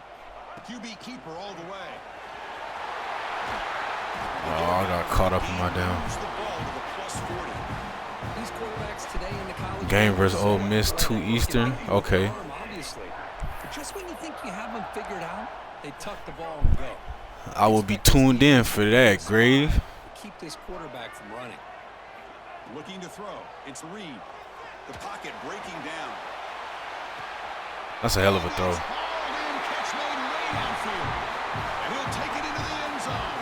QB keeper all the way. Oh, I got caught up in my down. These quarterbacks today in the college Game versus Ole Miss, 2 Eastern. Okay. Obviously. But just when you think you have them figured out, they tuck the ball and go. I will be tuned in for that, Grave. Keep this quarterback from running. Looking to throw. It's Reed. The pocket breaking down. That's a hell of a throw. Catch made way downfield. And he'll take it into the end zone.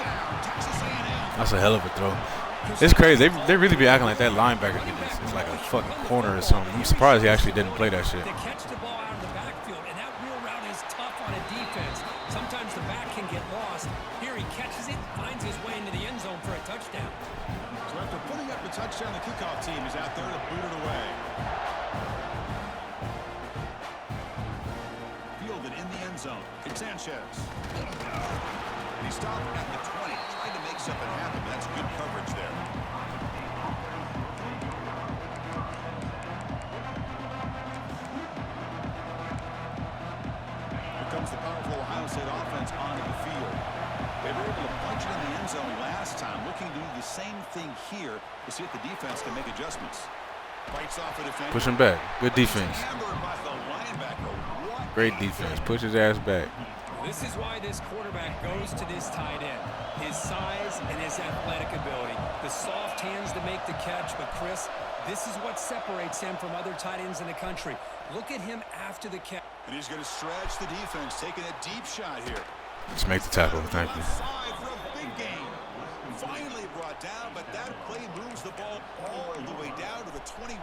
touchdown, Texas A&M. That's a hell of a throw. It's crazy. They really be acting like that linebacker is like a fucking corner or something. I'm surprised he actually didn't play that shit. They catch the ball out of the backfield, and that wheel route is tough on a defense. Sometimes the back can get lost. Here he catches it, finds his way into the end zone for a touchdown. So after putting up the touchdown, the kickoff team is out there to boot it away. Fielded in the end zone. It's Sanchez. And he stopped at the 20, trying to make something happen. That's good coverage there. Here comes the powerful Ohio State offense onto the field. They were able to punch it in the end zone last time, looking to do the same thing here to see if the defense can make adjustments. Fights off a defender. Push him back. Good defense. Hammered by the linebacker. What? Great defense. Push his ass back. This is why this quarterback goes to this tight end. His size and his athletic ability. The soft hands to make the catch, but Chris, this is what separates him from other tight ends in the country. Look at him after the catch. And he's going to stretch the defense, taking a deep shot here. Let's make the tackle. Thank you. Outside for a big gain. Finally brought down, but that play moves the ball all the way down to the 21.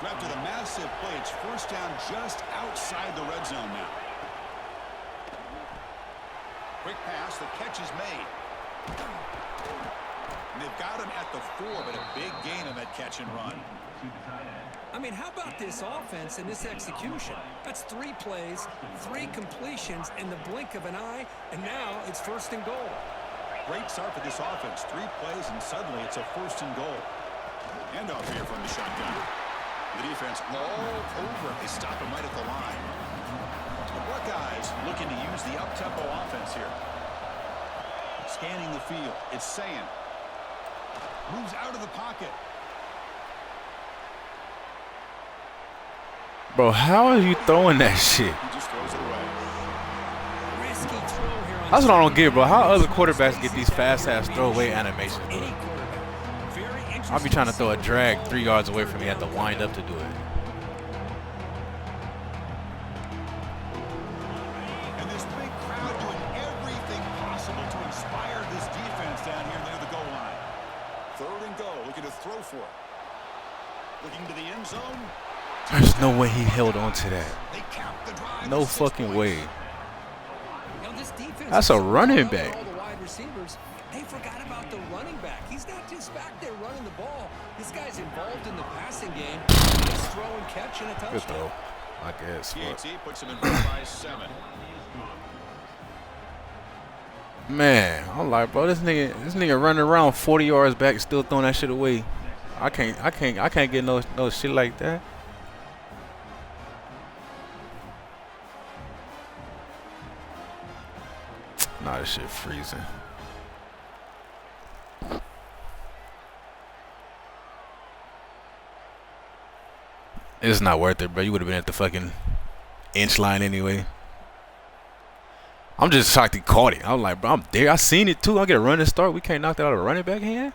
After the massive play, it's first down just outside the red zone now. Quick pass, the catch is made. And they've got him at the 4, but a big gain on that catch and run. I mean, how about this offense and this execution? That's 3 plays, 3 completions in the blink of an eye, and now it's first and goal. Great start for this offense. 3 plays, and suddenly it's a first and goal. Handoff here from the shotgun. The defense all over it. They stop him right at the line. The Buckeyes looking to use the up-tempo offense here. Scanning the field. It's Sayan. Moves out of the pocket. Bro, how are you throwing that shit? He just throws it away. Risky throw here on That's what I don't get, bro. How other quarterbacks get these fast-ass throwaway animations, bro? any quarterback. Very interesting. I'll be trying to throw a drag 3 yards away from me. I have to wind up to do it. And this big crowd doing everything possible to inspire this defense down here near the goal line. 3rd and goal, looking to throw for it. Looking to the end zone. There's no way he held on to that. They cap the drive. No with 6 fucking way. Now, this defense That's a is running all back. the wide receivers. They forgot about the running back. He's not just back there running the ball. This guy's involved in the passing game. Just throw and catch and a Good touchdown. throw, I guess. TAT puts him in by 7. Man, I'm like, bro, this nigga running around 40 yards back, still throwing that shit away. I can't get no shit like that. Nah, this shit freezing. It's not worth it, bro. You would have been at the fucking inch line anyway. I'm just shocked he caught it. I'm like, bro, I'm there. I seen it too. I get a running start. We can't knock that out of a running back hand.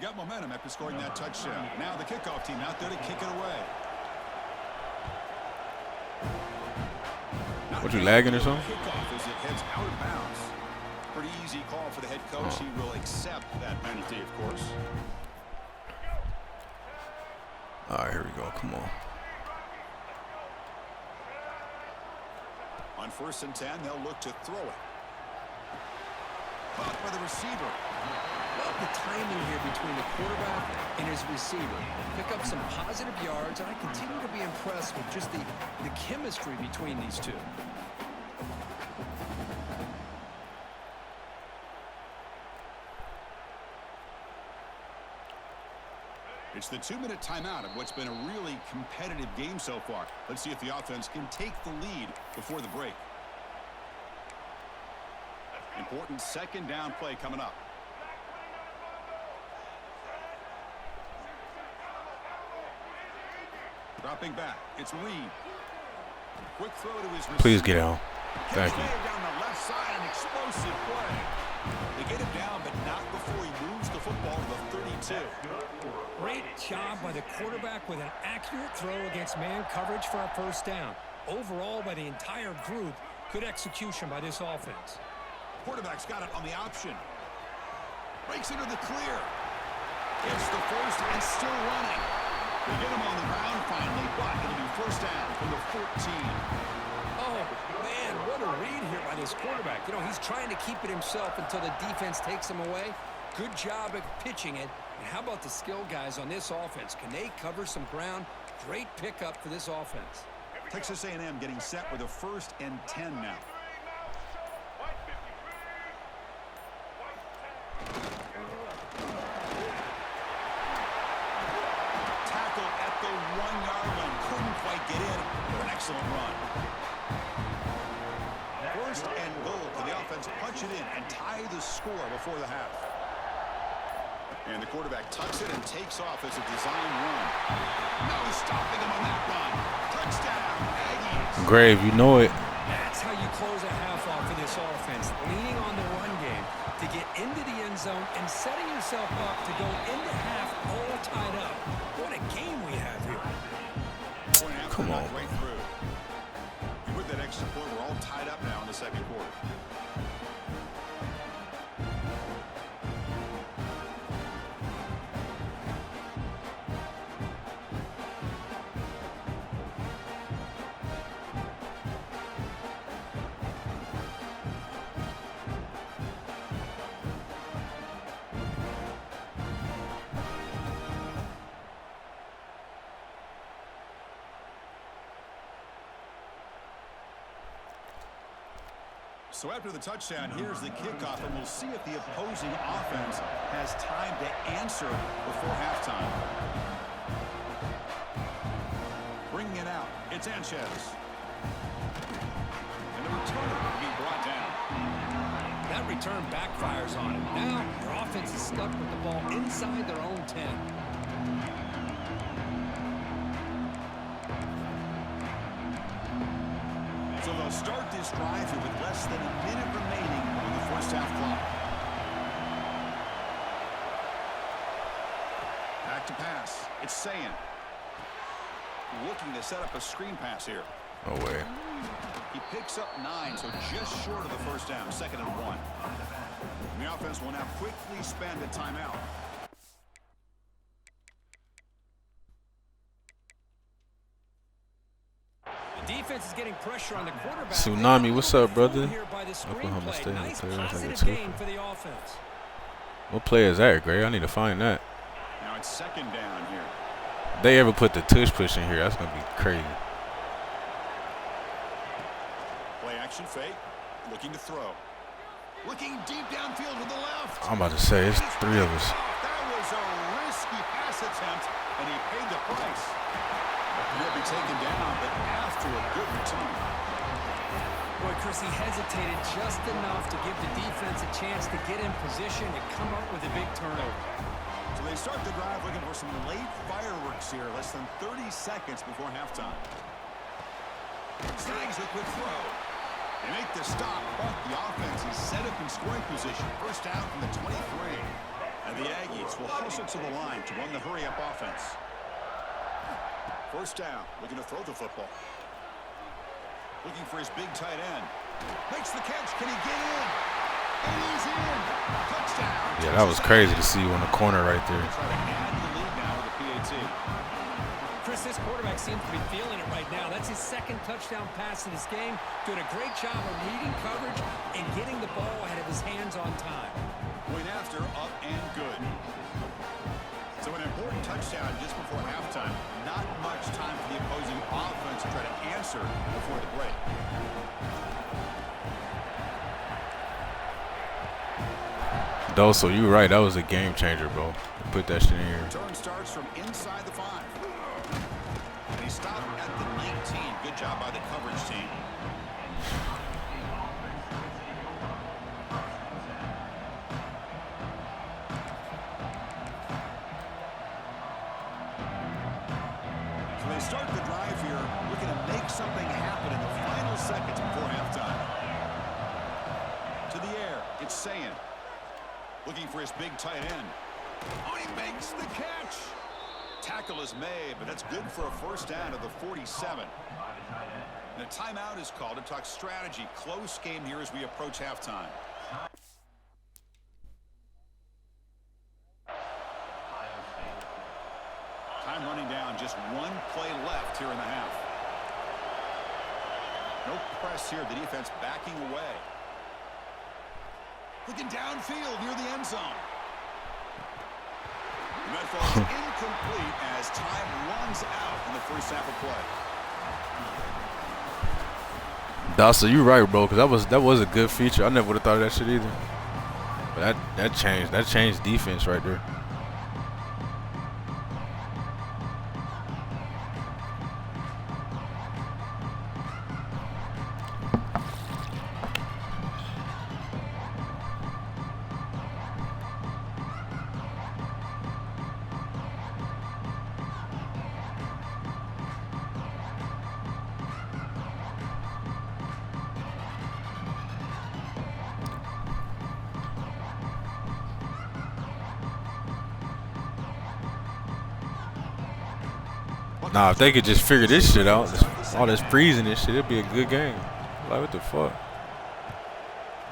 Got momentum after scoring that touchdown. Now the kickoff team out there to kick it away. What, you lagging or something? Kickoff as it heads out of bounds. Pretty easy call for the head coach. He will accept that penalty, of course. All right, here we go. Come on. On 1st and 10, they'll look to throw it. Caught by the receiver. Well, the timing here between the quarterback and his receiver. Pick up some positive yards, and I continue to be impressed with just the chemistry between these two. It's the 2-minute timeout of what's been a really competitive game so far. Let's see if the offense can take the lead before the break. Important 2nd down play coming up. Dropping back, it's Reed. Quick throw to his receiver. Please get out. Thank you. Down the left side, an explosive play. They get him down, but not before he moves the football to the 32. Great job by the quarterback with an accurate throw against man coverage for a first down. Overall, by the entire group, Good execution by this offense. Quarterback's got it on the option. Breaks into the clear. Gets the first and still running. They get him on the ground finally, but it'll be first down from the 14. Oh, man, what a read here by this quarterback. You know, he's trying to keep it himself until the defense takes him away. Good job at pitching it. And how about the skill guys on this offense? Can they cover some ground? Great pickup for this offense. Texas A&M getting set with a 1st and 10 now. Tackle at the 1-yard line. Couldn't quite get in, but an excellent run. 1st and goal. Can the offense punch it in and tie the score before the half? And the quarterback tucks it and takes off as a design run. No stopping him on that run. Touchdown, Aggies. Grave, you know it. That's how you close a half off for this offense. Leaning on the run game to get into the end zone and setting yourself up to go into half all tied up. What a game we have here. Come on. Right through. And with that extra point, we're all tied up now in the second quarter. So after the touchdown, here's the kickoff, and we'll see if the opposing offense has time to answer before halftime. Bringing it out, it's Sanchez. And the returner will be brought down. That return backfires on him. Now their offense is stuck with the ball inside their own 10. So they'll start this drive here with less than a minute remaining on the first half clock. Back to pass. It's Sayan. Looking to set up a screen pass here. No way. He picks up 9, so just short of the first down, 2nd and 1. And the offense will now quickly spend a timeout. Defense is getting pressure on the quarterback. Tsunami, what's up, brother? Oklahoma State. Nice positive gain for the offense. What play is that, Gray? I need to find that. Now it's 2nd down here. They ever put the tush push in here, that's going to be crazy. Play action fake. Looking to throw. Looking deep downfield to the left. I'm about to say, it's 3 of us. That was a risky pass attempt, and he paid the price. He'll be taken down, but after a good return. Boy, Chris, he hesitated just enough to give the defense a chance to get in position and come up with a big turnover. So they start the drive looking for some late fireworks here, less than 30 seconds before halftime. Snags a quick throw. They make the stop, but the offense is set up in scoring position. First down from the 23. And the Aggies will hustle to the line to run the hurry-up offense. First down, looking to throw the football. Looking for his big tight end. Makes the catch. Can he get in? And he's in. Touchdown. Yeah, that was crazy to see you on the corner right there. Try to add the lead now with the PAT. Chris, this quarterback seems to be feeling it right now. That's his 2nd touchdown pass in this game. Doing a great job of reading coverage and getting the ball out of his hands on time. Point after, up and good. So an important touchdown just before halftime. Not much time for the opposing offense to try to answer before the break. Doso, you right. That was a game changer, bro. Put that shit in here. Turn starts from inside the 5. And he stopped at the 19. Good job by the coverage team. So they start the drive here, looking to make something happen in the final seconds before halftime. To the air, it's Sayan. Looking for his big tight end. Oh, he makes the catch. Tackle is made, but that's good for a first down at the 47. And a timeout is called to talk strategy. Close game here as we approach halftime. Time running down. Just one play left here in the half. No press here. The defense backing away. Looking downfield near the end zone. And that falls incomplete as time runs out in the first half of play. Dawson, you're right, bro, because that was a good feature. I never would have thought of that shit either. But that changed defense right there. Nah, if they could just figure this shit out, all this freezing and shit, it'd be a good game. Like, what the fuck?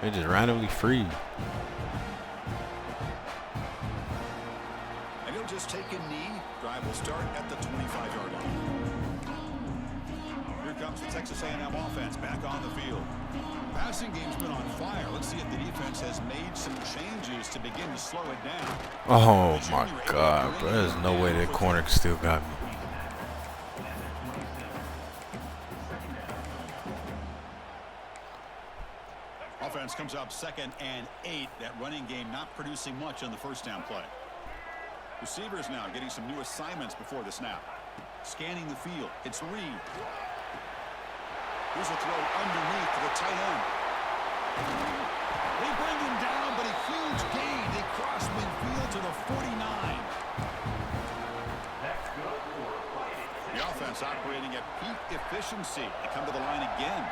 They just randomly freeze. And he'll just take a knee. Drive will start at the 25-yard line. Here comes the Texas A&M offense back on the field. Passing game's been on fire. Let's see if the defense has made some changes to begin to slow it down. Oh my God, bro. There's no way that corner still got me. Offense comes up 2nd and 8. That running game not producing much on the first down play. Receivers now getting some new assignments before the snap. Scanning the field. It's Reed. Here's a throw underneath to the tight end. They bring him down, but a huge gain. They cross midfield to the 49. The offense operating at peak efficiency. They come to the line again.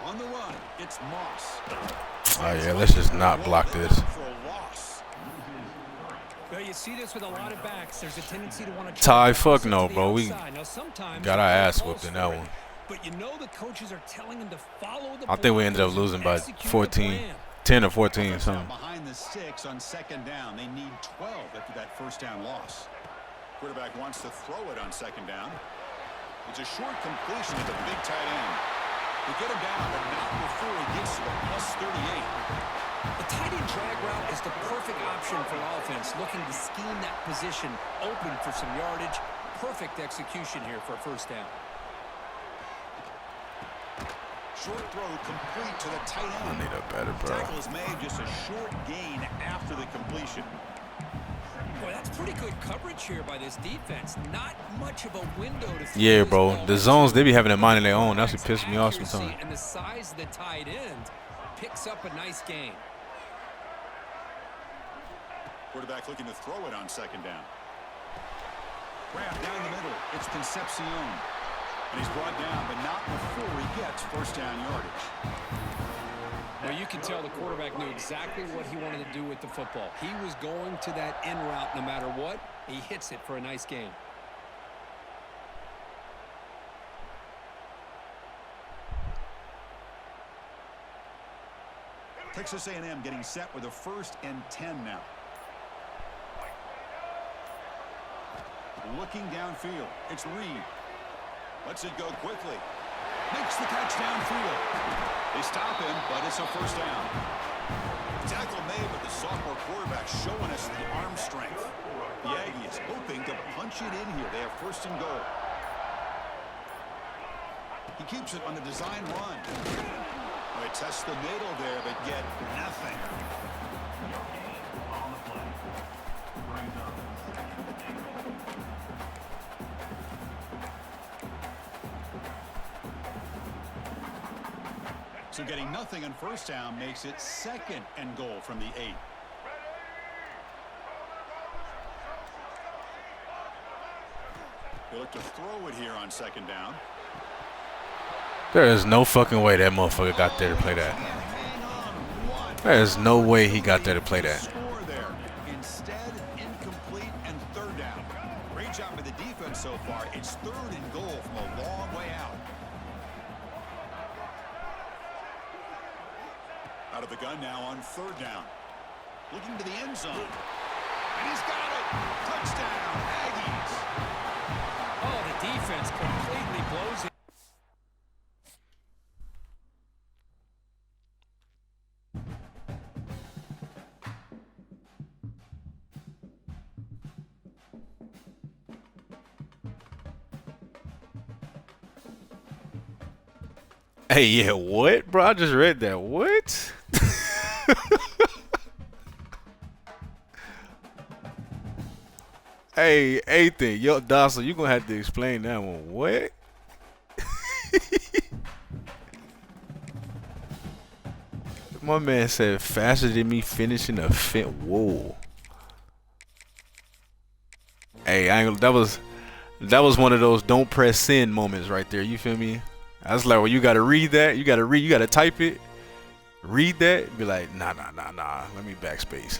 On the run, it's Moss. Oh yeah, let's just not block this. Well, you see this with a lot of backs. There's a tendency to want to Ty, fuck no, bro. We got our ass whooped in that one. But you know the coaches are telling them to follow the I think we ended up losing by 14, 10 or 14 or something. Behind the 6 on 2nd down. They need 12 after that first down loss. Quarterback wants to throw it on 2nd down. It's a short completion to the big tight end. They get him down, but not before he gets to the +38. The tight end drag route is the perfect option for offense, looking to scheme that position open for some yardage. Perfect execution here for a first down. Short throw complete to the tight end. I need a better, bro. Tackle is made, just a short gain after the completion. Boy, that's pretty good coverage here by this defense. Not much of a window to yeah, bro. The zones, they be having a mind of their own. That's what pisses me off sometimes. And the size of the tight end picks up a nice gain. Quarterback looking to throw it on 2nd down. Grab down the middle. It's Concepcion. And he's brought down, but not before he gets first down yardage. Well, you can tell the quarterback knew exactly what he wanted to do with the football. He was going to that in route no matter what. He hits it for a nice gain. Texas A&M getting set with a 1st and 10 now. Looking downfield. It's Reed. Lets it go quickly. Makes the catch downfield. They stop him, but it's a first down. Tackle made, but the sophomore quarterback showing us the arm strength. The Aggies hoping to punch it in here. They have 1st and goal. He keeps it on the design run. They test the middle there, but get nothing. So getting nothing on first down makes it 2nd and goal from the 8. They look to throw it here on 2nd down. There is no fucking way that motherfucker got there to play that. There is no way he got there to play that. Instead, incomplete 3rd and goal from a long way out. Out of the gun now on 3rd down. Looking to the end zone. And he's got it. Touchdown, Aggies. Oh, the defense completely blows it. Hey, yeah, what, bro? I just read that. What? Hey, Ethan, yo, Dawson, you gonna have to explain that one. What? My man said faster than me finishing a fit. Whoa. Hey, I ain't, that was one of those don't press send moments right there. You feel me? I was like, well, you gotta read that. You gotta type it. Read that. Be like, nah. Let me backspace.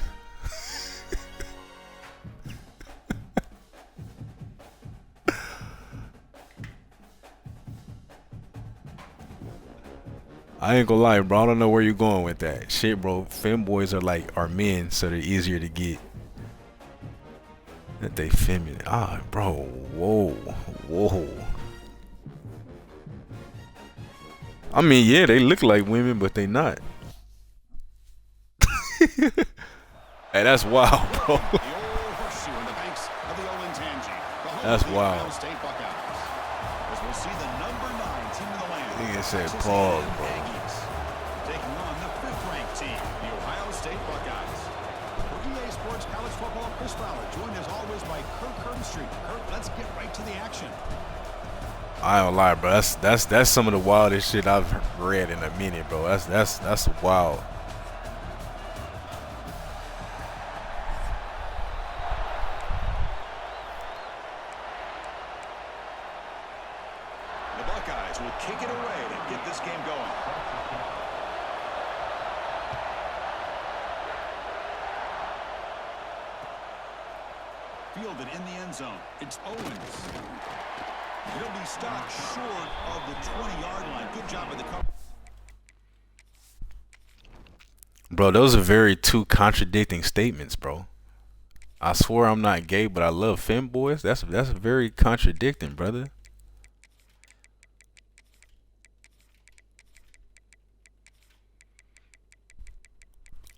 I ain't gonna lie, bro. I don't know where you're going with that. Shit, bro. Femboys are men, so they're easier to get. That they feminine. Ah, bro. Whoa. I mean, yeah, they look like women, but they not. Hey, that's wild, bro. That's wild. Nigga said pause, bro. Taking on the 5th-ranked team, the Ohio State Buckeyes. For EA Sports College Football, Chris Fowler, joined as always by Kirk Herbstreit. Kirk, let's get right to the action. I don't lie, bro. That's some of the wildest shit I've read in a minute, bro. That's wild. The Buckeyes will kick it away to get this game going. Fielded in the end zone. It's Owens. He'll be stopped short of the 20-yard line. Good job of the cover. Bro, those are very two contradicting statements, bro. I swear I'm not gay, but I love femboys. That's very contradicting, brother.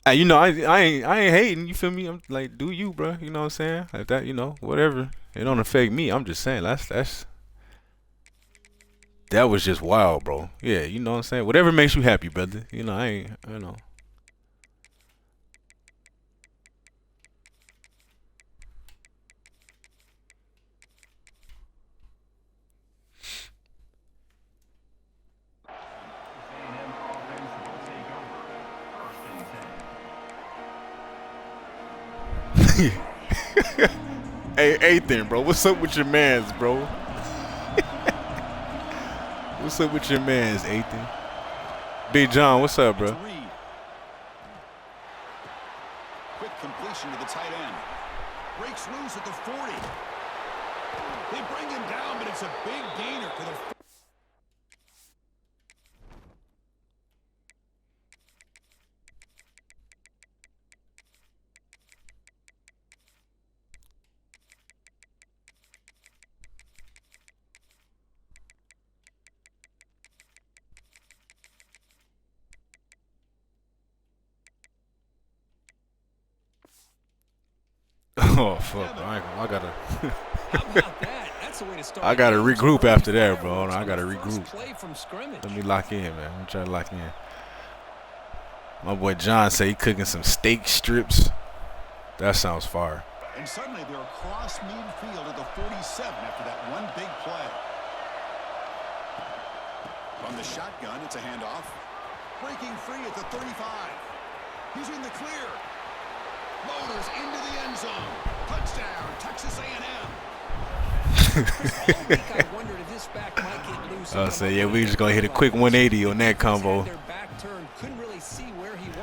Hey, you know, I ain't hating, you feel me? I'm like, do you, bro? You know what I'm saying? Like that, you know, whatever. It don't affect me. I'm just saying that was just wild, bro. Yeah, you know what I'm saying? Whatever makes you happy, brother. You know, I know. Hey, Ethan, bro, what's up with your mans, bro? What's up with your mans, Ethan? Big John, what's up, bro? Quick completion to the tight end. Breaks loose at the 40. They bring him down, but it's a big gainer to the. Oh fuck! I gotta. How about that? That's the way to start. I gotta regroup after that, bro. I gotta regroup. Play from scrimmage. Let me lock in, man. I'm trying to lock in. My boy John say he cooking some steak strips. That sounds fire. And suddenly they're across midfield at the 47 after that one big play. From the shotgun, it's a handoff. Breaking free at the 35. He's in the clear. Motors into the end zone. Touchdown, Texas A&M. I'll say, yeah, we just gonna hit a quick 180 on that combo.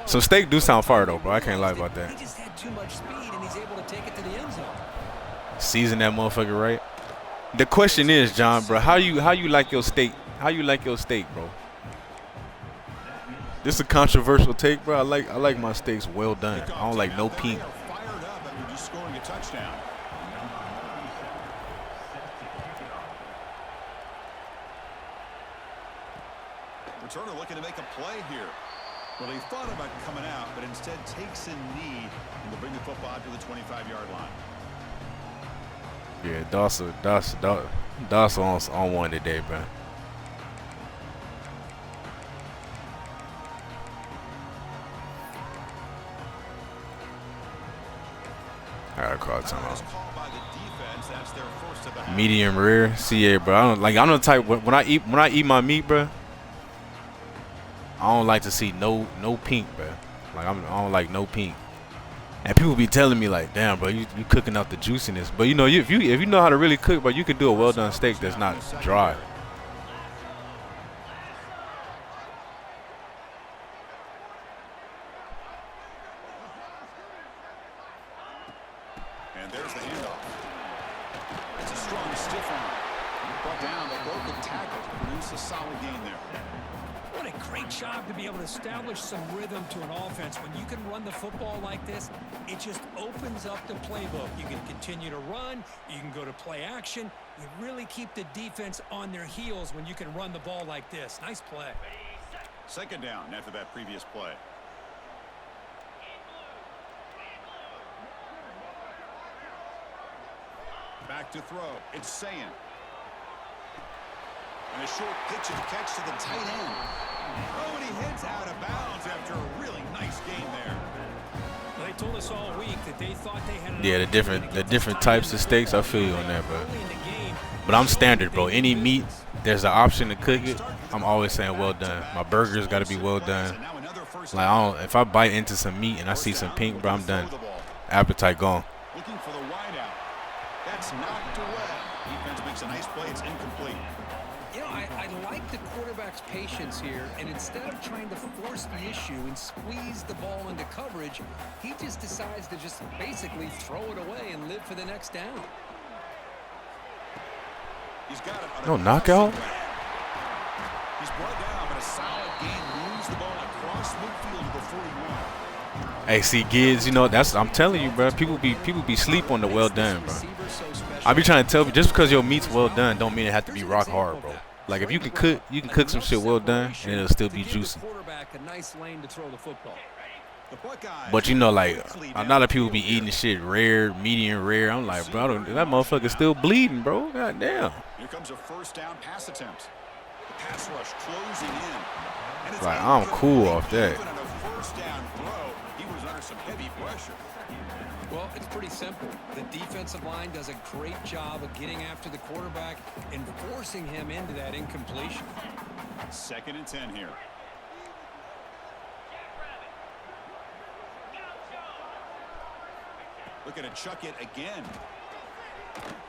Some steak do sound fire though, bro. I can't lie about that. He just had too much speed and he's able to take it to the end zone. Season that motherfucker right. The question is, John, bro, how you like your steak? How you like your steak, bro? This is a controversial take, bro. I like my steaks well done. I don't like no pink. Fired up after just scoring a touchdown. Returner looking to make a play here. Well, he thought about coming out, but instead takes a knee and will bring the football out to the 25-yard line. Yeah, Dawson on one today, bro. I gotta call timeout. Medium rare, CA, bro. I'm the type when I eat my meat, bro. I don't like to see no pink, bro. Like I don't like no pink. And people be telling me like, damn, bro, you cooking out the juiciness. But you know, if you know how to really cook, bro, you can do a well done steak that's not dry. And there's the handoff. It's a strong stiff arm. Brought down, they broke the tackle to produce a solid gain there. What a great job to be able to establish some rhythm to an offense. When you can run the football like this, it just opens up the playbook. You can continue to run. You can go to play action. You really keep the defense on their heels when you can run the ball like this. Nice play. Second down after that previous play. Back to throw. It's Sayin. And a short pitch and catch to the tight end. Oh, and he hits out of bounds after a really nice game there. Well, they told us all week that they thought they had. Yeah, the different types of steaks. I feel you on that, bro. But I'm standard, bro. Any meat, there's an option to cook it. I'm always saying well done. My burgers got to be well done. Like if I bite into some meat and I see some pink, bro, I'm done. Appetite gone. Looking for the wideout. That's knocked away. Defense makes a nice play. It's incomplete. You know, I like the quarterback's patience here, and instead of trying to force the issue and squeeze the ball into coverage, he just decides to just basically throw it away and live for the next down. He's got it. No knockout? He's brought down, but a solid gain moves the ball across midfield to the 41. Hey, see, Gids, you know I'm telling you, bro. People be sleep on the well done, bro. I be trying to tell you, just because your meat's well done, don't mean it have to be rock hard, bro. Like if you can cook some shit well done, and it'll still be juicy. But you know, like a lot of people be eating shit rare, medium rare. I'm like, bro, that motherfucker's still bleeding, bro. God damn. Here comes a first down pass attempt. The pass rush closing in. And it's like I'm cool off that. Even on a first down throw, he was under some heavy pressure. Well, it's pretty simple. The defensive line does a great job of getting after the quarterback and forcing him into that incompletion. 2nd and 10 here. Looking to chuck it again.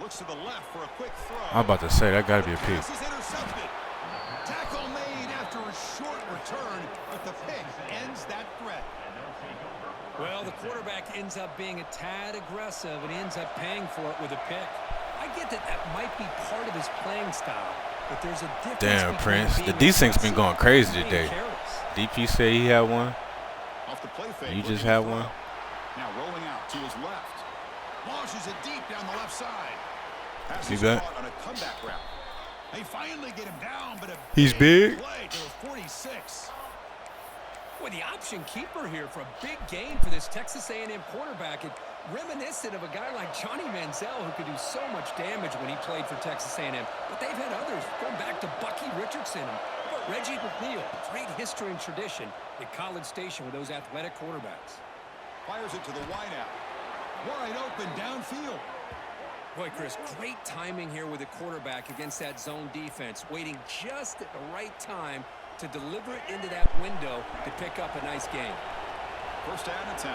Looks to the left for a quick throw. I'm about to say that got to be a pick. This is intercepted. Tackle made after a short return, but the pick ends that threat. Well, the quarterback ends up being a tad aggressive and ends up paying for it with a pick. I get that might be part of his playing style, but there's a difference. Damn, Prince. The D-Sync's been going crazy today. DP said he had one. Off the play fake. You just had one. Now rolling out to his left. Launches it deep down the left side. See that? On a comeback route. They finally get him down, but he's big. Play to the 46. Boy, the option keeper here for a big gain for this Texas A&M quarterback. It reminiscent of a guy like Johnny Manziel who could do so much damage when he played for Texas A&M. But they've had others going back to Bucky Richardson and Reggie McNeil. Great history and tradition at College Station with those athletic quarterbacks. Fires it to the wideout. Wide open downfield. Boy, Chris, great timing here with the quarterback against that zone defense, waiting just at the right time to deliver it into that window to pick up a nice gain. First down and 10.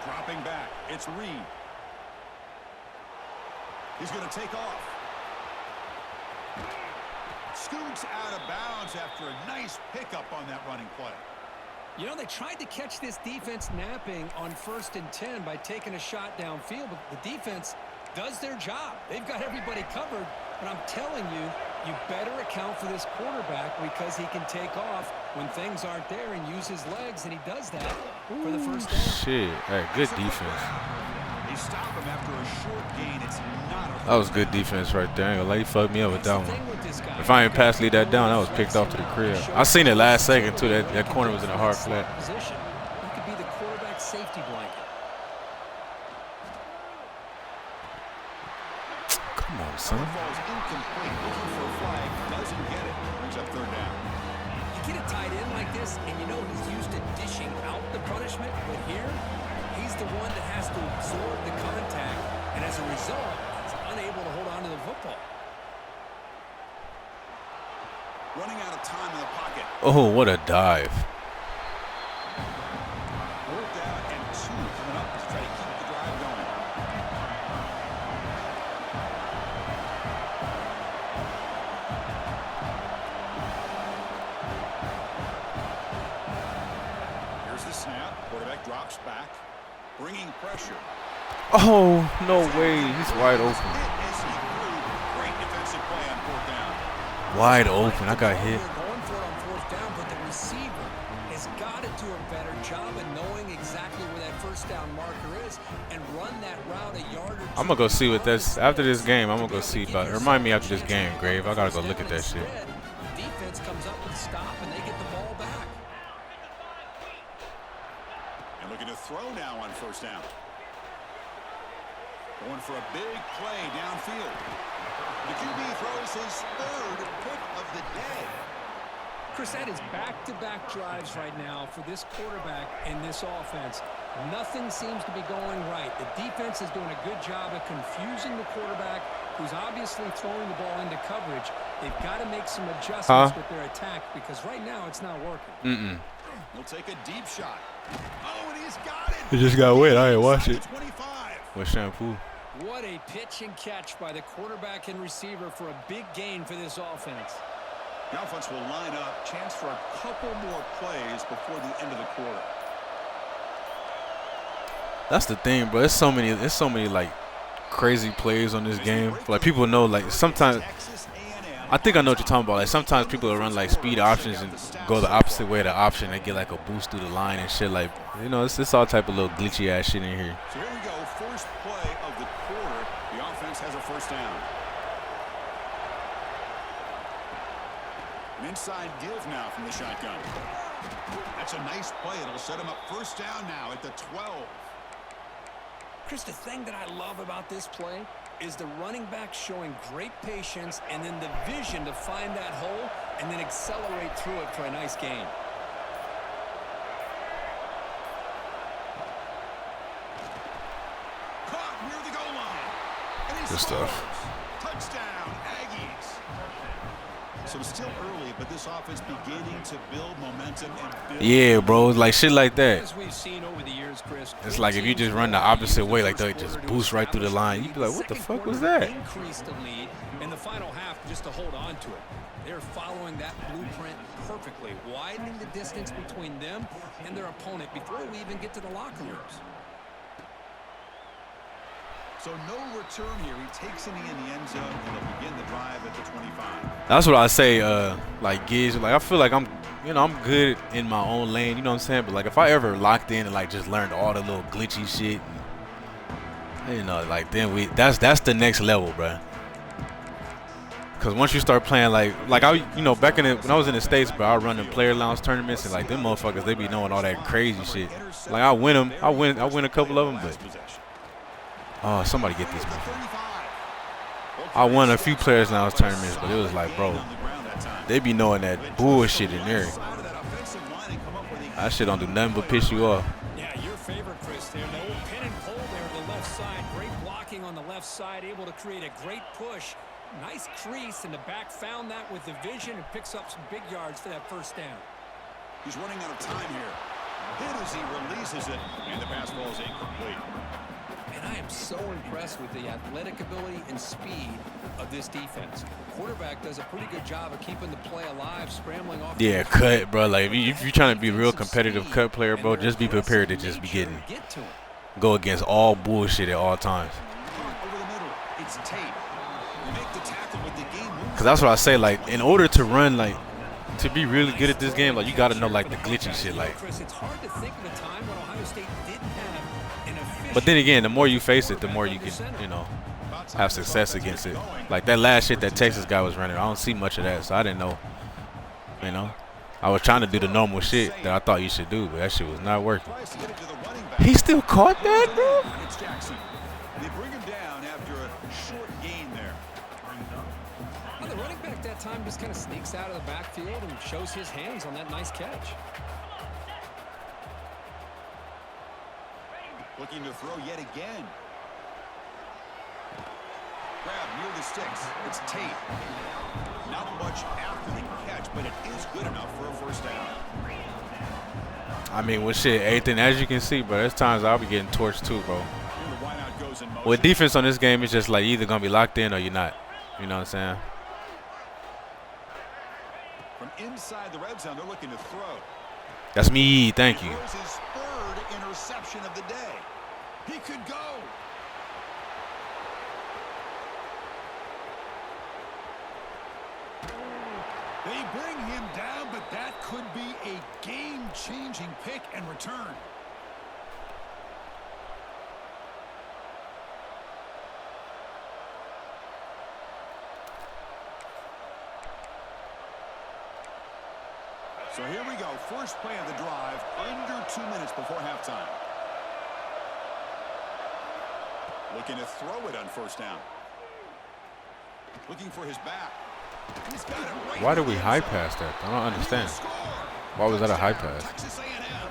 Dropping back. It's Reed. He's going to take off. Scoots out of bounds after a nice pickup on that running play. You know, they tried to catch this defense napping on 1st and 10 by taking a shot downfield, but the defense does their job. They've got everybody covered, but I'm telling you, you better account for this quarterback because he can take off when things aren't there and use his legs, and he does that for the first down. Shit, hey, good defense. They stop him after a short gain. It's not a That was good defense right there. I ain't gonna let you fuck me up with that one. If I ain't pass lead that down, that was picked off to the crib. I seen it last second too. That corner was in a hard flat. Position. He could be the quarterback safety blanket. Come on, son. Ball's incomplete. Looking for a flag. Doesn't get it. Brings up third down. You get a tight end like this, and you know he's used to dishing out the punishment, but here, he's the one that has to absorb the contact, and as a result, he's unable to hold on to the football. Running out of time in the pocket. Oh, what a dive. 4th down and 2 coming up to try to keep the drive going. Here's the snap. Quarterback drops back, bringing pressure. Oh, no way. He's wide open. Hit as he threw. Great defensive play on 4th down. Wide open. I got hit. They're going for it on 4th down, but the receiver has got to do a better job of knowing exactly where that first down marker is and run that route a yard or two. I'm gonna go see what that's after this game. I'm gonna go see about. Remind me after this game, Grave. I gotta go look at that shit. Defense comes up with a stop and they get the ball back. And looking to throw now on 1st down. Going for a big play downfield. The QB throws his 3rd pick of the day. Chris, that is back-to-back drives right now for this quarterback and this offense. Nothing seems to be going right. The defense is doing a good job of confusing the quarterback, who's obviously throwing the ball into coverage. They've got to make some adjustments with their attack because right now it's not working. He'll take a deep shot. Oh, and he's got it. It just got wet. I ain't watch it. 25. With shampoo. What a pitch and catch by the quarterback and receiver for a big gain for this offense. The offense will line up. Chance for a couple more plays before the end of the quarter. That's the thing, bro. There's so many like crazy plays on this game. Like people know, like sometimes. I think I know what you're talking about. Like sometimes people will run like speed options and go the opposite way of the option. They get like a boost through the line and shit. Like it's all type of little glitchy ass shit in here. So here we go. First play of the quarter. The offense has a 1st down. An inside give now from the shotgun. That's a nice play. It'll set him up 1st down now at the 12. Chris, the thing that I love about this play is the running back showing great patience and then the vision to find that hole and then accelerate through it for a nice gain. Caught near the goal line. And he Good stuff. scores. Touchdown, Aggies. So it's still early, but this offense beginning to build momentum and build. Yeah, bro. It's like shit like that. As we've seen over the years, Chris, It's like if you just run the opposite way, like they just boost right through the line. You'd be like, what the fuck was that? Increase the lead in the final half just to hold on to it. They're following that blueprint perfectly, widening the distance between them and their opponent before we even get to the locker rooms. So no return here. He takes it in the end zone, and they'll begin the drive at the 25. That's what I say. Like Giz, like I feel like I'm good in my own lane. You know what I'm saying? But like if I ever locked in and like just learned all the little glitchy shit, like then that's the next level, bro. Cause once you start playing like I back when I was in the States, bro, I run the player lounge tournaments and like them motherfuckers, they be knowing all that crazy shit. Like I win a couple of them, but. Oh, somebody get this, man. I won a few players in those tournaments, but it was like, bro, they be knowing that bullshit in there. That shit don't do nothing but piss you off. Yeah, your favorite, Chris, there. No pin and pull there on the left side. Great blocking on the left side, able to create a great push. Nice crease, and the back found that with the vision and picks up some big yards for that 1st down. He's running out of time here. Hit as he releases it, and the pass ball is incomplete. And I am so impressed with the athletic ability and speed of this defense. The quarterback does a pretty good job of keeping the play alive, scrambling off. Yeah, cut, bro. Like if you're trying to be a real competitive cut player, bro, just be prepared to just be go against all bullshit at all times. Over the middle. It's Tate. You make the tackle with the game move. Cause that's what I say. Like, in order to run, like, to be really good at this game, like, you got to know like the glitchy shit. Like, It's hard to think of a time when Ohio State didn't have an efficient. but then again, the more you face it, the more you can, you know, have success against it. Like that last shit that Texas guy was running, I don't see much of that, so I didn't know. You know, I was trying to do the normal shit that I thought you should do, but that shit was not working. He still caught that, bro. It's Jackson. They bring him down after a short gain there. Well, the running back that time just kind of sneaks out of the backfield and shows his hands on that nice catch. Looking to throw yet again. Grab near the sticks. It's Tate. Not much after the catch, but it is good enough for a first down. I mean, with shit, everything as you can see, bro. There's times I'll be getting torched too, bro. With defense on this game, it's just like you're either gonna be locked in or you're not. You know what I'm saying? From inside the red zone, they're looking to throw. That's me. Thank you. Here's his third interception of the day. He could go. They bring him down, but that could be a game-changing pick and return. So here we go. First play of the drive, under 2 minutes before halftime. Looking to throw it on first down. Looking for his back. He's got it right. Why did we high pass that? I don't understand. Why was that a high pass? Texas A&M.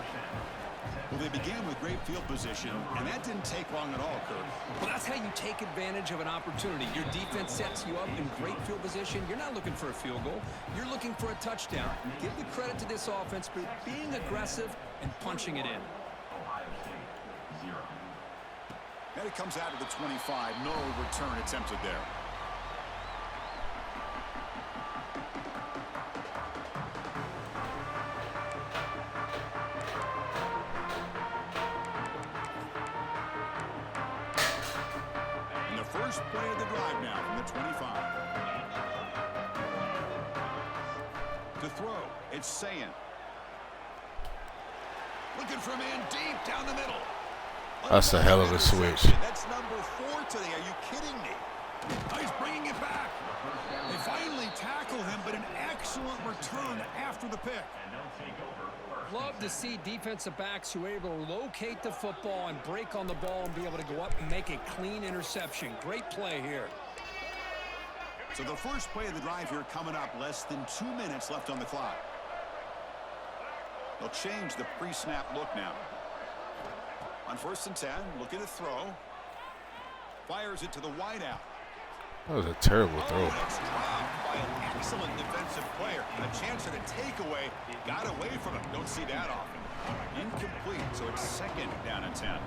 Well, they began with great field position, and that didn't take long at all, Kirk. Well, that's how you take advantage of an opportunity. Your defense sets you up in great field position. You're not looking for a field goal. You're looking for a touchdown. Give the credit to this offense for being aggressive and punching it in. Ohio State, 0. And it comes out of the 25. No return attempted there. First play of the drive now from the 25. To throw, it's Sayin. Looking for a man deep down the middle. That's a hell of a switch. That's number 4 today. Are you kidding me? Oh, he's bringing it back. They finally tackle him, but an excellent return after the pick. And they'll take over. Love to see defensive backs who are able to locate the football and break on the ball and be able to go up and make a clean interception. Great play here. So the first play of the drive here coming up, less than 2 minutes left on the clock. They'll change the pre-snap look now. On 1st and 10, looking to throw. Fires it to the wideout. That was a terrible throw. That's dropped by an excellent defensive player. A chance at a takeaway. Got away from him. Don't see that often. Incomplete, so it's 2nd down and 10.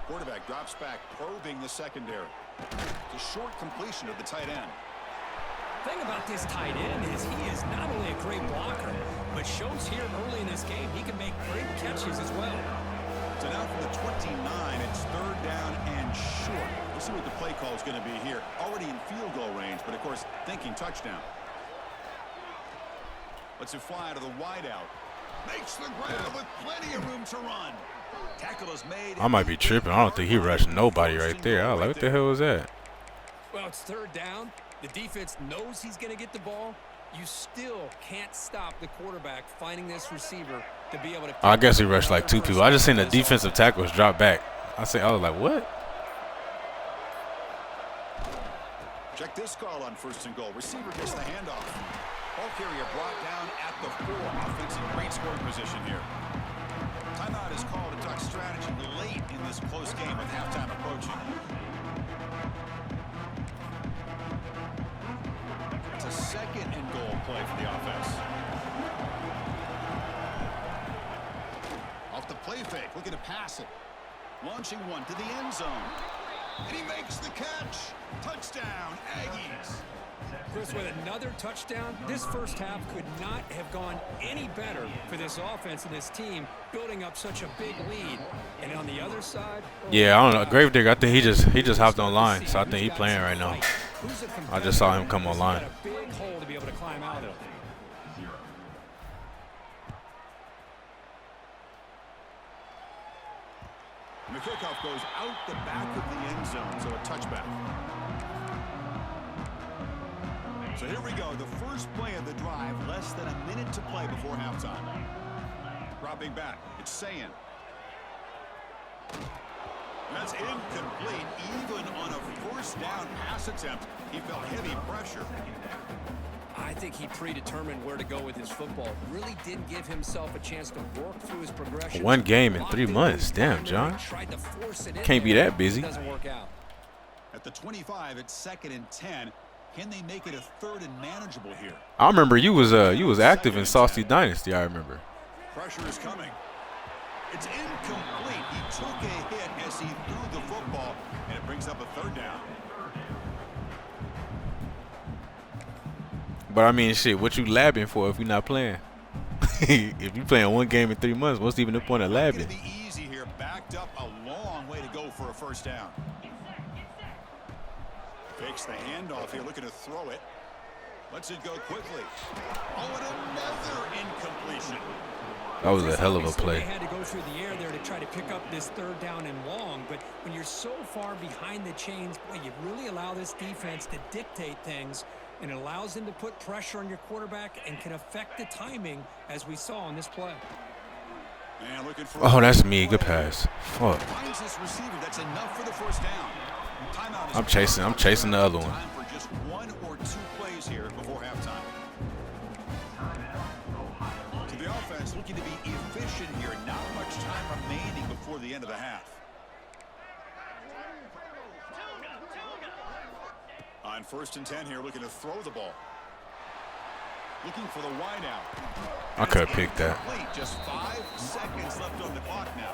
Quarterback drops back, probing the secondary. It's a short completion of the tight end. The thing about this tight end is he is not only a great blocker, but shows here early in this game he can make great catches as well. So now from the 29, it's 3rd down and short. We'll see what the play call is going to be here. Already in field goal range, but of course thinking touchdown. Lets it fly to the wideout. Makes the grab with plenty of room to run. Tackle is made. I might be tripping. I don't think he rushed nobody right there. I was like, what the hell was that? Well, it's 3rd down. The defense knows he's going to get the ball. You still can't stop the quarterback finding this receiver to be able to. I guess he rushed like 2 people. I just seen the defensive tackles drop back. I was like, what? Check this call on 1st and goal. Receiver gets the handoff. Ball carrier brought down at the 4. Offensive great scoring position here. Timeout is called to talk strategy late in this close game with halftime approaching. It's a 2nd and goal play for the offense. Off the play fake, looking to pass it. Launching one to the end zone. And he makes the catch. Touchdown, Aggies. Chris, with another touchdown, this first half could not have gone any better for this offense and this team, building up such a big lead. And on the other side, yeah, I don't know. Gravedigger, I think he just hopped online, so I think he's playing right now. I just saw him come online. A big hole to be able to climb out of. And the kickoff goes out the back of the end zone, so a touchback. So here we go, the first play of the drive, less than a minute to play before halftime. Dropping back, it's Sayan. That's incomplete. Even on a first down pass attempt, he felt heavy pressure. I think he predetermined where to go with his football. Really didn't give himself a chance to work through his progression. One game in 3 months. Damn, John. Can't be that busy. Doesn't work out. At the 25, it's 2nd and 10. Can they make it a 3rd and manageable here? I remember you was active in Saucy Dynasty. I remember. Pressure is coming. It's incomplete. He took a hit as he threw the football, and it brings up a 3rd down. But I mean, shit, what you labbing for if you're not playing? If you playing one game in 3 months, what's even the point of labbing? It's gonna be easy here. Backed up a long way to go for a first down. Fakes the handoff here, looking to throw it. Lets it go quickly. Oh, and another incompletion. That was a hell of a play. They had to go through the air there to try to pick up this 3rd down and long, but when you're so far behind the chains, boy, you really allow this defense to dictate things, and it allows them to put pressure on your quarterback and can affect the timing, as we saw on this play. Oh, that's me. Good pass. Fuck. That's enough for the first down. I'm chasing the other one. Time for just 1 or 2 plays here before halftime. To the offense, looking to be efficient here. Not much time remaining before the end of the half. On 1st and 10 here, looking to throw the ball. Looking for the wide out. I could have picked that. Just 5 seconds left on the clock now.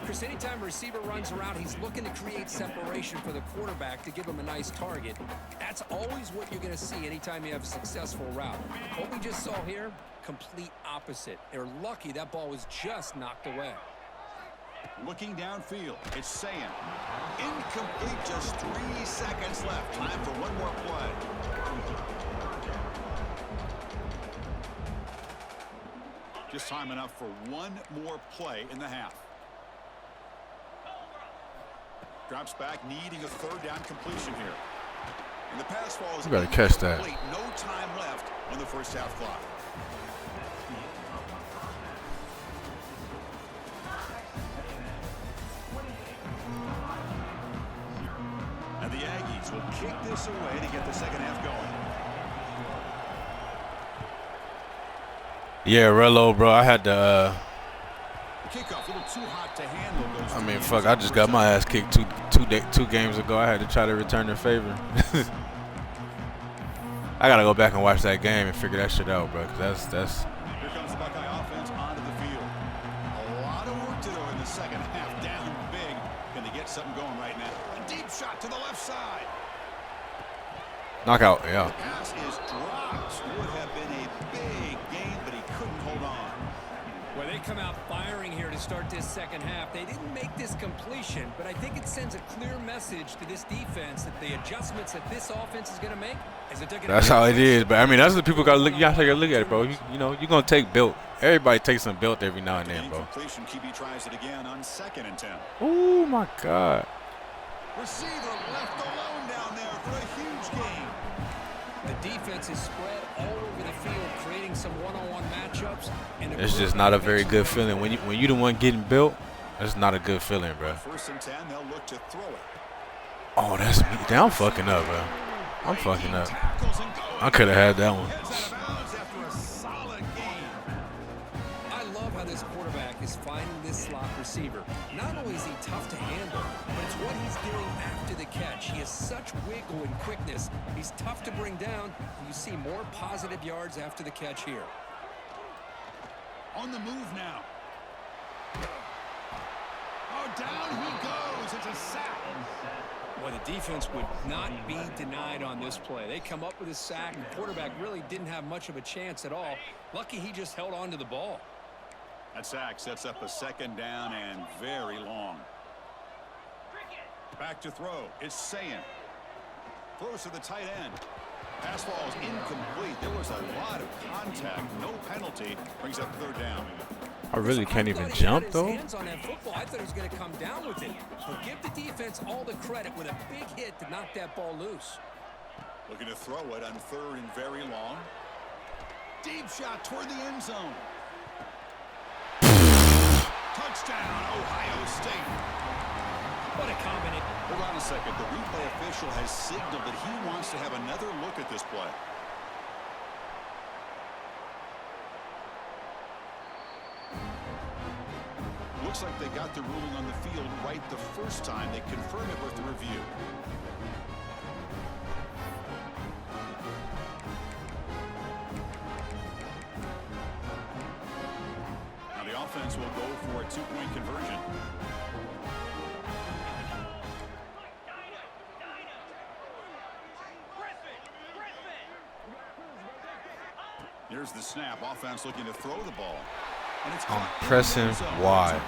Chris, anytime a receiver runs around, he's looking to create separation for the quarterback to give him a nice target. That's always what you're going to see anytime you have a successful route. What we just saw here, complete opposite. They're lucky that ball was just knocked away. Looking downfield, it's Sayan. Incomplete, just 3 seconds left. Time for one more play. Just time enough for one more play in the half. Drops back, needing a 3rd down completion here. And the pass ball is you better catch that. No time left on the first half clock. And the Aggies will kick this away to get the second half going. Yeah, Rello, bro. I had to. Kickoff, a little too hot to handle. I mean, fuck. I just got my ass kicked two games ago. I had to try to return the favor. I gotta go back and watch that game and figure that shit out, bro. Cause that's. Here comes the Buckeye offense onto the field. A lot of work to do in the second half. Down big. Can they get something going right now? A deep shot to the left side. Knockout, yeah. The pass is dropped. Would have been a big game, but he couldn't hold on. Well, they come out firing here to start this second half. They didn't make this completion, but I think it sends a clear message to this defense that the adjustments that this offense is going to make is that's how it is. But I mean, that's what people got to look. You got to look at it, bro. You know, you're gonna take built. Everybody takes some built every now and then, bro. Completion. QB tries it again on 2nd and 10. Oh my God. Receiver left alone down there for a huge gain. The defense is spread all over the field, creating some one-on-one matchups. And It's just not a very good feeling when you the one getting built. It's not a good feeling, bro. 1st and 10, they'll look to throw it. Oh, that's me. I'm fucking up, bro. I'm fucking up. I could have had that one. I love how this quarterback is finding this slot receiver. Not only is he tough to handle, but it's what he's doing after the catch. He has such wiggle and quickness. He's tough to bring down. You see more positive yards after the catch here. On the move now. Oh, down he goes. It's a sack. Well, the defense would not be denied on this play. They come up with a sack. The quarterback really didn't have much of a chance at all. Lucky he just held on to the ball. That sack sets up a second down and very long. Back to throw. It's Sayan. Throws to the tight end. Pass ball is incomplete. There was a lot of contact. No penalty. Brings up third down. I really can't even jump, though. Hands on that football. I thought he was going to come down with it. But give the defense all the credit with a big hit to knock that ball loose. Looking to throw it on third and very long. Deep shot toward the end zone. Touchdown, Ohio State. What a combination. Hold on a second. The replay official has signaled that he wants to have another look at this play. Looks like they got the ruling on the field right the first time. They confirm it with the review. Now the offense will go for a two-point conversion. Here's the snap. Offense looking to throw the ball. I'm pressing Y.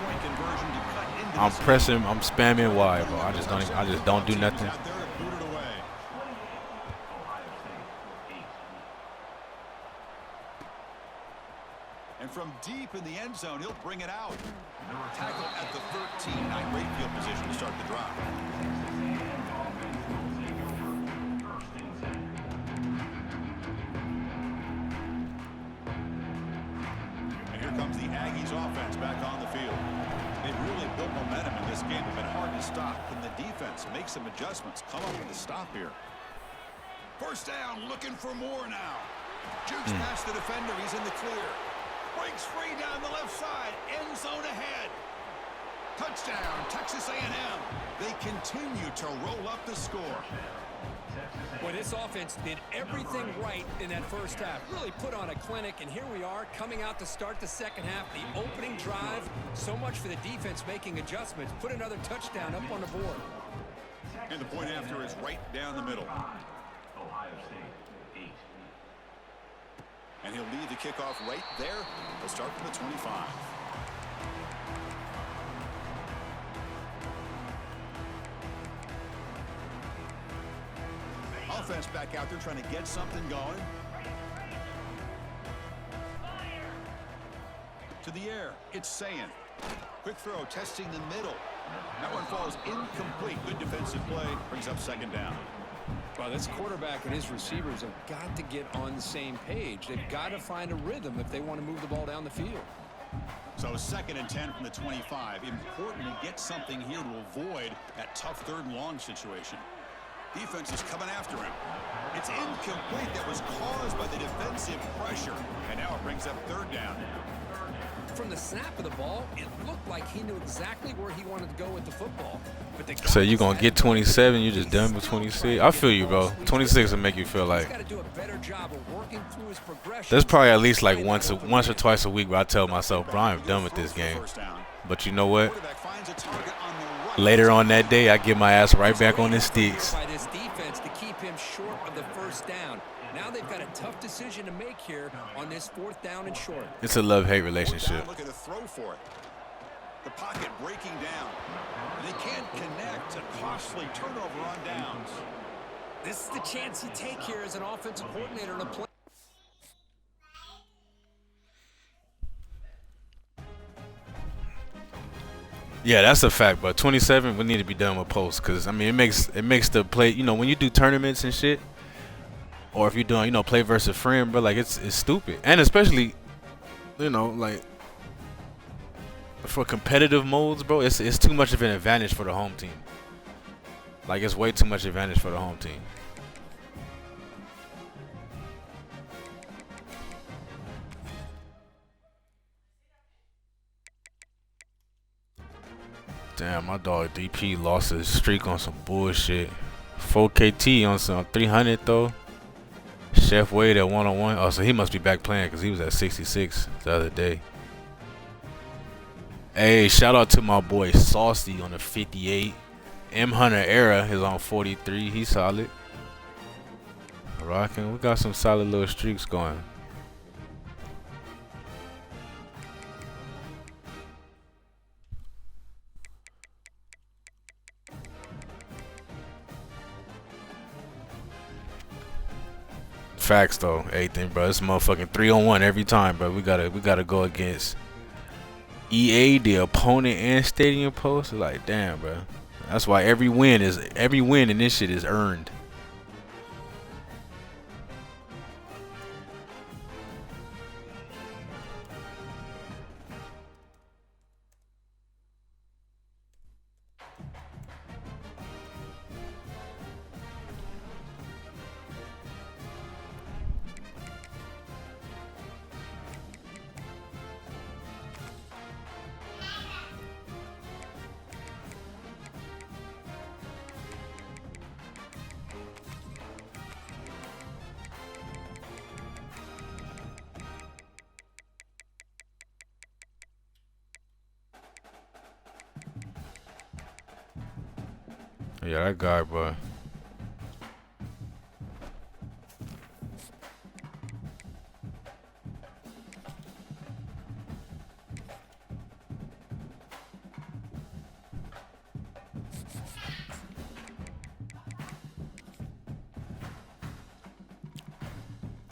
I'm pressing. I'm spamming Y, bro. I just don't do nothing. And from deep in the end zone, he'll bring it out. Tackle at the 13. Not great field position to start the drive. Comes the Aggies offense back on the field. They've really built momentum in this game. It's been hard to stop. Can the defense make some adjustments? Come up with a stop here. First down, looking for more now. Jukes past the defender. He's in the clear. Breaks free down the left side. End zone ahead. Touchdown, Texas A&M. They continue to roll up the score. Boy, this offense did everything right in that first half. Really put on a clinic, and here we are coming out to start the second half. The opening drive, so much for the defense making adjustments. Put another touchdown up on the board. And the point after is right down the middle. Ohio State, 8. And he'll lead the kickoff right there. He'll start from the 25. Offense back out there trying to get something going. To the air, it's Sayan. Quick throw, testing the middle. That one falls incomplete. Good defensive play, brings up second down. Well, this quarterback and his receivers have got to get on the same page. They've got to find a rhythm if they want to move the ball down the field. So 2nd and 10 from the 25. Important to get something here to avoid that tough third and long situation. Defense is coming after him. It's incomplete. That was caused by the defensive pressure. And now it brings up third down. From the snap of the ball, it looked like he knew exactly where he wanted to go with the football. But so you're going to get 27, you're just done with 26? I feel you, bro. 26 will make you feel like. There's probably at least like once or twice a week where I tell myself, bro, I'm done with this game. But you know what? Later on that day, I get my ass right back on the sticks. By this defense to keep him short of the first down. Now they've got a tough decision to make here on this 4th down and short. It's a love-hate relationship. Looking to throw for it. The pocket breaking down. And they can't connect. A costly turnover on downs. This is the chance you take here as an offensive coordinator in a play. Yeah, that's a fact. But 27, we need to be done with posts because I mean it makes the play. You know, when you do tournaments and shit, or if you're doing play versus friend, but like it's stupid. And especially, like for competitive modes, bro, it's too much of an advantage for the home team. Like it's way too much advantage for the home team. Damn, my dog DP lost his streak on some bullshit. 4KT on some 300 though. Chef Wade at 101. Oh, so he must be back playing because he was at 66 the other day. Hey, shout out to my boy Saucy on the 58. M Hunter era is on 43. He's solid. Rocking. We got some solid little streaks going. Facts though, anything, bro. It's motherfucking 3-on-1 every time, bro. We gotta go against EA, the opponent, and stadium post. Like, damn, bro. That's why every win in this shit is earned. Yeah, that guy, bro.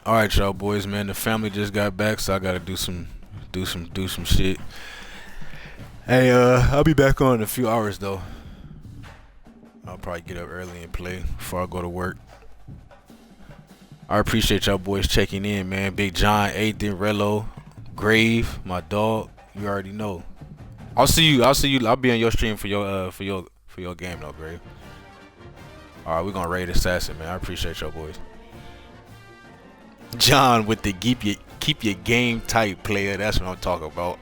All right, y'all boys, man. The family just got back, so I gotta do some shit. Hey, I'll be back on in a few hours though. I'll probably get up early and play before I go to work. I appreciate y'all boys checking in, man. Big John, Ethan, Rello, Grave, my dog. You already know. I'll see you. I'll be on your stream for your game though, Grave. All right, we're gonna raid Assassin, man. I appreciate y'all boys. John with the keep your game tight, player. That's what I'm talking about.